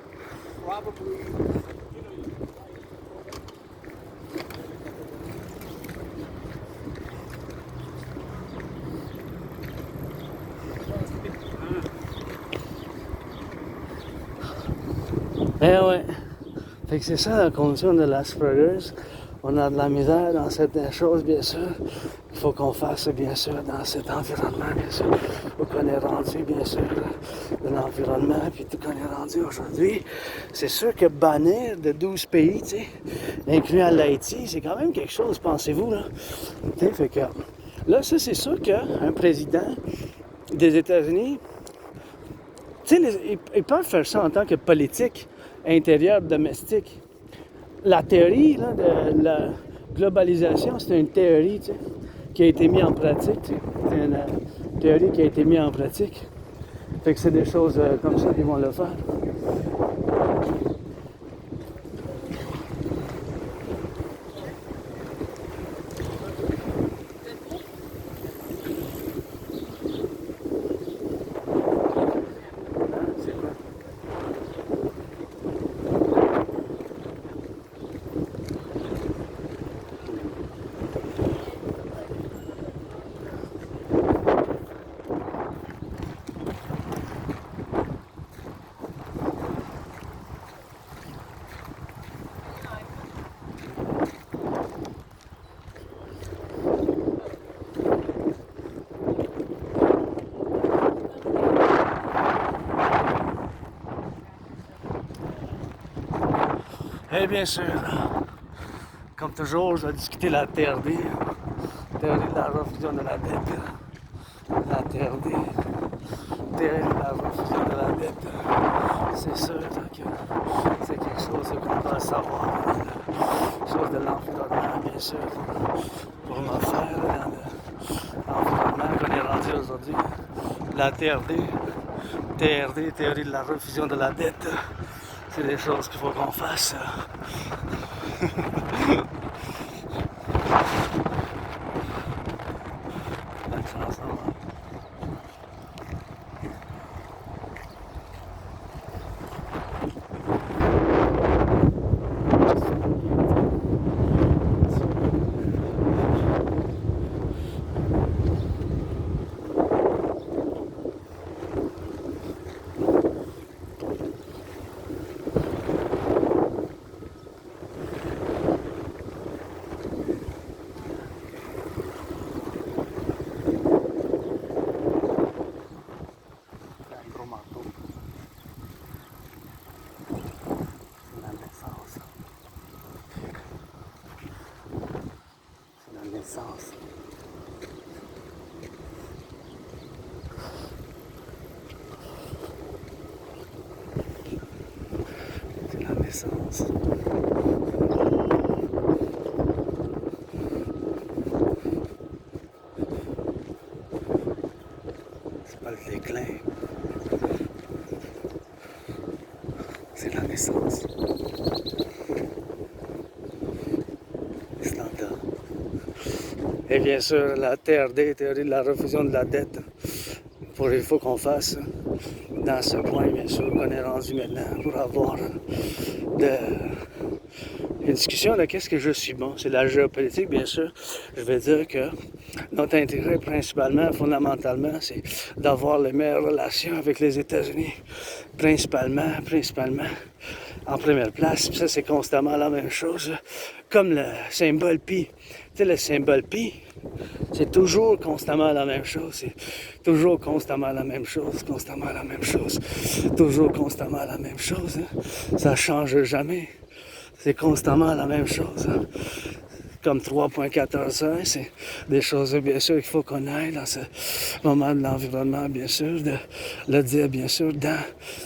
probably, Eh ouais. Fait que c'est ça la condition de l'Asperger's. On a de la misère dans certaines choses, bien sûr. Il faut qu'on fasse, bien sûr, dans cet environnement, bien sûr. Où qu'on est rendu, bien sûr, de l'environnement, puis tout qu'on est rendu aujourd'hui. C'est sûr que bannir de 12 pays, tu sais, incluant l'Haïti, c'est quand même quelque chose, pensez-vous, là. Tu sais, fait que là, ça, c'est sûr qu'un président des États-Unis, tu sais, ils peuvent faire ça en tant que politique intérieure domestique. La théorie là, de globalisation, c'est une théorie, tu sais, qui a été mise en pratique. Tu sais. C'est une théorie qui a été mise en pratique. Fait que c'est des choses comme ça qui vont le faire. Et bien sûr, comme toujours, je vais discuter la TRD, théorie de la refusion de la dette. La TRD, théorie de la refusion de la dette. C'est sûr que c'est quelque chose qu'on doit savoir dans la chose de l'environnement, bien sûr, pour me faire dans l'environnement qu'on est rendu aujourd'hui. La TRD, théorie de la refusion de la dette. C'est des choses qu'il faut qu'on fasse. C'est la naissance. C'est pas le déclin. C'est la naissance. Standard. Et bien sûr, la TRD, théorie de la refusion de la dette, il faut qu'on fasse dans ce point, bien sûr, qu'on est rendu maintenant pour avoir une discussion de qu'est-ce que je suis bon. C'est la géopolitique, bien sûr. Je vais dire que notre intérêt principalement, fondamentalement, c'est d'avoir les meilleures relations avec les États-Unis. Principalement, en première place. Puis ça, c'est constamment la même chose. Comme le symbole pi. Tu sais, le symbole pi, c'est toujours constamment la même chose. C'est toujours constamment la même chose, constamment la même chose. Toujours constamment la même chose. Hein. Ça change jamais. C'est constamment la même chose. Hein. Comme 3.14, c'est des choses, bien sûr, qu'il faut qu'on aille dans ce moment de l'environnement, bien sûr, de le dire, bien sûr, dans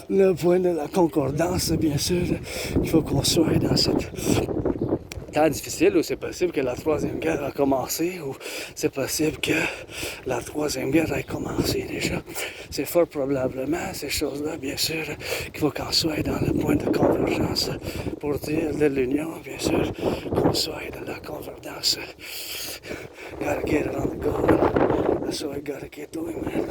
le point de la concordance, bien sûr, qu'il faut qu'on soit dans cette temps difficile où c'est possible que la Troisième Guerre a commencé, ou c'est possible que la Troisième Guerre ait commencé déjà. C'est fort probablement ces choses-là, bien sûr, qu'il faut qu'on soit dans le point de convergence pour dire de l'union, bien sûr, qu'on soit dans la convergence. Gotta get it on the go. That's what I gotta get doing, man.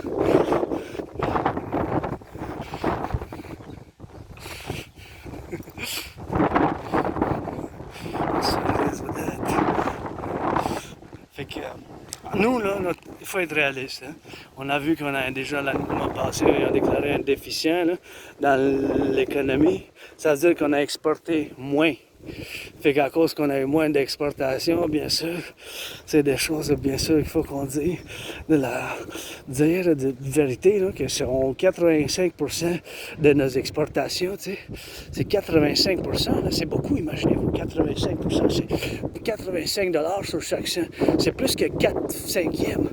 Fait que nous, là, il faut être réaliste. Hein? On a vu qu'on a déjà, l'année passée, ils ont déclaré un déficient là, dans l'économie. Ça veut dire qu'on a exporté moins. Fait qu'à cause qu'on a eu moins d'exportation, bien sûr, c'est des choses, bien sûr, qu'il faut qu'on dise de vérité, là, que sur 85% de nos exportations, tu sais, c'est 85%, là, c'est beaucoup, imaginez-vous, 85%, c'est 85 $ sur chaque cent. C'est plus que 4 cinquièmes.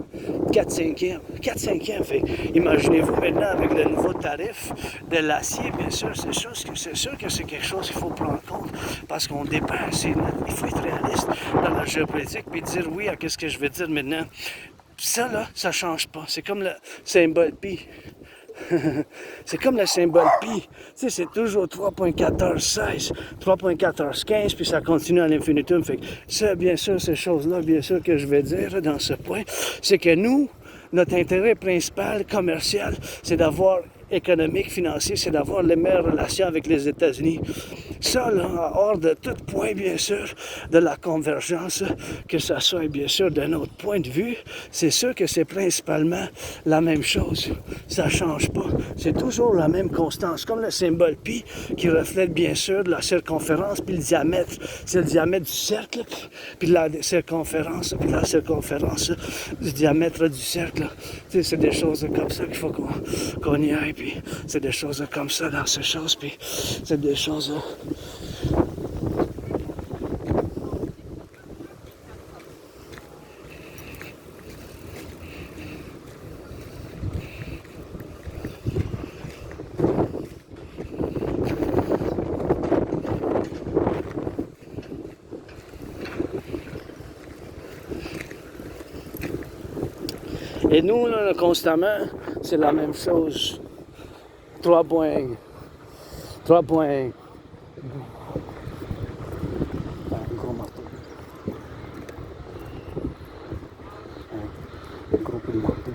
4 cinquièmes. Fait, imaginez-vous maintenant avec le nouveau tarif de l'acier, bien sûr, c'est sûr que c'est quelque chose qu'il faut prendre en compte. Parce ce qu'on dépense. Il faut être réaliste dans la géopolitique puis dire oui à ce que je vais dire maintenant. Ça, là, ça change pas. C'est comme le symbole pi. C'est comme le symbole pi. Tu sais, c'est toujours 3.1416, 3.1415, puis ça continue à l'infinitum. Fait que ça, bien sûr, ces choses-là, bien sûr que je vais dire dans ce point, c'est que nous, notre intérêt principal commercial, c'est d'avoir économique, financier, c'est d'avoir les meilleures relations avec les États-Unis. Ça, là, hors de tout point, bien sûr, de la convergence, que ça soit, bien sûr, d'un autre point de vue, c'est sûr que c'est principalement la même chose. Ça change pas. C'est toujours la même constance. Comme le symbole pi, qui reflète, bien sûr, la circonférence, puis le diamètre. C'est le diamètre du cercle, puis la circonférence, puis la circonférence du diamètre du cercle. Tu sais, c'est des choses comme ça qu'il faut qu'on y aille. Puis c'est des choses comme ça dans ces choses, puis c'est des choses... Et nous, là, constamment, c'est la même chose. 3 points. Un gros marteau. Un gros coup de marteau.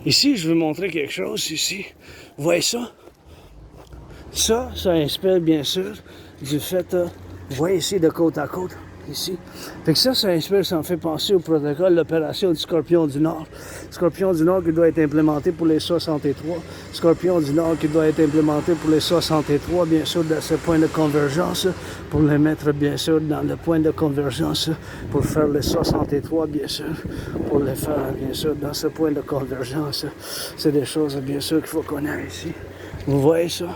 Ici, je veux montrer quelque chose, ici. Vous voyez ça? Ça inspire bien sûr du fait, vous voyez ici de côte à côte, ici. Fait que ça inspire, ça me fait penser au protocole, l'opération du Scorpion du Nord. Scorpion du Nord qui doit être implémenté pour les 63. Scorpion du Nord qui doit être implémenté pour les 63, bien sûr, dans ce point de convergence, pour les mettre, bien sûr, dans le point de convergence, pour faire les 63, bien sûr, pour les faire, bien sûr, dans ce point de convergence. C'est des choses, bien sûr, qu'il faut connaître ici. Vous voyez ça?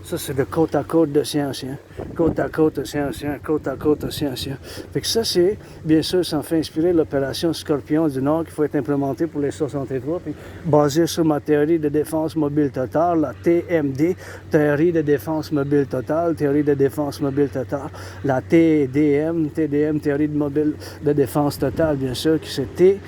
Ça, c'est de côte à côte de scientien. Côte à côte de scientien, côte à côte de scientien. Fait que ça, c'est, bien sûr, ça me fait inspirer l'opération Scorpion du Nord qui faut être implémentée pour les 63, puis basée sur ma théorie de défense mobile totale, la TMD, théorie de défense mobile totale, théorie de défense mobile totale, la TDM, théorie de mobile de défense totale, bien sûr, qui c'est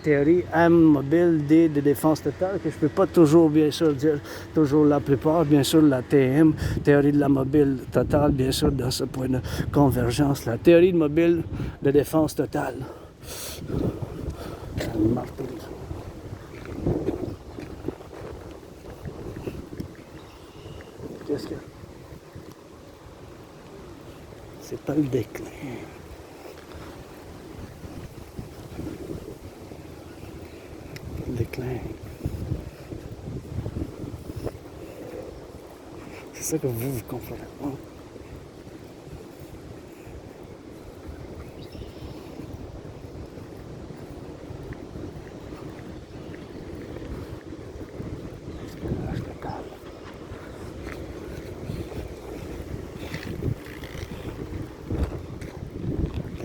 théorie M mobile, D de défense totale, que je ne peux pas toujours, bien sûr, dire toujours la plupart, bien sûr, la TM, théorie de la mobile totale, bien sûr, dans ce point de convergence, la théorie de mobile de défense totale. Qu'est-ce que... C'est pas le déclin. Déclin. C'est ça que vous comprenez. Hein? Espionnage total.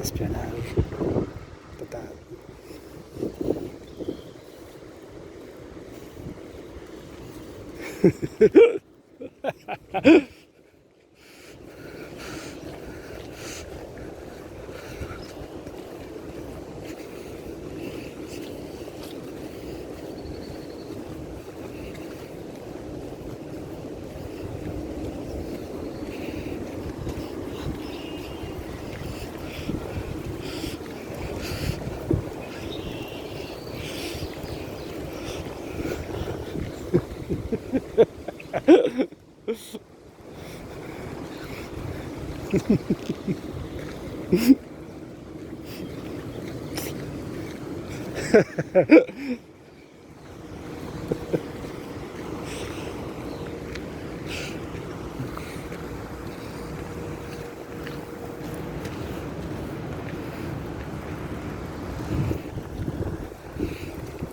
Espionnage total.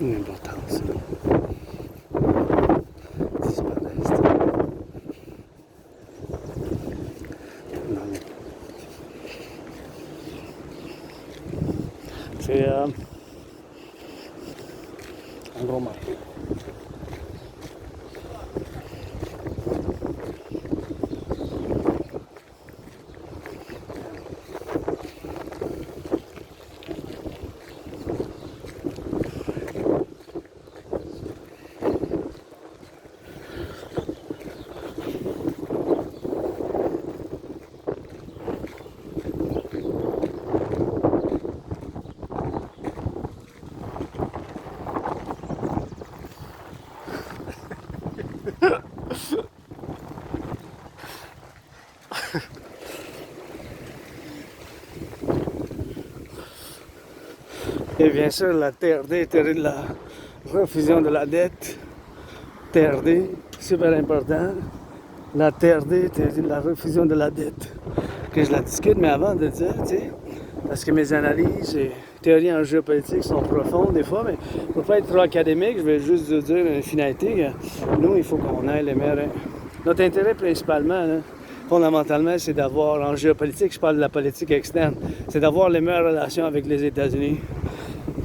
Une importance. Disparaître. Et bien sûr, la TRD, théorie de la refusion de la dette. TRD, super important. La TRD, théorie de la refusion de la dette. Que je la discute, mais avant de dire, tu sais, parce que mes analyses et théories en géopolitique sont profondes des fois, mais pour ne pas être trop académique, je vais juste vous dire une finalité. Nous, il faut qu'on ait les meilleurs. Notre intérêt principalement, là, fondamentalement, c'est d'avoir, en géopolitique, je parle de la politique externe, c'est d'avoir les meilleures relations avec les États-Unis.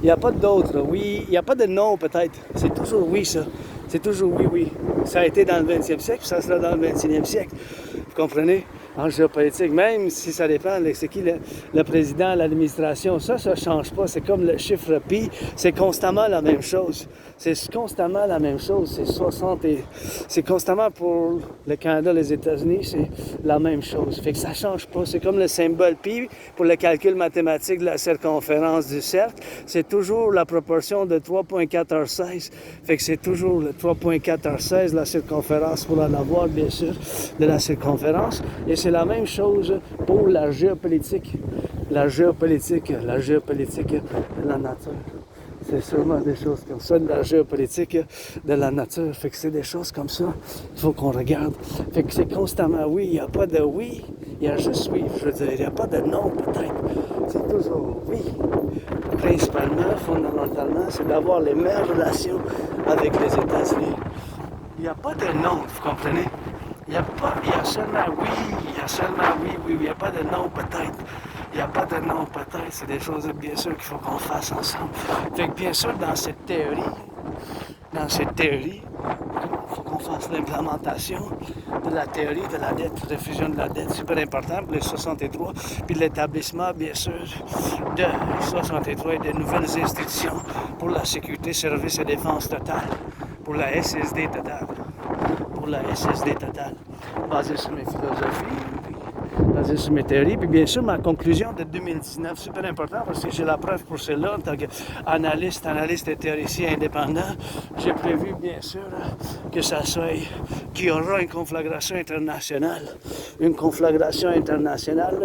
Il n'y a pas d'autre. Oui, il n'y a pas de non peut-être. C'est toujours oui, ça. C'est toujours oui, oui. Ça a été dans le 20e siècle, puis ça sera dans le 21e siècle. Vous comprenez? En géopolitique, même si ça dépend, c'est qui le président, l'administration, ça ne change pas. C'est comme le chiffre pi, c'est constamment la même chose. C'est constamment la même chose. C'est 60 et... C'est constamment pour le Canada, les États-Unis, c'est la même chose. Fait que ça ne change pas. C'est comme le symbole pi pour le calcul mathématique de la circonférence du cercle. C'est toujours la proportion de 3,416. Fait que c'est toujours le 3,416, la circonférence pour en avoir, bien sûr, de la circonférence. Et c'est la même chose pour la géopolitique. La géopolitique de la nature. C'est sûrement des choses comme ça, de la géopolitique de la nature. Fait que c'est des choses comme ça qu'il faut qu'on regarde. Fait que c'est constamment oui, il n'y a pas de oui, il y a juste oui. Je veux dire, il n'y a pas de non peut-être. C'est toujours oui. Principalement, fondamentalement, c'est d'avoir les meilleures relations avec les États-Unis. Il n'y a pas de non, vous comprenez? Il y a seulement oui, il n'y a pas de non peut-être. Il n'y a pas de non peut-être, c'est des choses bien sûr qu'il faut qu'on fasse ensemble. Fait que bien sûr, dans cette théorie, il faut qu'on fasse l'implémentation de la théorie de la dette, de fusion de la dette, super important pour les 63, puis l'établissement, bien sûr, de 63 et de nouvelles institutions pour la sécurité, service et défense totale, pour la SSD totale. Basé sur mes philosophies, basé sur mes théories, puis bien sûr ma conclusion de 2019, super important parce que j'ai la preuve pour cela en tant qu'analyste et théoricien indépendant. J'ai prévu bien sûr que ça soit, qu'il y aura une conflagration internationale,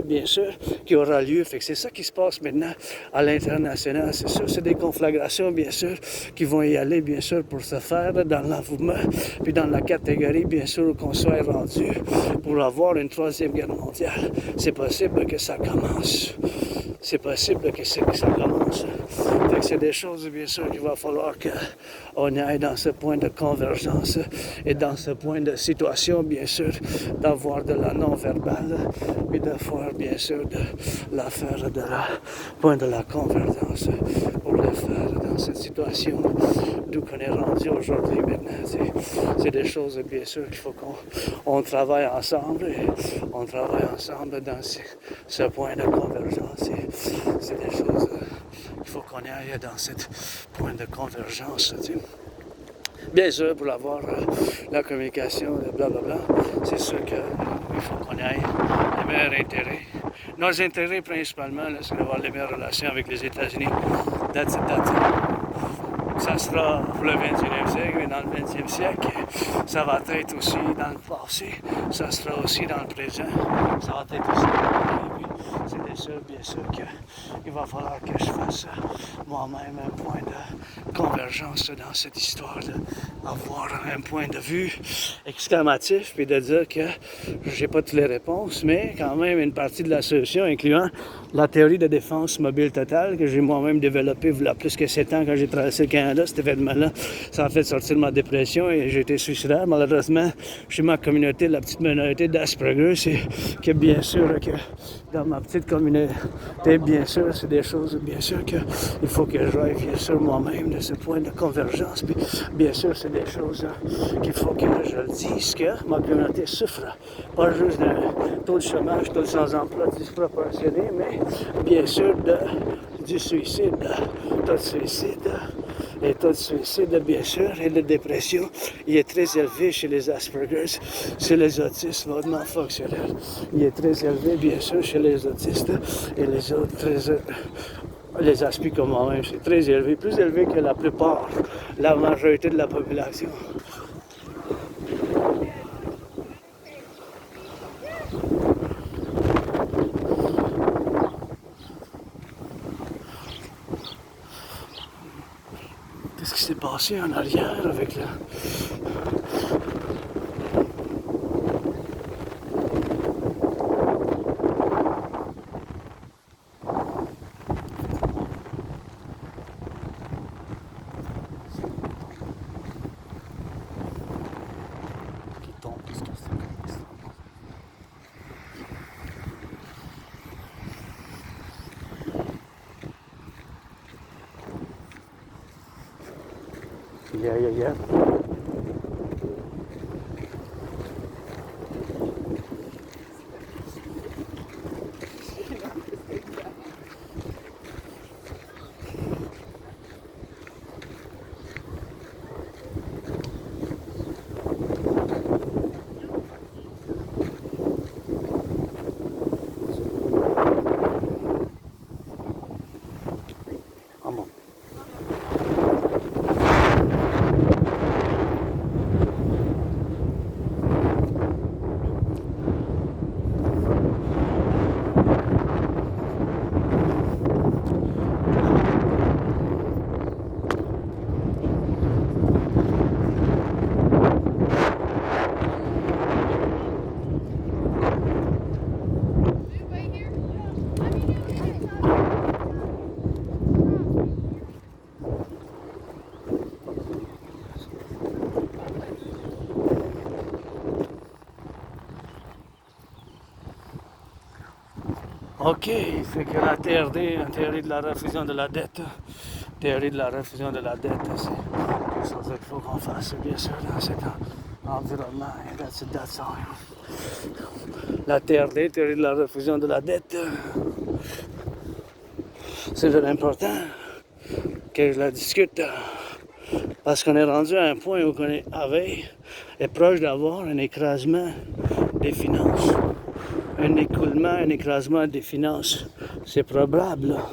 bien sûr, qui aura lieu. Fait que c'est ça qui se passe maintenant à l'international. C'est sûr, c'est des conflagrations, bien sûr, qui vont y aller, bien sûr, pour se faire dans l'envoûtement, puis dans la catégorie, bien sûr, qu'on soit rendu pour avoir une troisième guerre mondiale. C'est possible que ça commence. Fait que c'est des choses, bien sûr, qu'il va falloir qu'on aille dans ce point de convergence et dans ce point de situation, bien sûr, d'avoir de la non-verbale, puis de faire, bien sûr, de l'affaire de la point de la convergence pour le faire dans cette situation d'où qu'on est rendu aujourd'hui maintenant. C'est des choses, bien sûr, qu'il faut qu'on travaille ensemble et on travaille ensemble dans ce point de convergence. C'est des choses qu'il faut qu'on aille dans ce point de convergence. Bien sûr, pour avoir la communication, blablabla, c'est sûr qu'il faut qu'on aille les meilleurs intérêts. Nos intérêts principalement, c'est d'avoir les meilleures relations avec les États-Unis. That's it. Ça sera pour le 21e siècle, mais dans le 20e siècle, ça va être aussi dans le passé, ça sera aussi dans le présent, ça va être aussi dans le c'est bien sûr qu'il va falloir que je fasse moi-même un point de convergence dans cette histoire, d'avoir un point de vue exclamatif, puis de dire que j'ai pas toutes les réponses, mais quand même une partie de la solution, incluant la théorie de défense mobile totale que j'ai moi-même développée il y a plus que 7 ans quand j'ai traversé le Canada. Cet événement-là, ça a fait sortir de ma dépression et j'ai été suicidaire. Malheureusement, chez ma communauté, la petite minorité d'Asperger, c'est que bien sûr que dans ma petite communauté, bien sûr, c'est des choses, bien sûr qu'il faut que je rêve, bien sûr, moi-même de ce point de convergence. Puis, bien sûr, c'est des choses qu'il faut que je le dise, que ma communauté souffre. Pas juste d'un taux de chômage, taux de sans-emploi disproportionné, mais bien sûr du suicide, taux de suicide. Et taux de suicide, bien sûr, et de dépression, il est très élevé chez les Aspergers, chez les autistes hautement fonctionnels. Il est très élevé, bien sûr, chez les autistes et les autres, les aspects comme moi-même. C'est très élevé, plus élevé que la plupart, la majorité de la population. passer en arrière avec le... qui tombe, qu'est-ce que c'est? Yeah. Ah bon. Ok, fait que la TRD, la théorie de la refusion de la dette, théorie de la refusion de la dette, c'est quelque chose qu'il faut qu'on fasse, bien sûr, dans cet environnement. That's all. La TRD, théorie de la refusion de la dette, c'est vraiment important que je la discute, parce qu'on est rendu à un point où on est proche d'avoir un écrasement des finances. Un écoulement, un écrasement des finances. C'est probable, là,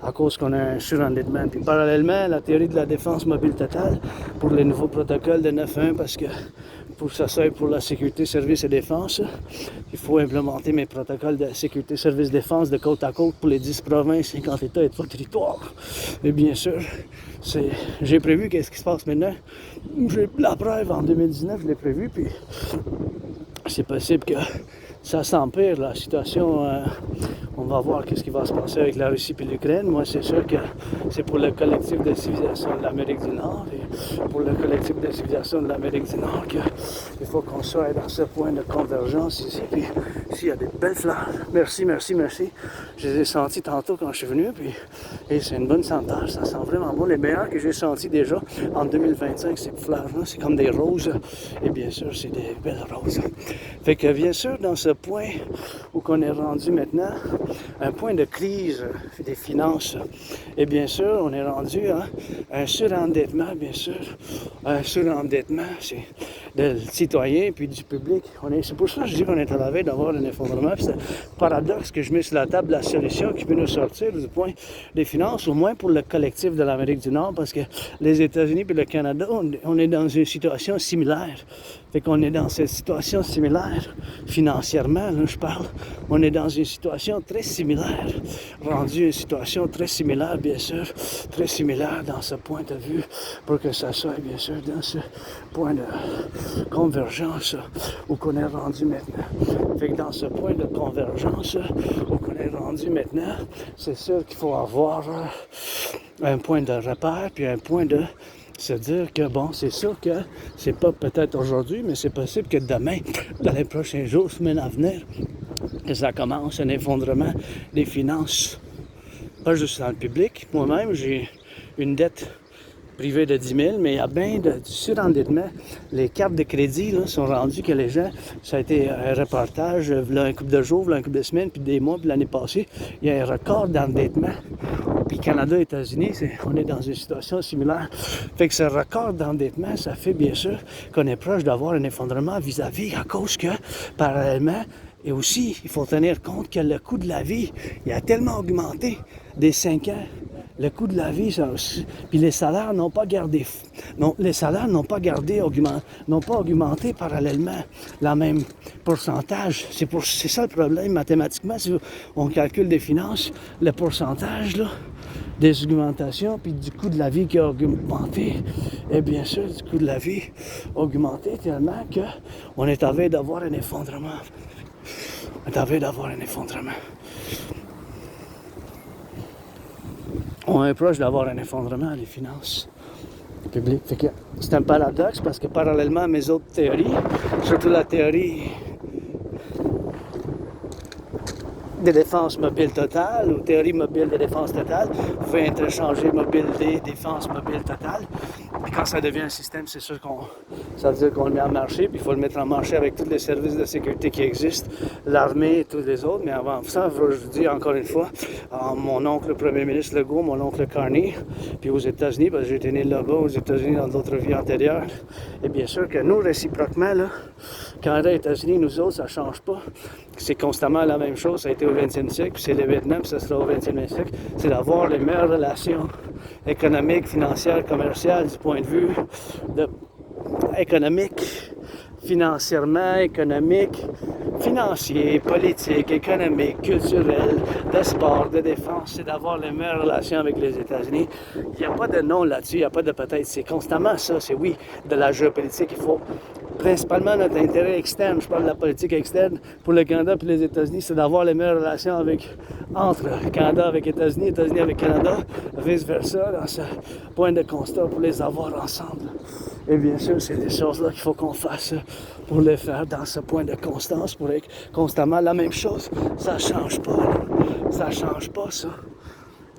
à cause qu'on a un surendettement. Puis parallèlement, la théorie de la défense mobile totale pour les nouveaux protocoles de 9.1, parce que pour ça sert pour la sécurité, service et défense, il faut implémenter mes protocoles de sécurité, service, défense de côte à côte pour les 10 provinces, 50 États et 3 territoires. Et bien sûr, j'ai prévu qu'est-ce qui se passe maintenant. J'ai la preuve en 2019, je l'ai prévu, puis c'est possible que ça s'empire, la situation. On va voir qu'est-ce qui va se passer avec la Russie et l'Ukraine. Moi, c'est sûr que c'est pour le collectif de civilisation de l'Amérique du Nord et pour le collectif de civilisation de l'Amérique du Nord qu'il faut qu'on soit dans ce point de convergence ici. Puis s'il y a des belles fleurs, merci. Je les ai senties tantôt quand je suis venu, puis et c'est une bonne senteur. Ça sent vraiment bon. Les meilleurs que j'ai sentis déjà en 2025, ces fleurs-là, c'est comme des roses. Et bien sûr, c'est des belles roses. Fait que bien sûr, dans ce point où qu'on est rendu maintenant, un point de crise des finances. Et bien sûr, on est rendu à un surendettement, bien sûr. Un surendettement, c'est des citoyens puis du public. C'est pour ça que je dis qu'on est à la veille d'avoir un effondrement. Puis c'est un paradoxe que je mets sur la table la solution qui peut nous sortir du point des finances, au moins pour le collectif de l'Amérique du Nord, parce que les États-Unis et le Canada, on est dans une situation similaire. Fait qu'on est dans cette situation similaire, financièrement, là, je parle. On est dans une situation très similaire, rendu une situation très similaire, bien sûr, très similaire dans ce point de vue, pour que ça soit, bien sûr, dans ce point de convergence où qu'on est rendu maintenant. Fait que dans ce point de convergence où qu'on est rendu maintenant, c'est sûr qu'il faut avoir un point de repère, puis un point de se dire que, bon, c'est sûr que c'est pas peut-être aujourd'hui, mais c'est possible que demain, dans les prochains jours, semaines à venir, que ça commence un effondrement des finances. Pas juste dans le public. Moi-même, j'ai une dette privée de 10 000, mais il y a bien du surendettement. Les cartes de crédit là, sont rendues que les gens, ça a été un reportage, là, un couple de jours, là, un couple de semaines, puis des mois, puis l'année passée, il y a un record d'endettement. Puis Canada, États-Unis, on est dans une situation similaire. Fait que ce record d'endettement, ça fait bien sûr qu'on est proche d'avoir un effondrement vis-à-vis à cause que, parallèlement, et aussi, il faut tenir compte que le coût de la vie, il a tellement augmenté des 5 ans. Le coût de la vie, ça aussi. Puis les salaires n'ont pas gardé. Non, les salaires n'ont pas augmenté parallèlement le même pourcentage. C'est ça le problème mathématiquement. Si on calcule des finances, le pourcentage, là, des augmentations, puis du coût de la vie qui a augmenté. Et bien sûr, du coût de la vie a augmenté tellement qu'on est en train d'avoir un effondrement. On est en train d'avoir un effondrement. On est proche d'avoir un effondrement, les finances publiques. Fait que c'est un paradoxe parce que parallèlement à mes autres théories, surtout la théorie de défense mobile totale ou théorie mobile de défense totale, vous pouvez interchanger mobilité, défense mobile totale. Puis quand ça devient un système, c'est sûr ça veut dire qu'on le met en marché, puis il faut le mettre en marché avec tous les services de sécurité qui existent, l'armée et tous les autres. Mais avant ça, je vous dis encore une fois, mon oncle, le premier ministre Legault, mon oncle Carney, puis aux États-Unis, parce que j'ai été né là-bas, aux États-Unis dans d'autres vies antérieures. Et bien sûr que nous, réciproquement, là, Canada et États-Unis, nous autres, ça ne change pas. C'est constamment la même chose, ça a été au 20e siècle, puis c'est l'événement, puis ça sera au 21e siècle, c'est d'avoir les meilleures relations économiques, financières, commerciales, du point de vue économique, financièrement, économique, financier, politique, économique, culturel, de sport, de défense, c'est d'avoir les meilleures relations avec les États-Unis. Il n'y a pas de non là-dessus, il n'y a pas de peut-être, c'est constamment ça, c'est oui, de la géopolitique, il faut principalement notre intérêt externe, je parle de la politique externe pour le Canada et les États-Unis, c'est d'avoir les meilleures relations entre Canada avec États-Unis, États-Unis avec Canada, vice-versa, dans ce point de constat pour les avoir ensemble. Et bien sûr, c'est des choses-là qu'il faut qu'on fasse pour les faire dans ce point de constance, pour être constamment la même chose. Ça ne change pas, là. Ça ne change pas, ça.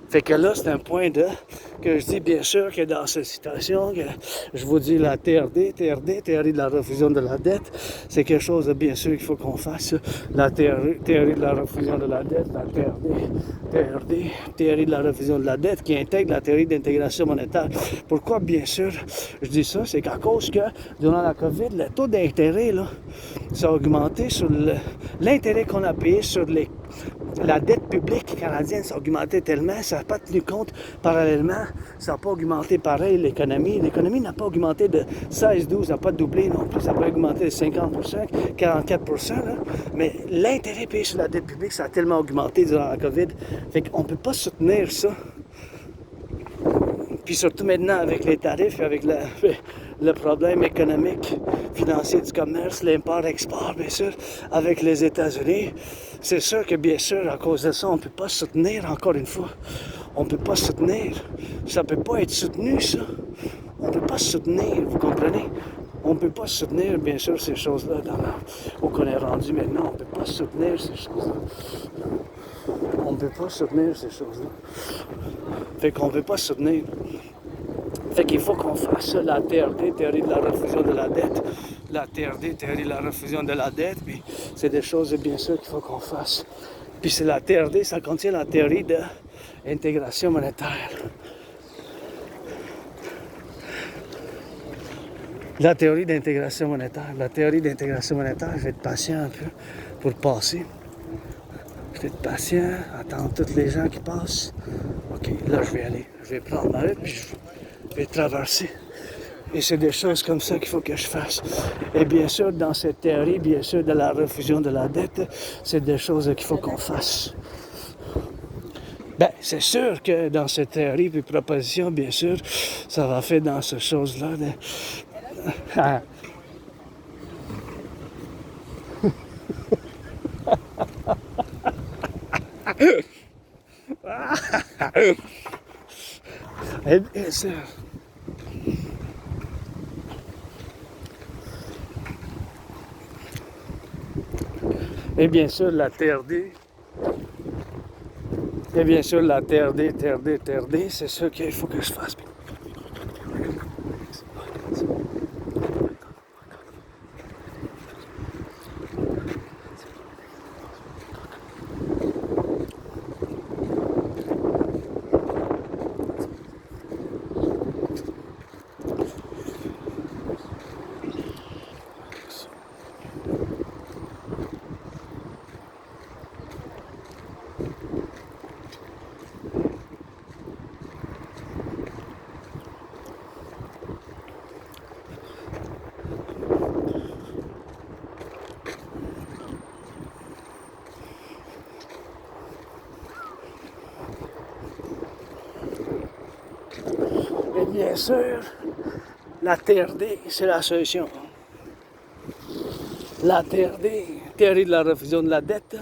Fait que là, c'est un point que je dis bien sûr que dans cette situation, que je vous dis la TRD, théorie de la refusion de la dette, c'est quelque chose de bien sûr qu'il faut qu'on fasse. La théorie de la refusion de la dette, la théorie de la refusion de la dette qui intègre la théorie d'intégration monétaire. Pourquoi bien sûr je dis ça? C'est qu'à cause que durant la COVID, le taux d'intérêt, là, ça a augmenté sur l'intérêt qu'on a payé sur la dette publique canadienne s'est augmentée tellement, ça n'a pas tenu compte parallèlement, ça n'a pas augmenté pareil l'économie. L'économie n'a pas augmenté de 16-12, ça n'a pas doublé non plus, ça n'a pas augmenté de 50%, 44%, là. Mais l'intérêt payé sur la dette publique, ça a tellement augmenté durant la COVID, fait qu'on ne peut pas soutenir ça. Puis surtout maintenant avec les tarifs, avec le problème économique, financier du commerce, l'import-export, bien sûr, avec les États-Unis. C'est sûr que, bien sûr, à cause de ça, on ne peut pas soutenir, encore une fois. On ne peut pas soutenir. Ça ne peut pas être soutenu, ça. On ne peut pas soutenir, vous comprenez? On ne peut pas soutenir, bien sûr, ces choses-là où qu'on est rendu maintenant. On ne peut pas soutenir ces choses-là. On ne peut pas soutenir ces choses-là. Fait qu'on ne peut pas soutenir. Fait qu'il faut qu'on fasse ça, la TRD, théorie de la refusion de la dette. La TRD, théorie de la refusion de la dette, puis c'est des choses, bien sûr, qu'il faut qu'on fasse. Puis c'est la TRD, ça contient la théorie de l'intégration monétaire. La théorie d'intégration monétaire. La théorie d'intégration monétaire, je vais être patient un peu pour passer. Je vais être patient, attendre tous les gens qui passent. OK, là, je vais aller. Je vais prendre ma route, puis je vais traverser. Et c'est des choses comme ça qu'il faut que je fasse. Et bien sûr, dans cette théorie, bien sûr, de la refusion de la dette, c'est des choses qu'il faut qu'on fasse. Ben, c'est sûr que dans cette théorie puis proposition, bien sûr, ça va faire dans ces choses-là. Et bien sûr. Et bien sûr, la TRD. Et bien sûr, la TRD, c'est ça qu'il faut que je fasse. Bien sûr, la TRD, c'est la solution. La TRD, théorie de la refusion de la dette.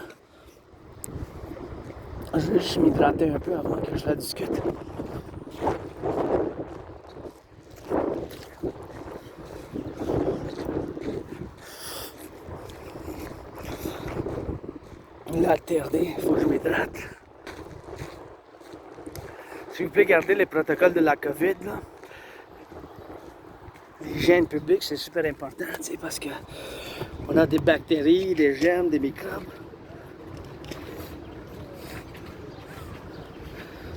Je vais juste m'hydrater un peu avant que je la discute. La TRD, il faut que je m'hydrate. S'il vous plaît, gardez les protocoles de la COVID, là. L'hygiène publique, c'est super important, tu sais, parce que on a des bactéries, des germes, des microbes.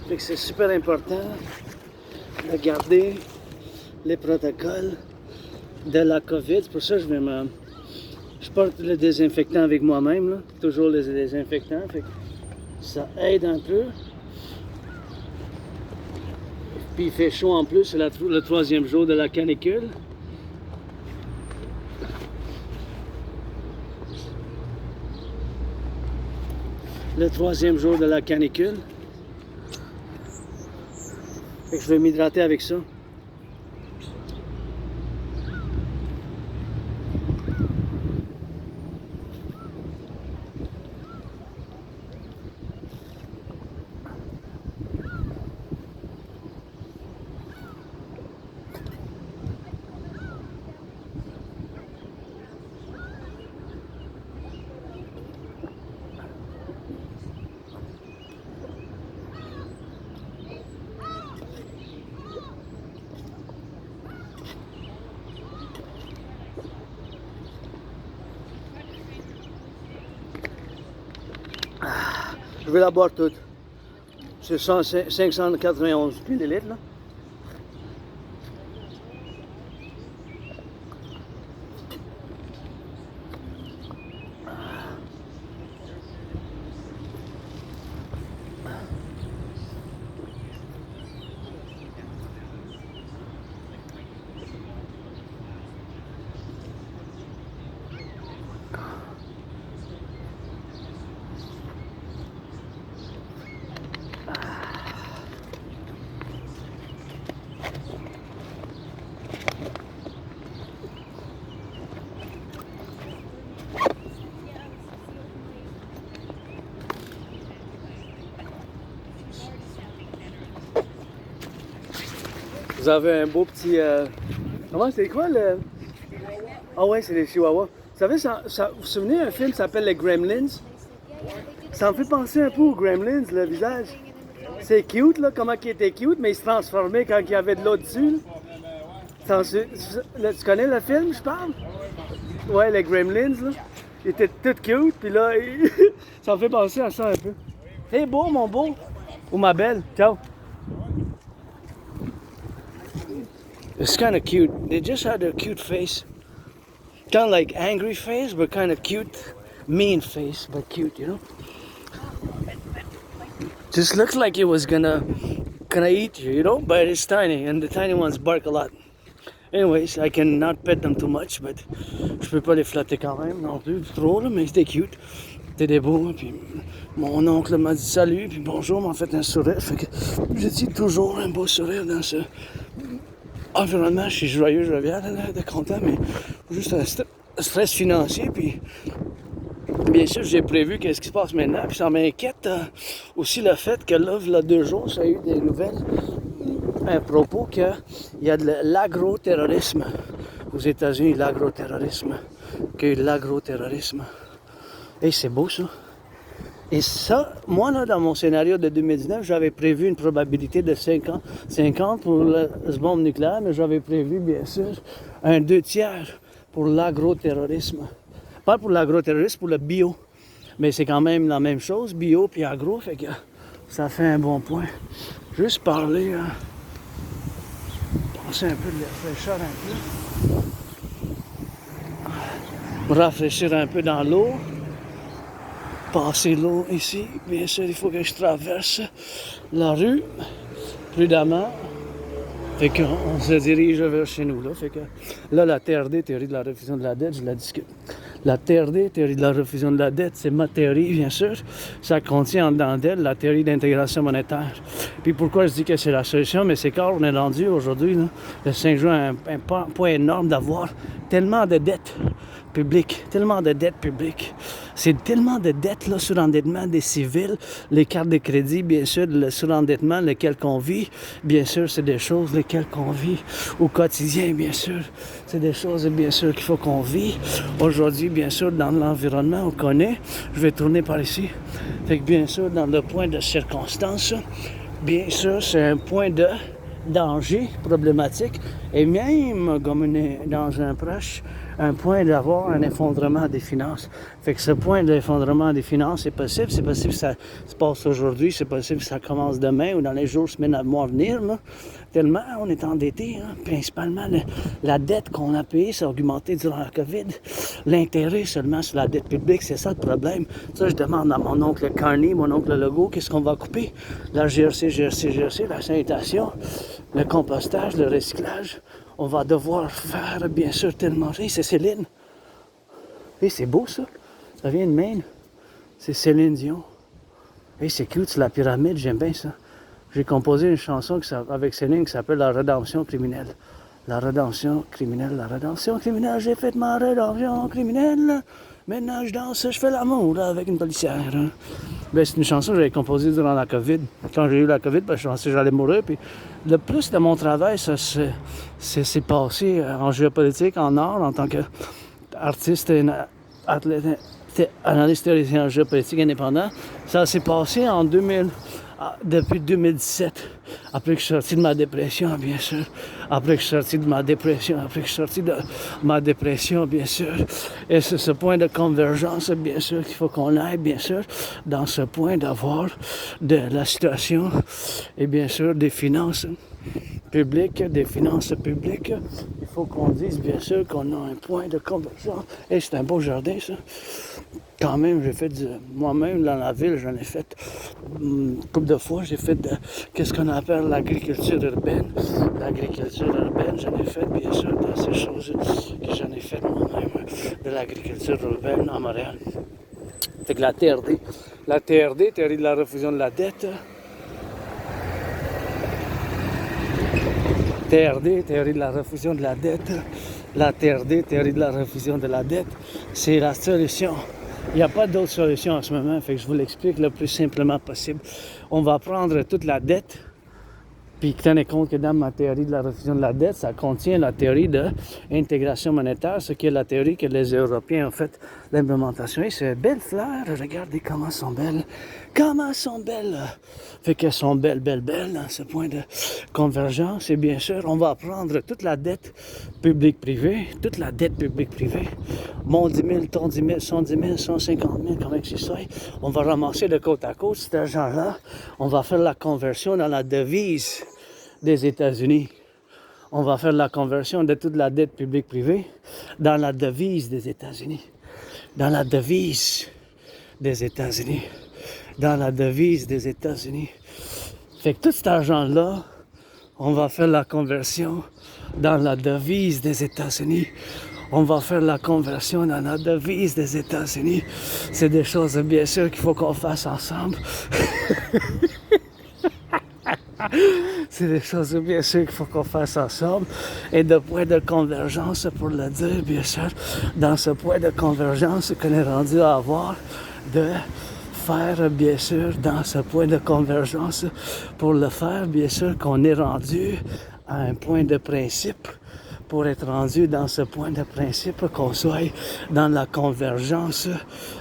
Fait que c'est super important de garder les protocoles de la COVID. C'est pour ça que je porte le désinfectant avec moi-même, là. Toujours les désinfectants, fait que ça aide un peu. Puis il fait chaud en plus, c'est le 3e jour de la canicule. Le 3e jour de la canicule. Fait que je vais m'hydrater avec ça. Je vais la boire toute. C'est 591 millilitres, là. Vous avez un beau petit... Comment c'est quoi le... Ah ouais, c'est les chihuahuas. Vous savez, vous vous souvenez d'un film qui s'appelle Les Gremlins? Ça me fait penser un peu aux Gremlins, le visage. C'est cute, là, comment il était cute, mais il se transformait quand il y avait de l'eau dessus. Tu connais le film, je parle? Ouais, les Gremlins, là. Il était tout cute, puis là, ça me fait penser à ça un peu. Hey, beau, mon beau. Ou ma belle. Ciao. It's kind of cute. They just had a cute face. Kind of like angry face, but kind of cute. Mean face, but cute, you know? Just looks like it was gonna eat you, you know? But it's tiny, and the tiny ones bark a lot. Anyways, I cannot pet them too much, but je peux pas les flatter quand même non plus, trop, là, mais c'était cute. C'était des beaux, puis mon oncle m'a dit salut, puis bonjour, m'a fait un sourire. Fait que je dis toujours un beau sourire dans ce environnement. Je suis joyeux, je reviens de content, mais juste un stress financier, puis bien sûr, j'ai prévu qu'est-ce qui se passe maintenant, puis ça m'inquiète aussi le fait que là, il y a 2 jours, ça a eu des nouvelles à propos qu'il y a de l'agroterrorisme aux États-Unis, l'agroterrorisme, qu'il y a eu de l'agroterrorisme. Et c'est beau ça. Et ça, moi là, dans mon scénario de 2019, j'avais prévu une probabilité de 50 pour la bombe nucléaire, mais j'avais prévu bien sûr un 2/3 pour l'agroterrorisme. Pas pour l'agroterrorisme, pour le bio. Mais c'est quand même la même chose, bio puis agro, fait que ça fait un bon point. Juste parler, penser un peu de la fraîcheur un peu. Rafraîchir un peu dans l'eau. Passer l'eau ici. Bien sûr, il faut que je traverse la rue prudemment. Fait qu'on se dirige vers chez nous, là. Fait que là, la TRD, théorie de la refusion de la dette, je la discute. La TRD, théorie de la refusion de la dette, c'est ma théorie, bien sûr. Ça contient en dedans d'elle la théorie d'intégration monétaire. Puis pourquoi je dis que c'est la solution? Mais c'est quand on est rendu aujourd'hui, là, le 5 juin, un point énorme d'avoir tellement de dettes publiques, tellement de dettes publiques. C'est tellement de dettes, là, surendettement des civils, les cartes de crédit, bien sûr, le surendettement, lequel qu'on vit, bien sûr, c'est des choses lesquelles qu'on vit au quotidien, bien sûr. C'est des choses, bien sûr, qu'il faut qu'on vit. Aujourd'hui, bien sûr, dans l'environnement, on connaît. Je vais tourner par ici. Fait que, bien sûr, dans le point de circonstance, bien sûr, c'est un point de danger problématique et même comme dans un proche, un point d'avoir un effondrement des finances. Fait que ce point d'effondrement des finances est possible. C'est possible que ça se passe aujourd'hui, c'est possible que ça commence demain ou dans les jours, semaines, mois à venir. Là. Tellement on est endetté, hein. Principalement la dette qu'on a payée s'est augmentée durant la COVID. L'intérêt seulement sur la dette publique, c'est ça le problème. Ça, je demande à mon oncle Carney, mon oncle Legault, qu'est-ce qu'on va couper? La GRC, la sanitation, le compostage, le recyclage. On va devoir faire, bien sûr, tellement. Hey, c'est Céline. Hey, c'est beau, ça. Ça vient de Maine. C'est Céline Dion. Hey, c'est cute, c'est la pyramide, j'aime bien ça. J'ai composé une chanson avec Céline qui s'appelle La rédemption criminelle. La rédemption criminelle, la rédemption criminelle. J'ai fait ma rédemption criminelle. Maintenant, je danse, je fais l'amour avec une policière. Hein. Ben, c'est une chanson que j'avais composée durant la COVID. Quand j'ai eu la COVID, ben, je pensais que j'allais mourir. Puis le plus de mon travail, ça s'est passé en géopolitique, en art, en tant qu'artiste et athlète, analyste théoricien en géopolitique indépendant. Ça s'est passé en 2000. Depuis 2017, après que je suis sorti de ma dépression, bien sûr, après que je suis sorti de ma dépression, bien sûr, et c'est ce point de convergence, bien sûr, qu'il faut qu'on aille, bien sûr, dans ce point d'avoir de la situation et bien sûr des finances publiques, il faut qu'on dise, bien sûr, qu'on a un point de convergence. Et c'est un beau jardin, ça. Quand même, j'ai fait moi-même dans la ville, j'en ai fait une couple de fois, j'ai fait qu'est-ce qu'on appelle l'agriculture urbaine. L'agriculture urbaine, j'en ai fait bien sûr dans ces choses que j'en ai fait moi-même, de l'agriculture urbaine à Montréal. Fait que la TRD, théorie de la refusion de la dette. TRD, théorie de la refusion de la dette. La TRD, théorie de la refusion de la dette, c'est la solution. Il n'y a pas d'autre solution en ce moment, fait que je vous l'explique le plus simplement possible. On va prendre toute la dette, puis tenez compte que dans ma théorie de la refusion de la dette, ça contient la théorie de l'intégration monétaire, ce qui est la théorie que les Européens ont fait l'implémentation. Et c'est belles fleurs, regardez comment elles sont belles. Comment elles sont belles! Fait qu'elles sont belles dans ce point de convergence. Et bien sûr, on va prendre toute la dette publique-privée, toute la dette publique-privée. Mon 10 000, ton 10 000, 110 000, 150 000, comment que c'est ça? On va ramasser de côte à côte cet argent-là. On va faire la conversion dans la devise des États-Unis. On va faire la conversion de toute la dette publique-privée dans la devise des États-Unis. Dans la devise des États-Unis. Dans la devise des États-Unis. Fait que tout cet argent-là, on va faire la conversion dans la devise des États-Unis. On va faire la conversion dans la devise des États-Unis. C'est des choses, bien sûr, qu'il faut qu'on fasse ensemble. C'est des choses, bien sûr, qu'il faut qu'on fasse ensemble. Et de point de convergence, pour le dire, bien sûr, dans ce point de convergence qu'on est rendu à avoir, de faire, bien sûr, dans ce point de convergence, pour le faire, bien sûr, qu'on est rendu à un point de principe, pour être rendu dans ce point de principe, qu'on soit dans la convergence,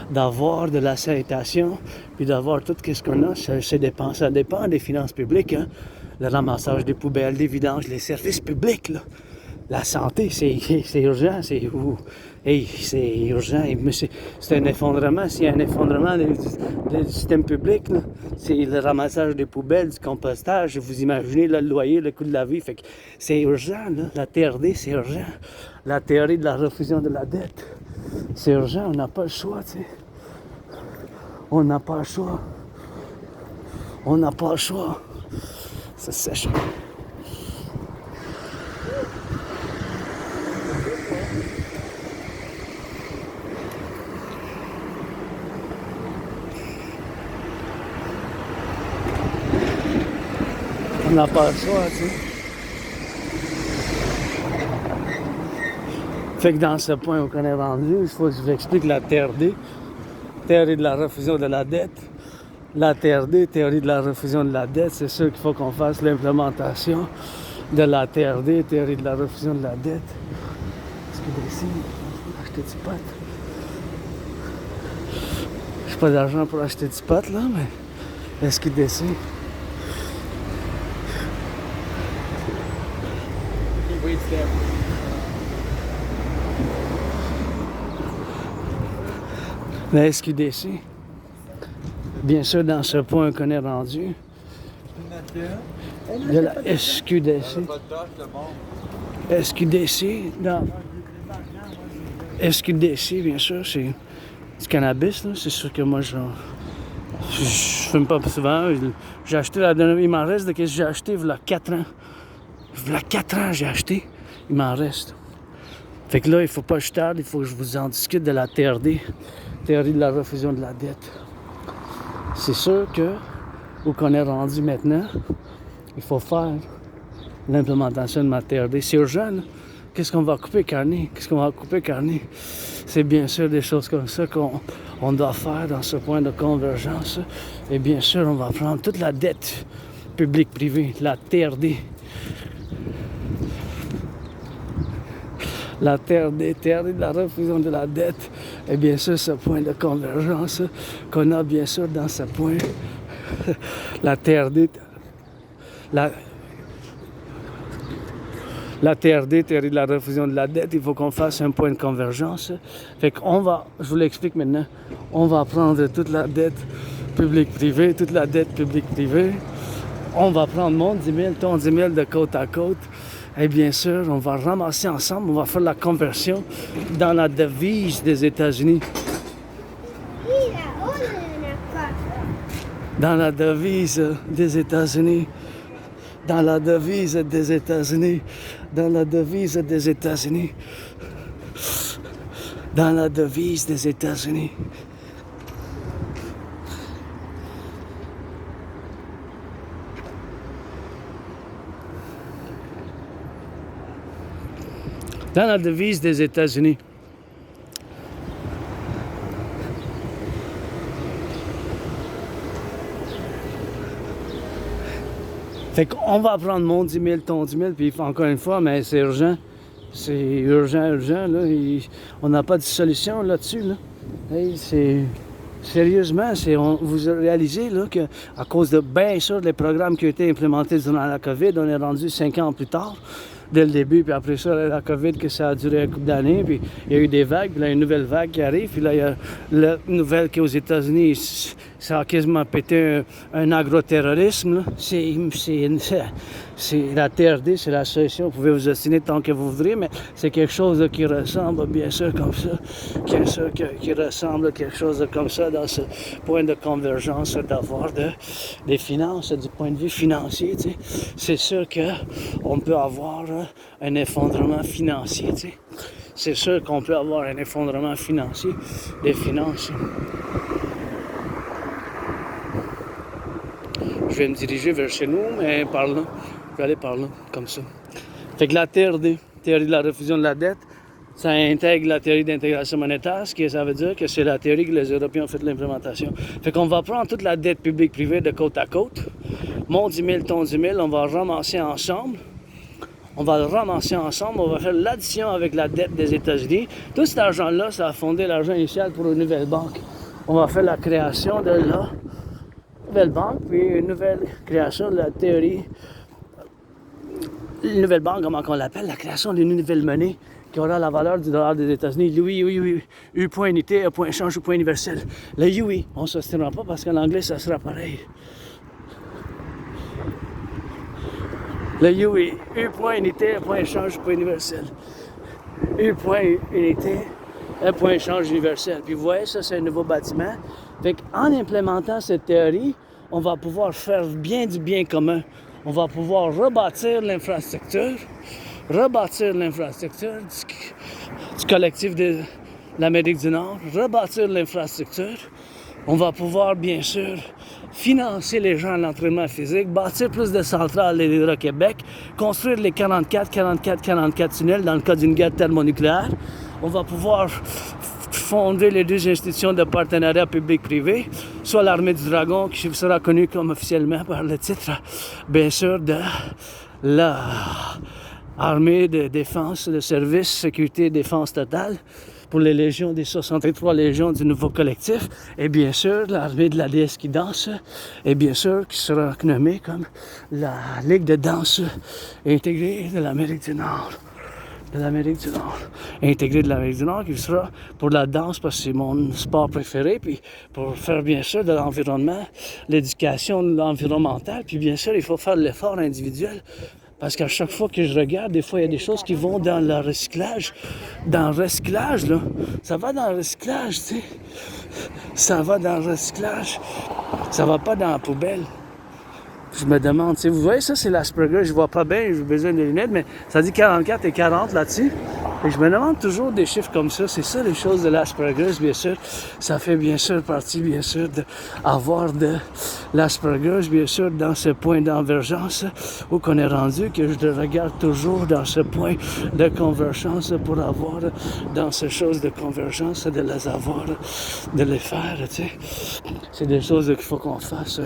d'avoir de la sanitation, puis d'avoir tout ce qu'on a, ça dépend des finances publiques, hein? Le ramassage des poubelles, des vidanges, les services publics, là. La santé, c'est urgent, c'est urgent, mais c'est un effondrement. S'il y a un effondrement du système public, là, c'est le ramassage des poubelles, du compostage, vous imaginez là, le loyer, le coût de la vie, fait que c'est urgent, là. La TRD, c'est urgent. La théorie de la refusion de la dette, c'est urgent, on n'a pas le choix, tu sais. On n'a pas le choix. On n'a pas le choix. Ça sèche. n'a pas le choix, tu sais. Fait que dans ce point où on est rendu, il faut que je vous explique la TRD, théorie de la refusion de la dette. La TRD, théorie de la refusion de la dette, c'est sûr qu'il faut qu'on fasse l'implémentation de la TRD, théorie de la refusion de la dette. Est-ce que ici, acheter du pot? J'ai pas d'argent pour acheter du pot là, mais est-ce qu'il décide? La SQDC, bien sûr, dans ce point qu'on est rendu, de la SQDC. SQDC, dans SQDC, bien sûr, c'est du cannabis, là. C'est sûr que moi, je fume pas souvent. J'ai acheté la dernière, il m'en reste de ce que j'ai acheté il y a 4 ans. Il y a 4 ans, j'ai acheté, il m'en reste. Fait que là, il faut pas que je tarde, il faut que je vous en discute de la TRD, théorie de la refusion de la dette. C'est sûr que, où qu'on est rendu maintenant, il faut faire l'implémentation de ma TRD. C'est urgent, là. Qu'est-ce qu'on va couper, Carney? Qu'est-ce qu'on va couper, Carney? C'est bien sûr des choses comme ça qu'on doit faire dans ce point de convergence. Et bien sûr, on va prendre toute la dette publique-privée, la TRD. La TRD, théorie de la refusion de la dette, et bien sûr ce point de convergence qu'on a bien sûr dans ce point. La TRD, la TRD, théorie de la refusion de la dette, il faut qu'on fasse un point de convergence. Fait qu'on va, je vous l'explique maintenant, on va prendre toute la dette publique-privée, toute la dette publique-privée. On va prendre mon 10 000, ton 10 000 de côte à côte. Et bien sûr, on va ramasser ensemble, on va faire la conversion dans la devise des États-Unis. Dans la devise des États-Unis. Dans la devise des États-Unis. Dans la devise des États-Unis. Dans la devise des États-Unis. Dans la devise des États-Unis. Fait qu'on va prendre mon 10 000, ton 10 000, puis encore une fois, mais c'est urgent. C'est urgent, là. On n'a pas de solution là-dessus, là. Hey, sérieusement, vous réalisez là, qu'à cause de, bien sûr, les programmes qui ont été implémentés durant la COVID, on est rendu 5 ans plus tard. Dès le début, puis après ça, la COVID, que ça a duré un couple d'années, puis il y a eu des vagues, puis là, il y a une nouvelle vague qui arrive, puis là, il y a la nouvelle qui est aux États-Unis, ça a quasiment pété un agroterrorisme, là. C'est la TRD, c'est la solution, vous pouvez vous ostiner tant que vous voudrez, mais c'est quelque chose là, qui ressemble, bien sûr, comme ça, qui ressemble à quelque chose comme ça dans ce point de convergence, d'avoir des finances, du point de vue financier, tu sais. C'est sûr qu'on peut avoir un effondrement financier, tu sais. C'est sûr qu'on peut avoir un effondrement financier des finances. Je vais me diriger vers chez nous, mais par là. Je vais aller par là, comme ça. Fait que la TRD, théorie de la refusion de la dette, ça intègre la théorie d'intégration monétaire, ça veut dire que c'est la théorie que les Européens ont fait l'implémentation. Fait qu'on va prendre toute la dette publique-privée de côte à côte, mon 10 000, ton 10 000, on va ramasser ensemble. On va le ramasser ensemble, on va faire l'addition avec la dette des États-Unis. Tout cet argent-là, ça a fondé l'argent initial pour une nouvelle banque. On va faire la création de la nouvelle banque, puis une nouvelle création de la théorie. Une nouvelle banque, comment on l'appelle, la création d'une nouvelle monnaie qui aura la valeur du dollar des États-Unis. Oui, U point unité, A point échange, U point universel. Le UI, on ne s'ostinera pas parce qu'en anglais, ça sera pareil. Le UI, U point unité, A point échange, U point universel. U point unité, A point échange universel. Puis vous voyez, ça, c'est un nouveau bâtiment. Fait qu'en implémentant cette théorie, on va pouvoir faire du bien commun. On va pouvoir rebâtir l'infrastructure du collectif de l'Amérique du Nord, rebâtir l'infrastructure. On va pouvoir, bien sûr, financer les gens à l'entraînement physique, bâtir plus de centrales de l'Hydro-Québec, construire les 44 tunnels dans le cas d'une guerre thermonucléaire. On va pouvoir fonder les 2 institutions de partenariat public-privé, soit l'armée du dragon, qui sera connue comme officiellement par le titre, bien sûr, de l'armée de défense, de service, sécurité et défense totale, pour les légions des 63 légions du nouveau collectif, et bien sûr l'armée de la déesse qui danse, et bien sûr qui sera nommée comme la Ligue de danse intégrée de l'Amérique du Nord. Intégrée de l'Amérique du Nord, qui sera pour la danse, parce que c'est mon sport préféré, puis pour faire bien sûr de l'environnement, l'éducation environnementale, puis bien sûr il faut faire l'effort individuel. Parce qu'à chaque fois que je regarde, des fois, il y a des choses qui vont dans le recyclage. Dans le recyclage, là, ça va dans le recyclage, tu sais. Ça va dans le recyclage. Ça va pas dans la poubelle. Je me demande, tu sais, vous voyez ça, c'est l'Asperger, je vois pas bien, j'ai besoin de lunettes, mais ça dit 44 et 40 là-dessus. Et je me demande toujours des chiffres comme ça, c'est ça les choses de l'Asperger, bien sûr. Ça fait bien sûr partie, bien sûr, d'avoir de l'Asperger, bien sûr, dans ce point d'envergence où qu'on est rendu, que je regarde toujours dans ce point de convergence pour avoir dans ces choses de convergence, de les avoir, de les faire, tu sais. C'est des choses qu'il faut qu'on fasse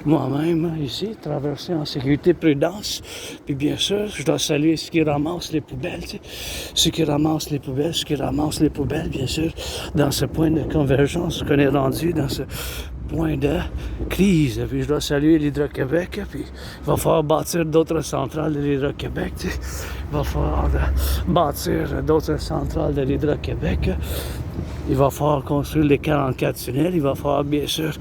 moi-même ici, traverser en sécurité, prudence. Puis bien sûr, je dois saluer ceux qui ramassent les poubelles, tu sais. Ceux qui ramassent les poubelles, bien sûr, dans ce point de convergence qu'on est rendu, dans ce point de crise. Puis je dois saluer l'Hydro-Québec, puis il va falloir bâtir d'autres centrales de l'Hydro-Québec, tu sais. Il va falloir bâtir d'autres centrales de l'Hydro-Québec. Il va falloir construire les 44 tunnels. Il va falloir, bien sûr,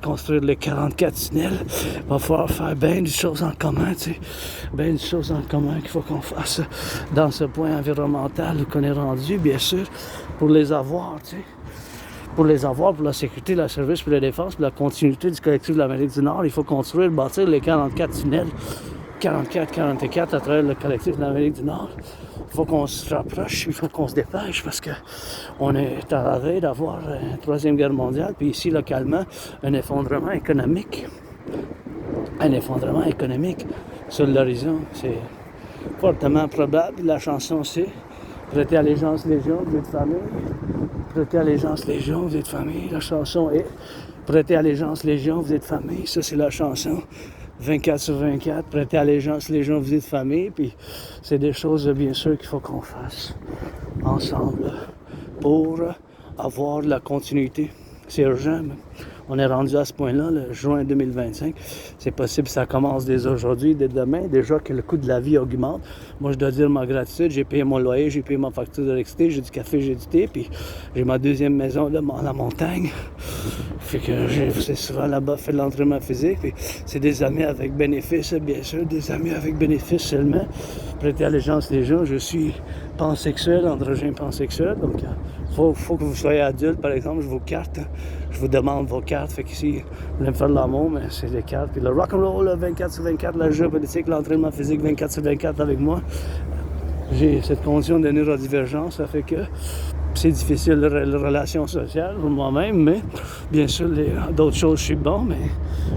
construire les 44 tunnels. Il va falloir faire bien des choses en commun, tu sais. Bien des choses en commun qu'il faut qu'on fasse dans ce point environnemental qu'on est rendu, bien sûr, pour les avoir, tu sais. Pour les avoir, pour la sécurité, le service, pour la défense, pour la continuité du collectif de l'Amérique du Nord, il faut construire, bâtir les 44 tunnels. 44 à travers le collectif de l'Amérique du Nord. Il faut qu'on se rapproche, il faut qu'on se dépêche parce qu'on est à la veille d'avoir une 3e guerre mondiale, puis ici, localement, un effondrement économique. Un effondrement économique sur l'horizon. C'est fortement probable. La chanson, c'est « Prêtez allégeance Légion, vous êtes famille. Prêtez allégeance Légion, vous êtes famille. » La chanson est « Prêtez allégeance Légion, vous êtes famille. » Ça, c'est la chanson. 24 sur 24, prêter allégeance les gens visite famille, puis c'est des choses bien sûr qu'il faut qu'on fasse ensemble pour avoir de la continuité. C'est urgent, mais on est rendu à ce point-là, le juin 2025. C'est possible que ça commence dès aujourd'hui, dès demain, déjà que le coût de la vie augmente. Moi, je dois dire ma gratitude, j'ai payé mon loyer, j'ai payé ma facture d'électricité, j'ai du café, j'ai du thé, puis j'ai ma 2e maison là, à la montagne. Fait que j'ai souvent là-bas fait de l'entraînement physique, puis c'est des amis avec bénéfices, bien sûr, des amis avec bénéfices seulement. Prêter allégeance les gens, je suis pansexuel, androgyne pansexuel, donc faut que vous soyez adulte, par exemple, je vous carte, je vous demande vos cartes, fait qu'ici, vous voulez me faire de l'amour, mais c'est les cartes. Puis le rock'n'roll, 24 sur 24, la géopolitique, l'entraînement physique, 24 sur 24 avec moi. J'ai cette condition de neurodivergence, ça fait que c'est difficile, les relations sociales pour moi-même, mais bien sûr, d'autres choses, je suis bon, mais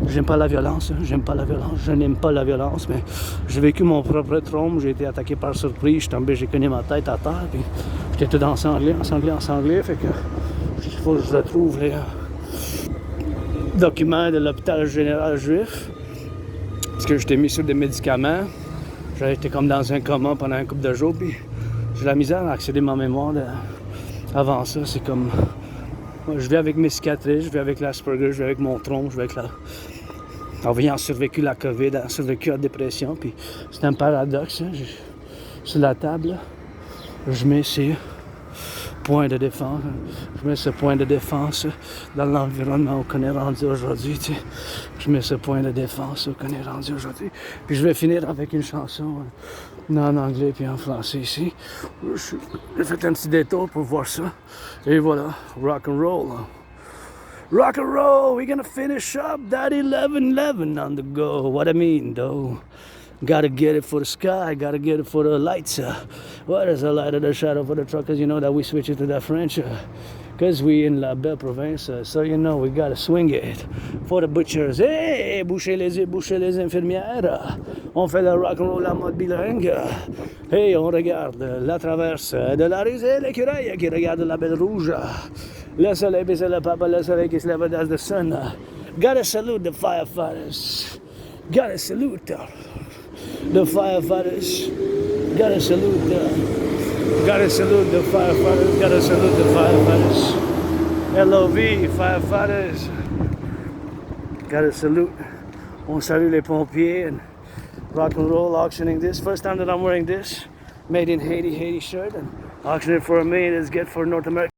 j'aime pas la violence, je n'aime pas la violence, mais j'ai vécu mon propre traume, j'ai été attaqué par surprise, je suis tombé, j'ai cogné ma tête à terre, puis j'étais tout ensanglé, fait que il faut que je retrouve les documents de l'hôpital général juif, parce que j'étais mis sur des médicaments, j'avais été comme dans un coma pendant un couple de jours, puis j'ai la misère à accéder à ma mémoire avant ça, c'est comme... Moi, je vis avec mes cicatrices, je vis avec l'Asperger, je vis avec mon tronc, je vis avec la... En ayant survécu la COVID, ayant survécu la dépression, puis c'est un paradoxe, hein. Sur la table, je mets ces points de défense, dans l'environnement où on est rendu aujourd'hui, tu sais. Je mets ce point de défense où on est rendu aujourd'hui. Puis je vais finir avec une chanson en anglais puis en français ici. J'ai fait un petit détour pour voir ça. Et voilà, rock and roll. Rock and roll, we're gonna finish up that 11-11 on the go. What I mean, though. Gotta get it for the sky, gotta get it for the lights. What is the light of the shadow for the truckers? You know that we switch it to that French. Because we in la belle province, so you know we gotta swing it. For the butchers, hey, bouchez les infirmières. On fait le rock and roll en mode bilingue. Hey, on regarde la traverse de la rue, c'est l'écureuil qui regarde la belle rouge. Le soleil, puis c'est le papa, le soleil qui se lève as the sun. Gotta salute the firefighters. Gotta salute the firefighters. Gotta salute Gotta salute the firefighters. Gotta salute the firefighters. LOV, firefighters. Gotta salute. On salute les pompiers and rock and roll auctioning this. First time that I'm wearing this. Made in Haiti shirt and auctioning for $1 million is good for North America.